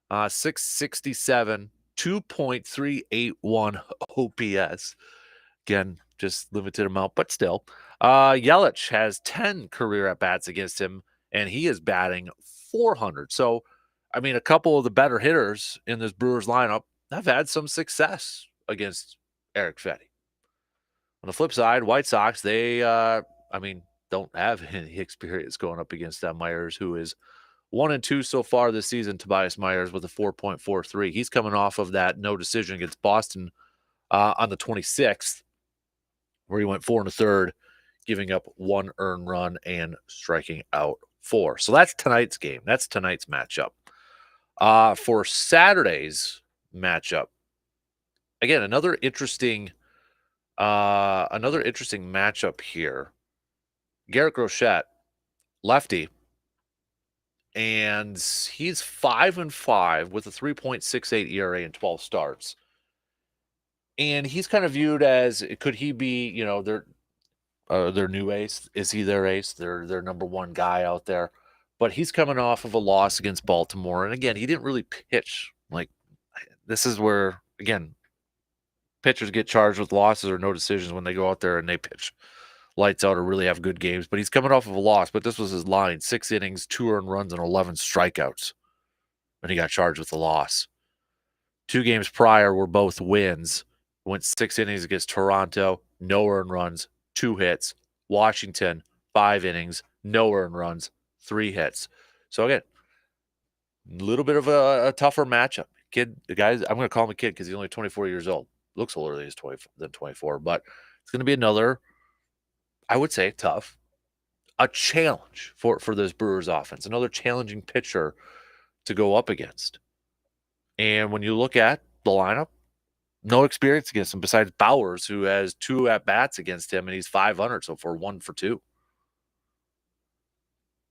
Speaker 1: 667, 2.381 OPS. Again, just limited amount, but still. Yelich has 10 career at-bats against him, and he is batting .400. So, I mean, a couple of the better hitters in this Brewers lineup have had some success against Eric Fetty. On the flip side, White Sox, they, don't have any experience going up against Myers, who is 1-2 so far this season. Tobias Myers with a 4.43. He's coming off of that no decision against Boston on the 26th, where he went 4 1/3, giving up 1 earned run and striking out 4. So that's tonight's game. That's tonight's matchup. For Saturday's matchup, again, another interesting matchup here. Garrett Groshette, lefty, and he's 5-5 with a 3.68 ERA in 12 starts. And he's kind of viewed as, could he be, their new ace? Is he their ace? Their number one guy out there. But he's coming off of a loss against Baltimore. And again, he didn't really pitch. Like, this is where, again, pitchers get charged with losses or no decisions when they go out there and they pitch lights out or really have good games. But he's coming off of a loss. But this was his line: 6 innings, 2 earned runs, and 11 strikeouts. and he got charged with the loss. 2 games prior were both wins. Went 6 innings against Toronto, no earned runs, 2 hits. Washington, 5 innings, no earned runs, 3 hits. So again, a little bit of a tougher matchup. Kid, the guys, I'm going to call him a kid because he's only 24 years old. Looks older than 24, but it's going to be another, I would say, tough, a challenge for this Brewers offense. Another challenging pitcher to go up against. And when you look at the lineup, no experience against him besides Bowers, who has 2 at-bats against him, and he's 500 so far, 1 for 2.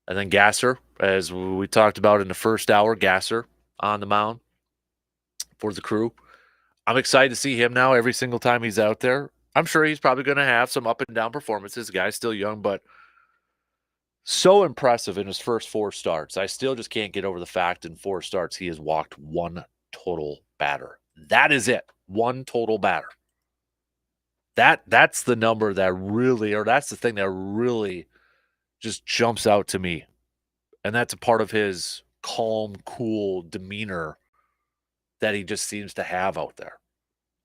Speaker 1: And then Gasser, as we talked about in the first hour, Gasser on the mound for the Crew. I'm excited to see him now every single time he's out there. I'm sure he's probably going to have some up and down performances. The guy's still young, but so impressive in his first 4 starts. I still just can't get over the fact in 4 starts he has walked 1 total batter. That is it. 1 total batter. That's the number that really, or that's the thing that really just jumps out to me. And that's a part of his calm, cool demeanor that he just seems to have out there.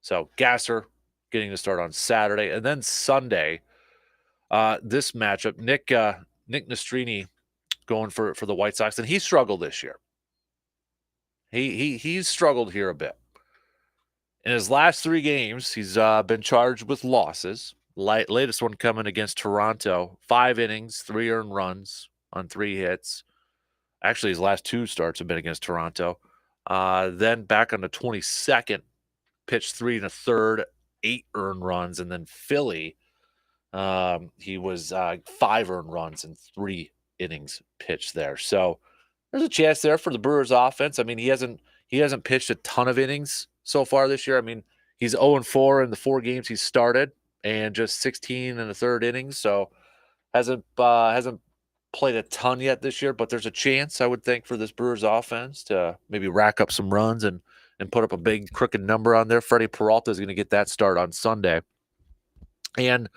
Speaker 1: So Gasser getting to start on Saturday. And then Sunday, this matchup, Nick Nastrini going for the White Sox, and he struggled this year. He's struggled here a bit. In his last 3 games, he's been charged with losses. Latest one coming against Toronto, 5 innings, 3 earned runs on 3 hits. Actually, his last 2 starts have been against Toronto. Then back on the 22nd, pitched 3 1/3, 8 earned runs, and then Philly, he was 5 earned runs and 3 innings pitched there. So there's a chance there for the Brewers offense. I mean, he hasn't pitched a ton of innings so far this year. I mean, he's 0-4 in the 4 games he's started and just 16 1/3 innings. So hasn't played a ton yet this year, but there's a chance, I would think, for this Brewers offense to maybe rack up some runs and put up a big crooked number on there. Freddie Peralta is going to get that start on Sunday. And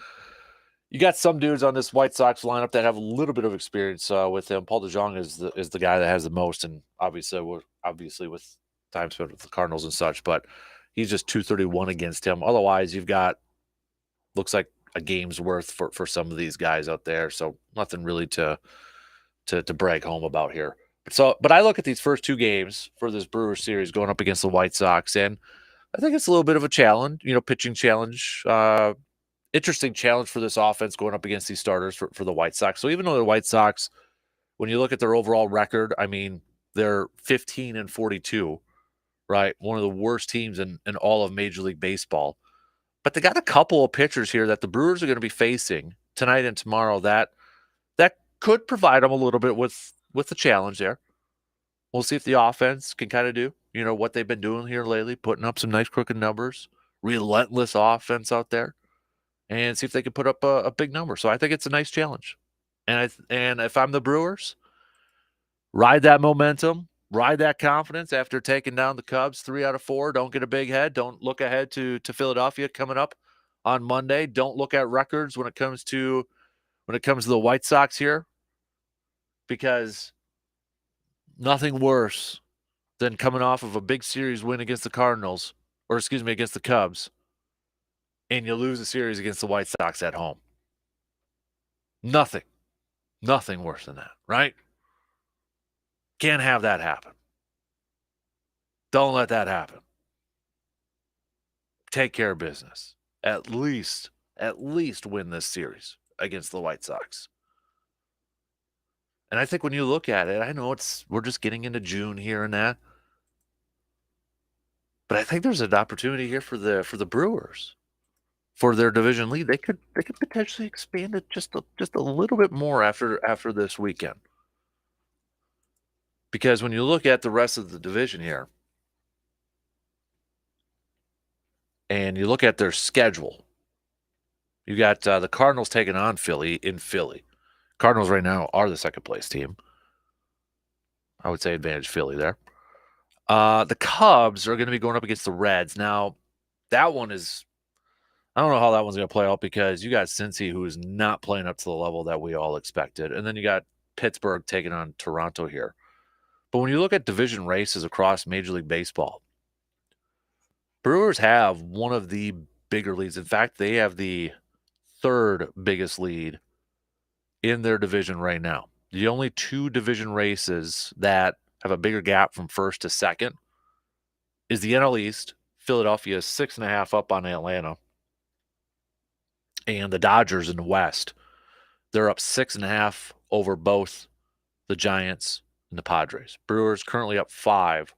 Speaker 1: you got some dudes on this White Sox lineup that have a little bit of experience with him. Paul DeJong is the guy that has the most, and obviously with time spent with the Cardinals and such, but he's just 231 against him. Otherwise, you've got, looks like a game's worth for some of these guys out there. So nothing really to brag home about here. But I look at these first 2 games for this Brewers series going up against the White Sox, and I think it's a little bit of a challenge, pitching challenge, interesting challenge for this offense going up against these starters for the White Sox. So even though the White Sox, when you look at their overall record, I mean, they're 15-42, right? One of the worst teams in all of Major League Baseball. But they got a couple of pitchers here that the Brewers are going to be facing tonight and tomorrow that could provide them a little bit with the challenge there. We'll see if the offense can kind of do, what they've been doing here lately, putting up some nice crooked numbers, relentless offense out there, and see if they can put up a big number. So I think it's a nice challenge. And if I'm the Brewers, ride that momentum, ride that confidence after taking down the Cubs 3 out of 4. Don't get a big head. Don't look ahead to Philadelphia coming up on Monday. Don't look at records when it comes to the White Sox here, because nothing worse than coming off of a big series win against the Cardinals, against the Cubs, and you lose a series against the White Sox at home. Nothing worse than that, right? Can't have that happen. Don't let that happen. Take care of business. At least win this series against the White Sox. And I think when you look at it, I know we're just getting into June here and that, but I think there's an opportunity here for the Brewers, for their division lead. They could potentially expand it just a little bit more after this weekend. Because when you look at the rest of the division here, and you look at their schedule, you got the Cardinals taking on Philly in Philly. Cardinals right now are the second place team. I would say advantage Philly there. The Cubs are going to be going up against the Reds. Now, that one is, I don't know how that one's going to play out, because you got Cincy, who is not playing up to the level that we all expected. And then you got Pittsburgh taking on Toronto here. But when you look at division races across Major League Baseball, Brewers have one of the bigger leads. In fact, they have the third biggest lead in their division right now. The only two division races that have a bigger gap from first to second is the NL East. Philadelphia is 6.5 up on Atlanta. And the Dodgers in the West, they're up 6.5 over both the Giants and the Padres. Brewers currently up 5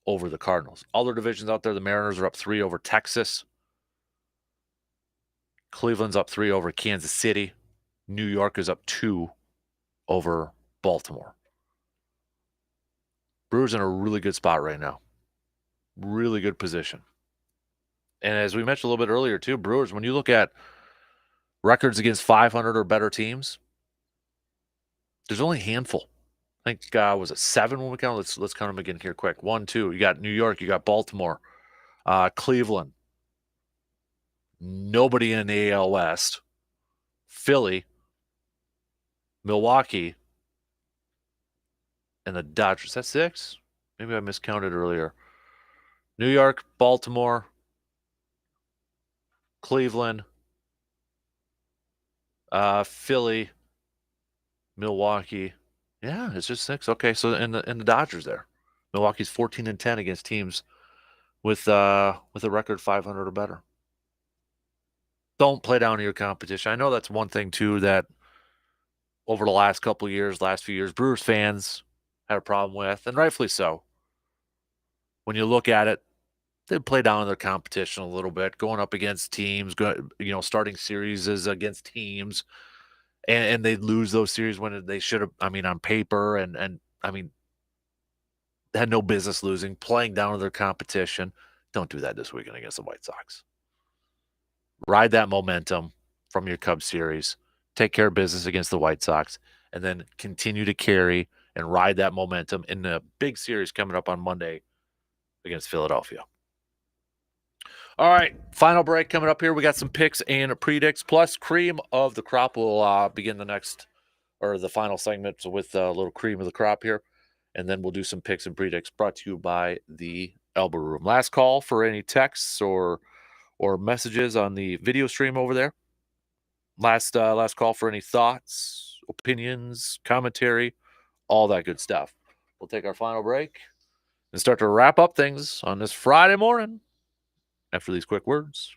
Speaker 1: over the Cardinals. Other divisions out there, the Mariners are up 3 over Texas. Cleveland's up 3 over Kansas City. New York is up 2 over Baltimore. Brewers in a really good spot right now. Really good position. And as we mentioned a little bit earlier too, Brewers, when you look at records against 500 or better teams, there's only a handful. I think was it 7 when we count? Let's count them again here quick. 1, 2. You got New York, you got Baltimore, Cleveland. Nobody in the AL West. Philly, Milwaukee, and the Dodgers. That's 6? Maybe I miscounted earlier. New York, Baltimore, Cleveland, Philly, Milwaukee. Yeah, it's just 6. Okay, so in the Dodgers there. Milwaukee's 14-10 against teams with a record 500 or better. Don't play down to your competition. I know that's one thing too that over the last couple of years, last few years, Brewers fans had a problem with, and rightfully so. When you look at it, they play down to their competition a little bit, going up against teams, starting series against teams, and they lose those series when they should have. I mean, on paper, and I mean, they had no business losing, playing down to their competition. Don't do that this weekend against the White Sox. Ride that momentum from your Cubs series. Take care of business against the White Sox, and then continue to carry and ride that momentum in the big series coming up on Monday against Philadelphia. All right, final break coming up here. We got some picks and predicts, plus cream of the crop. We'll begin the final segment with a little cream of the crop here, and then we'll do some picks and predicts brought to you by the Elbow Room. Last call for any texts or messages on the video stream over there. Last call for any thoughts, opinions, commentary, all that good stuff. We'll take our final break and start to wrap up things on this Friday morning after these quick words.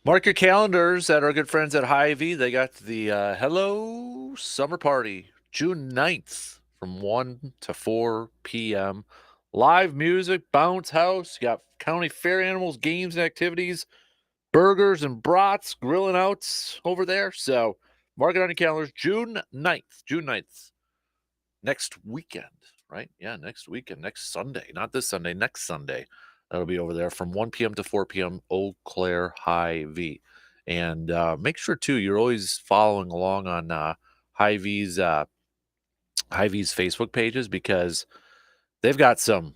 Speaker 1: Mark your calendars at our good friends at Hy-Vee. They got the Hello Summer Party, June 9th from 1 to 4 p.m. Live music, bounce house. You got county fair animals, games and activities, burgers and brats, grilling outs over there. So mark it on your calendars, June 9th. June 9th. Next weekend, right? Yeah, next weekend, next Sunday. Not this Sunday, next Sunday. That'll be over there from 1 p.m. to 4 p.m. Eau Claire Hy-Vee. And make sure, too, you're always following along on Hy-Vee's Facebook pages because they've got some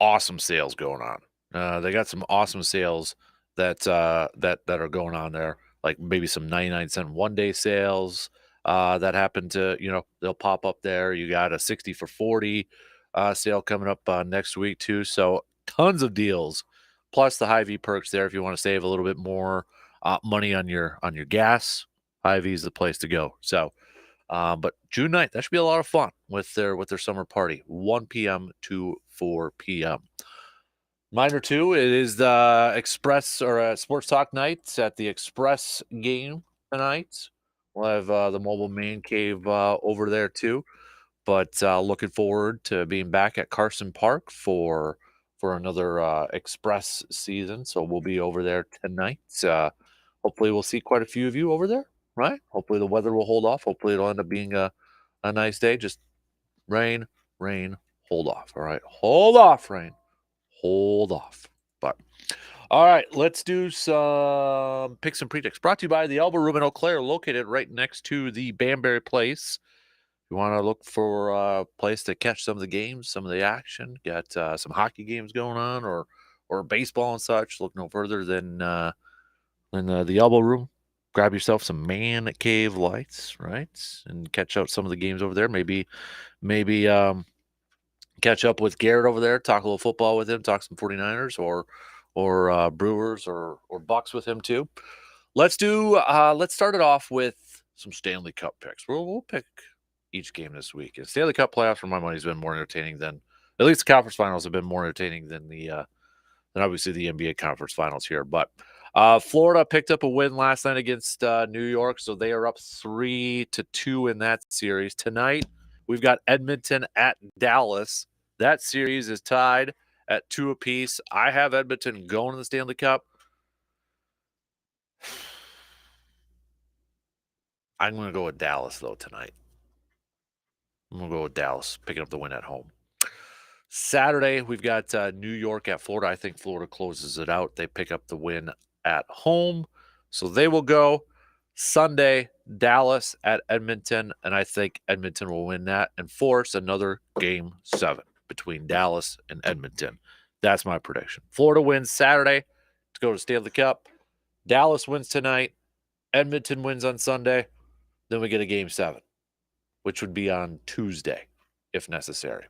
Speaker 1: awesome sales going on. They got some awesome sales that are going on there, like maybe some 99-cent one-day sales that happen to, they'll pop up there. You got a 60 for 40 sale coming up next week, too. So tons of deals, plus the Hy-Vee perks there if you want to save a little bit more money on your gas. Hy-Vee is the place to go. So, but June 9th, that should be a lot of fun with their summer party, 1 p.m. to 4 p.m. Reminder, too, it is the Express or Sports Talk night at the Express game tonight. We'll have the mobile man cave over there, too. But looking forward to being back at Carson Park for another Express season. So we'll be over there tonight. Hopefully we'll see quite a few of you over there, right? Hopefully the weather will hold off. Hopefully it'll end up being a nice day. Just rain, hold off. All right. Hold off, rain. Hold off. But all right, let's do some picks and predicts. Brought to you by the Elbow Room in Eau Claire, located right next to the Banbury Place. If you want to look for a place to catch some of the games, some of the action, got some hockey games going on, or baseball and such. Look no further than the Elbow Room. Grab yourself some man cave lights, right, and catch out some of the games over there. Maybe catch up with Garrett over there, talk a little football with him, talk some 49ers or Brewers or Bucks with him too. Let's start it off with some Stanley Cup picks. We'll pick each game this week. And Stanley Cup playoffs, for my money, has been more entertaining than, at least the conference finals have been more entertaining than than obviously the NBA conference finals here. But Florida picked up a win last night against New York, so they are up 3-2 in that series. Tonight, we've got Edmonton at Dallas. That series is tied at 2 apiece. I have Edmonton going to the Stanley Cup. I'm going to go with Dallas, though, tonight. I'm going to go with Dallas, picking up the win at home. Saturday, we've got New York at Florida. I think Florida closes it out. They pick up the win at home, so they will go. Sunday, Dallas at Edmonton, and I think Edmonton will win that and force another Game 7 between Dallas and Edmonton. That's my prediction. Florida wins Saturday to go to Stanley Cup. Dallas wins tonight. Edmonton wins on Sunday. Then we get a Game 7, which would be on Tuesday, if necessary.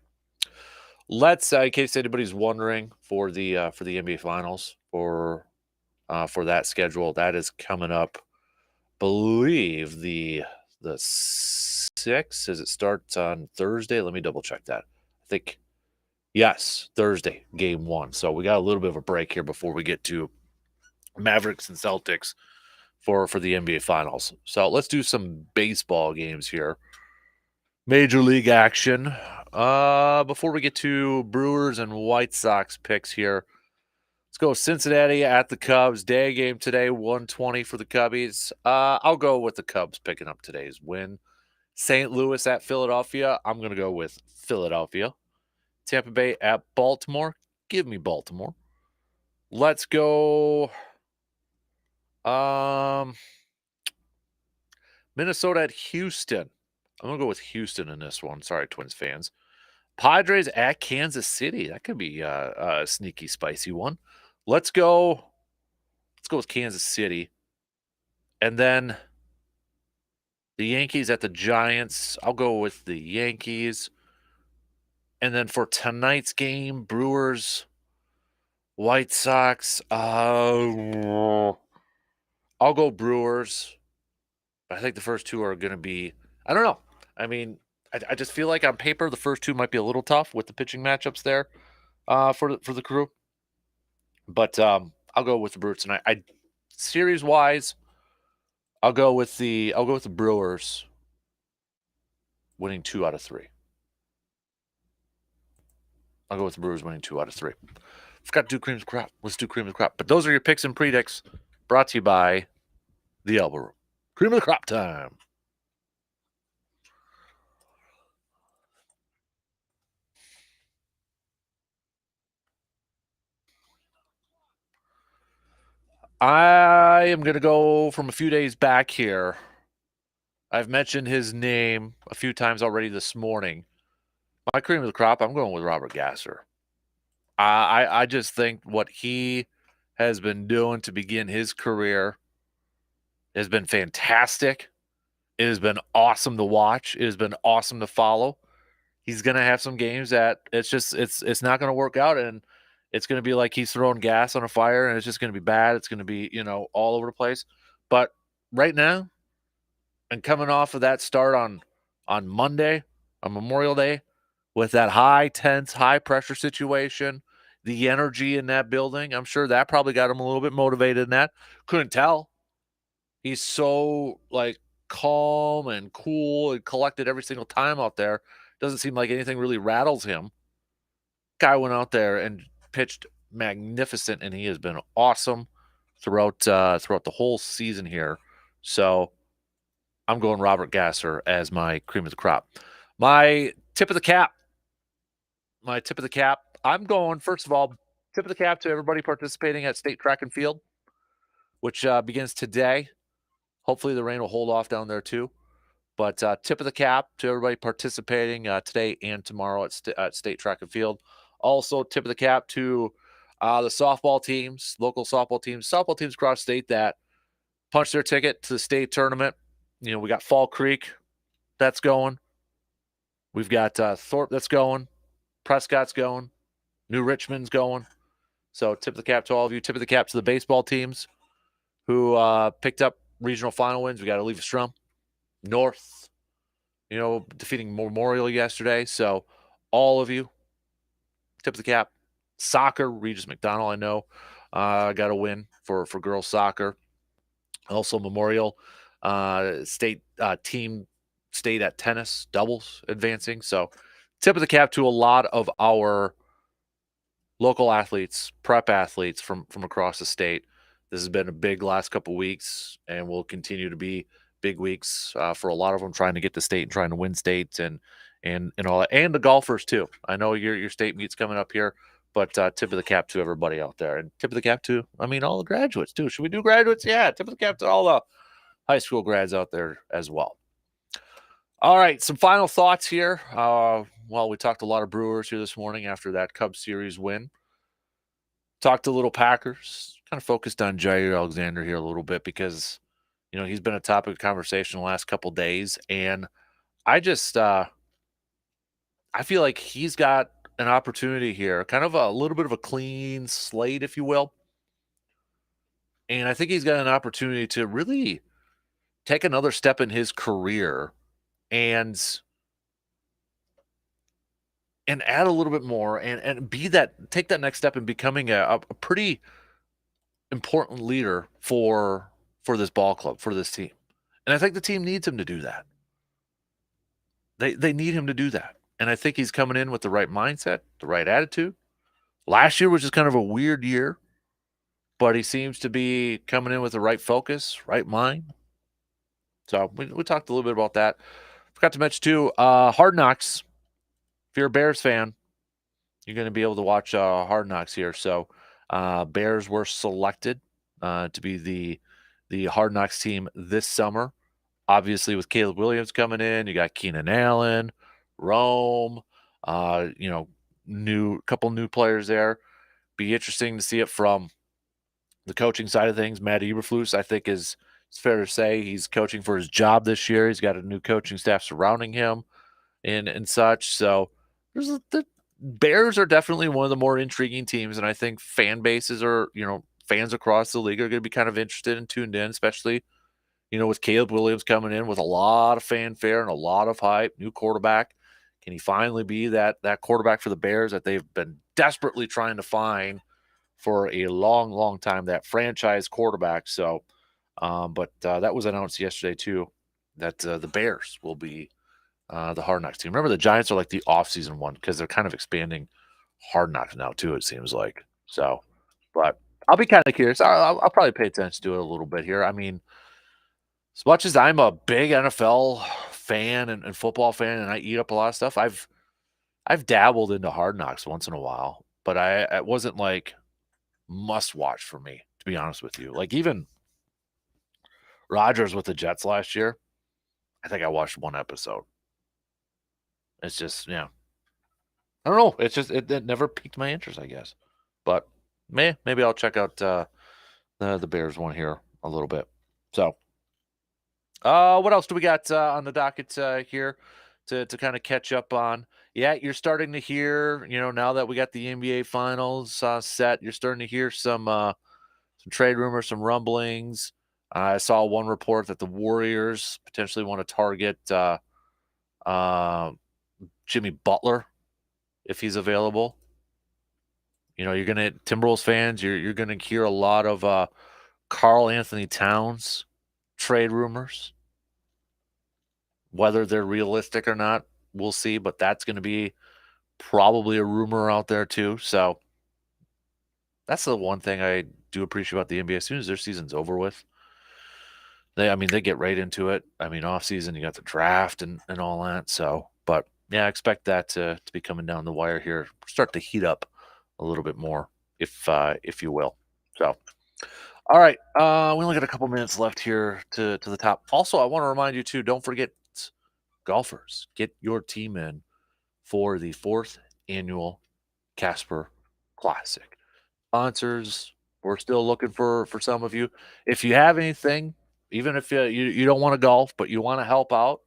Speaker 1: Let's, in case anybody's wondering, for the NBA Finals for that schedule, that is coming up. Believe the 6th, as it starts on Thursday. Let me double check that. I think yes, Thursday, Game 1. So we got a little bit of a break here before we get to Mavericks and Celtics for the NBA Finals. So let's do some baseball games here. Major League action. Before we get to Brewers and White Sox picks here, let's go Cincinnati at the Cubs. Day game today, 120 for the Cubbies. I'll go with the Cubs picking up today's win. St. Louis at Philadelphia. I'm going to go with Philadelphia. Tampa Bay at Baltimore. Give me Baltimore. Let's go Minnesota at Houston. I'm going to go with Houston in this one. Sorry, Twins fans. Padres at Kansas City. That could be a sneaky, spicy one. Let's go with Kansas City. And then the Yankees at the Giants. I'll go with the Yankees. And then for tonight's game, Brewers, White Sox. I'll go Brewers. I think the first two are going to be, I don't know. I mean, I just feel like on paper, the first two might be a little tough with the pitching matchups there for the Crew. But I'll go with the Brewers tonight. Series wise, I'll go with the Brewers winning 2 out of 3. I'll go with the Brewers winning 2 out of 3. Forgot to do cream of the crop. Let's do cream of the crop. But those are your picks and predicts brought to you by the Elbow Room. Cream of the crop time. I am going to go from a few days back here. I've mentioned his name a few times already this morning. My cream of the crop, I'm going with Robert Gasser. I just think what he has been doing to begin his career has been fantastic. It has been awesome to watch. It has been awesome to follow. He's going to have some games that it's not going to work out, and it's going to be like he's throwing gas on a fire, and it's just going to be bad. It's going to be, all over the place. But right now, and coming off of that start on Monday, on Memorial Day, with that high tense, high pressure situation, the energy in that building, I'm sure that probably got him a little bit motivated in that. Couldn't tell. He's so calm and cool and collected every single time out there. Doesn't seem like anything really rattles him. Guy went out there and pitched magnificent, and he has been awesome throughout the whole season here. So I'm going Robert Gasser as my cream of the crop. My tip of the cap. I'm going, first of all, tip of the cap to everybody participating at State Track and Field, which begins today. Hopefully the rain will hold off down there too. But tip of the cap to everybody participating today and tomorrow at State Track and Field. Also, tip of the cap to the softball teams, local softball teams across state that punched their ticket to the state tournament. We got Fall Creek, that's going. We've got Thorpe, that's going. Prescott's going. New Richmond's going. So tip of the cap to all of you. Tip of the cap to the baseball teams who picked up regional final wins. We got Oliva Strum, North, defeating Memorial yesterday. So all of you, tip of the cap. Soccer, Regis McDonald, I know, got a win for girls soccer. Also Memorial state team stayed at tennis, doubles advancing. So tip of the cap to a lot of our local athletes, prep athletes from across the state. This has been a big last couple weeks and will continue to be big weeks for a lot of them trying to get to state and trying to win states and all that. And the golfers too. I know your state meet's coming up here, but tip of the cap to everybody out there. And tip of the cap to, all the graduates too. Should we do graduates? Yeah, tip of the cap to all the high school grads out there as well. All right, some final thoughts here. We talked a lot of Brewers here this morning after that Cubs series win. Talked a little Packers. Kind of focused on Jair Alexander here a little bit because, he's been a topic of conversation the last couple days. And I just, I feel like he's got an opportunity here, kind of a little bit of a clean slate, if you will. And I think he's got an opportunity to really take another step in his career and add a little bit more and take that next step in becoming a pretty important leader for this ball club, for this team. And I think the team needs him to do that. They need him to do that. And I think he's coming in with the right mindset, the right attitude. Last year was just kind of a weird year, but he seems to be coming in with the right focus, right mind. So we talked a little bit about that. Forgot to mention too, Hard Knocks. If you're a Bears fan, you're going to be able to watch Hard Knocks here. So Bears were selected to be the Hard Knocks team this summer. Obviously, with Caleb Williams coming in, you got Keenan Allen, Rome, couple new players there. Be interesting to see it from the coaching side of things. Matt Eberflus, I think, it's fair to say he's coaching for his job this year. He's got a new coaching staff surrounding him and such. So the Bears are definitely one of the more intriguing teams, and I think fan bases are, fans across the league are going to be kind of interested and tuned in, especially, with Caleb Williams coming in with a lot of fanfare and a lot of hype, new quarterback. Can he finally be that quarterback for the Bears that they've been desperately trying to find for a long, long time, that franchise quarterback. So, but that was announced yesterday too, that the Bears will be the Hard Knocks team. Remember, the Giants are like the off-season one because they're kind of expanding Hard Knocks now too, it seems like. So, but I'll be kind of curious. I'll probably pay attention to it a little bit here. I mean, as much as I'm a big NFL fan and football fan, and I eat up a lot of stuff, I've dabbled into Hard Knocks once in a while, but it wasn't like must watch for me, to be honest with you. Like even Rodgers with the Jets last year, I think I watched one episode. It's just, yeah. I don't know. It's just it never piqued my interest, I guess. But maybe I'll check out the Bears one here a little bit. So, what else do we got on the docket here to kind of catch up on? Yeah, you're starting to hear, now that we got the NBA Finals set, you're starting to hear some trade rumors, some rumblings. I saw one report that the Warriors potentially want to target Jimmy Butler if he's available. You're gonna Timberwolves fans. You're gonna hear a lot of Karl Anthony Towns trade rumors. Whether they're realistic or not, we'll see. But that's going to be probably a rumor out there too. So that's the one thing I do appreciate about the NBA. As soon as their season's over with, they get right into it. Off season, you got the draft and all that. So, but yeah, I expect that to be coming down the wire here. Start to heat up a little bit more, if you will. So, all right, we only got a couple minutes left here to the top. Also, I want to remind you too, don't forget, golfers, get your team in for the 4th annual Kasper Classic. Sponsors, we're still looking for some of you. If you have anything, even if you don't want to golf, but you want to help out,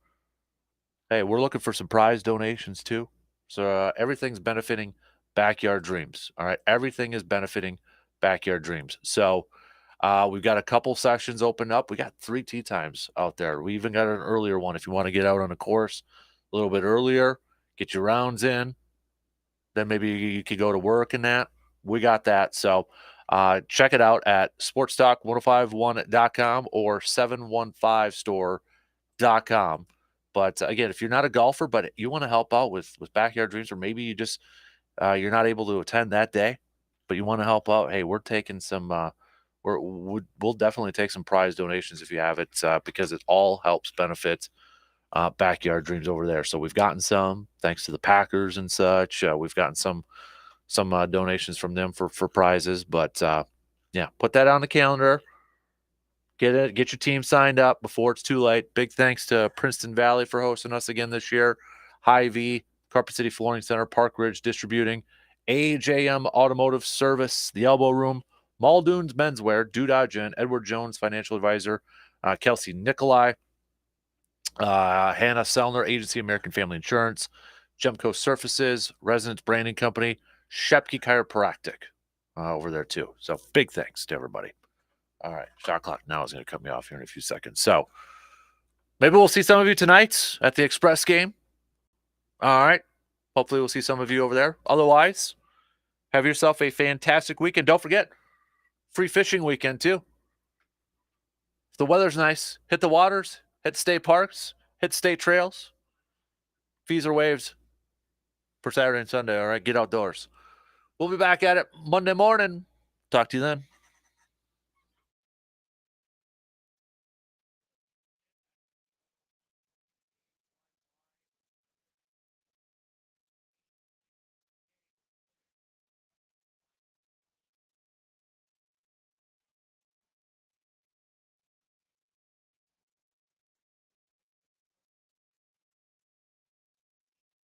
Speaker 1: hey, we're looking for some prize donations too. So everything's benefiting Backyard Dreams. All right, everything is benefiting Backyard Dreams. So we've got a couple sessions opened up. We got 3 tee times out there. We even got an earlier one if you want to get out on a course a little bit earlier, get your rounds in. Then maybe you could go to work in that. We got that. So check it out at sportstalk1051.com or 715store.com. But again, if you're not a golfer, but you want to help out with Backyard Dreams, or maybe you just you're not able to attend that day, but you want to help out, hey, we're taking some we'll definitely take some prize donations if you have it, because it all helps benefit Backyard Dreams over there. So we've gotten some thanks to the Packers and such. We've gotten some donations from them for prizes, but yeah, put that on the calendar. Get your team signed up before it's too late. Big thanks to Princeton Valley for hosting us again this year. Hy-Vee, Carpet City Flooring Center, Park Ridge Distributing, AJM Automotive Service, The Elbow Room, Muldoon's Menswear, Doodah Gin, Edward Jones Financial Advisor, Kelsey Nikolai, Hannah Sellner, Agency American Family Insurance, Gemco Surfaces, Residence Branding Company, Shepke Chiropractic over there too. So big thanks to everybody. All right, shot clock now is going to cut me off here in a few seconds. So maybe we'll see some of you tonight at the Express game. All right, hopefully we'll see some of you over there. Otherwise, have yourself a fantastic weekend. Don't forget, free fishing weekend too. If the weather's nice, hit the waters, hit state parks, hit state trails. Fees or waves for Saturday and Sunday. All right, get outdoors. We'll be back at it Monday morning. Talk to you then.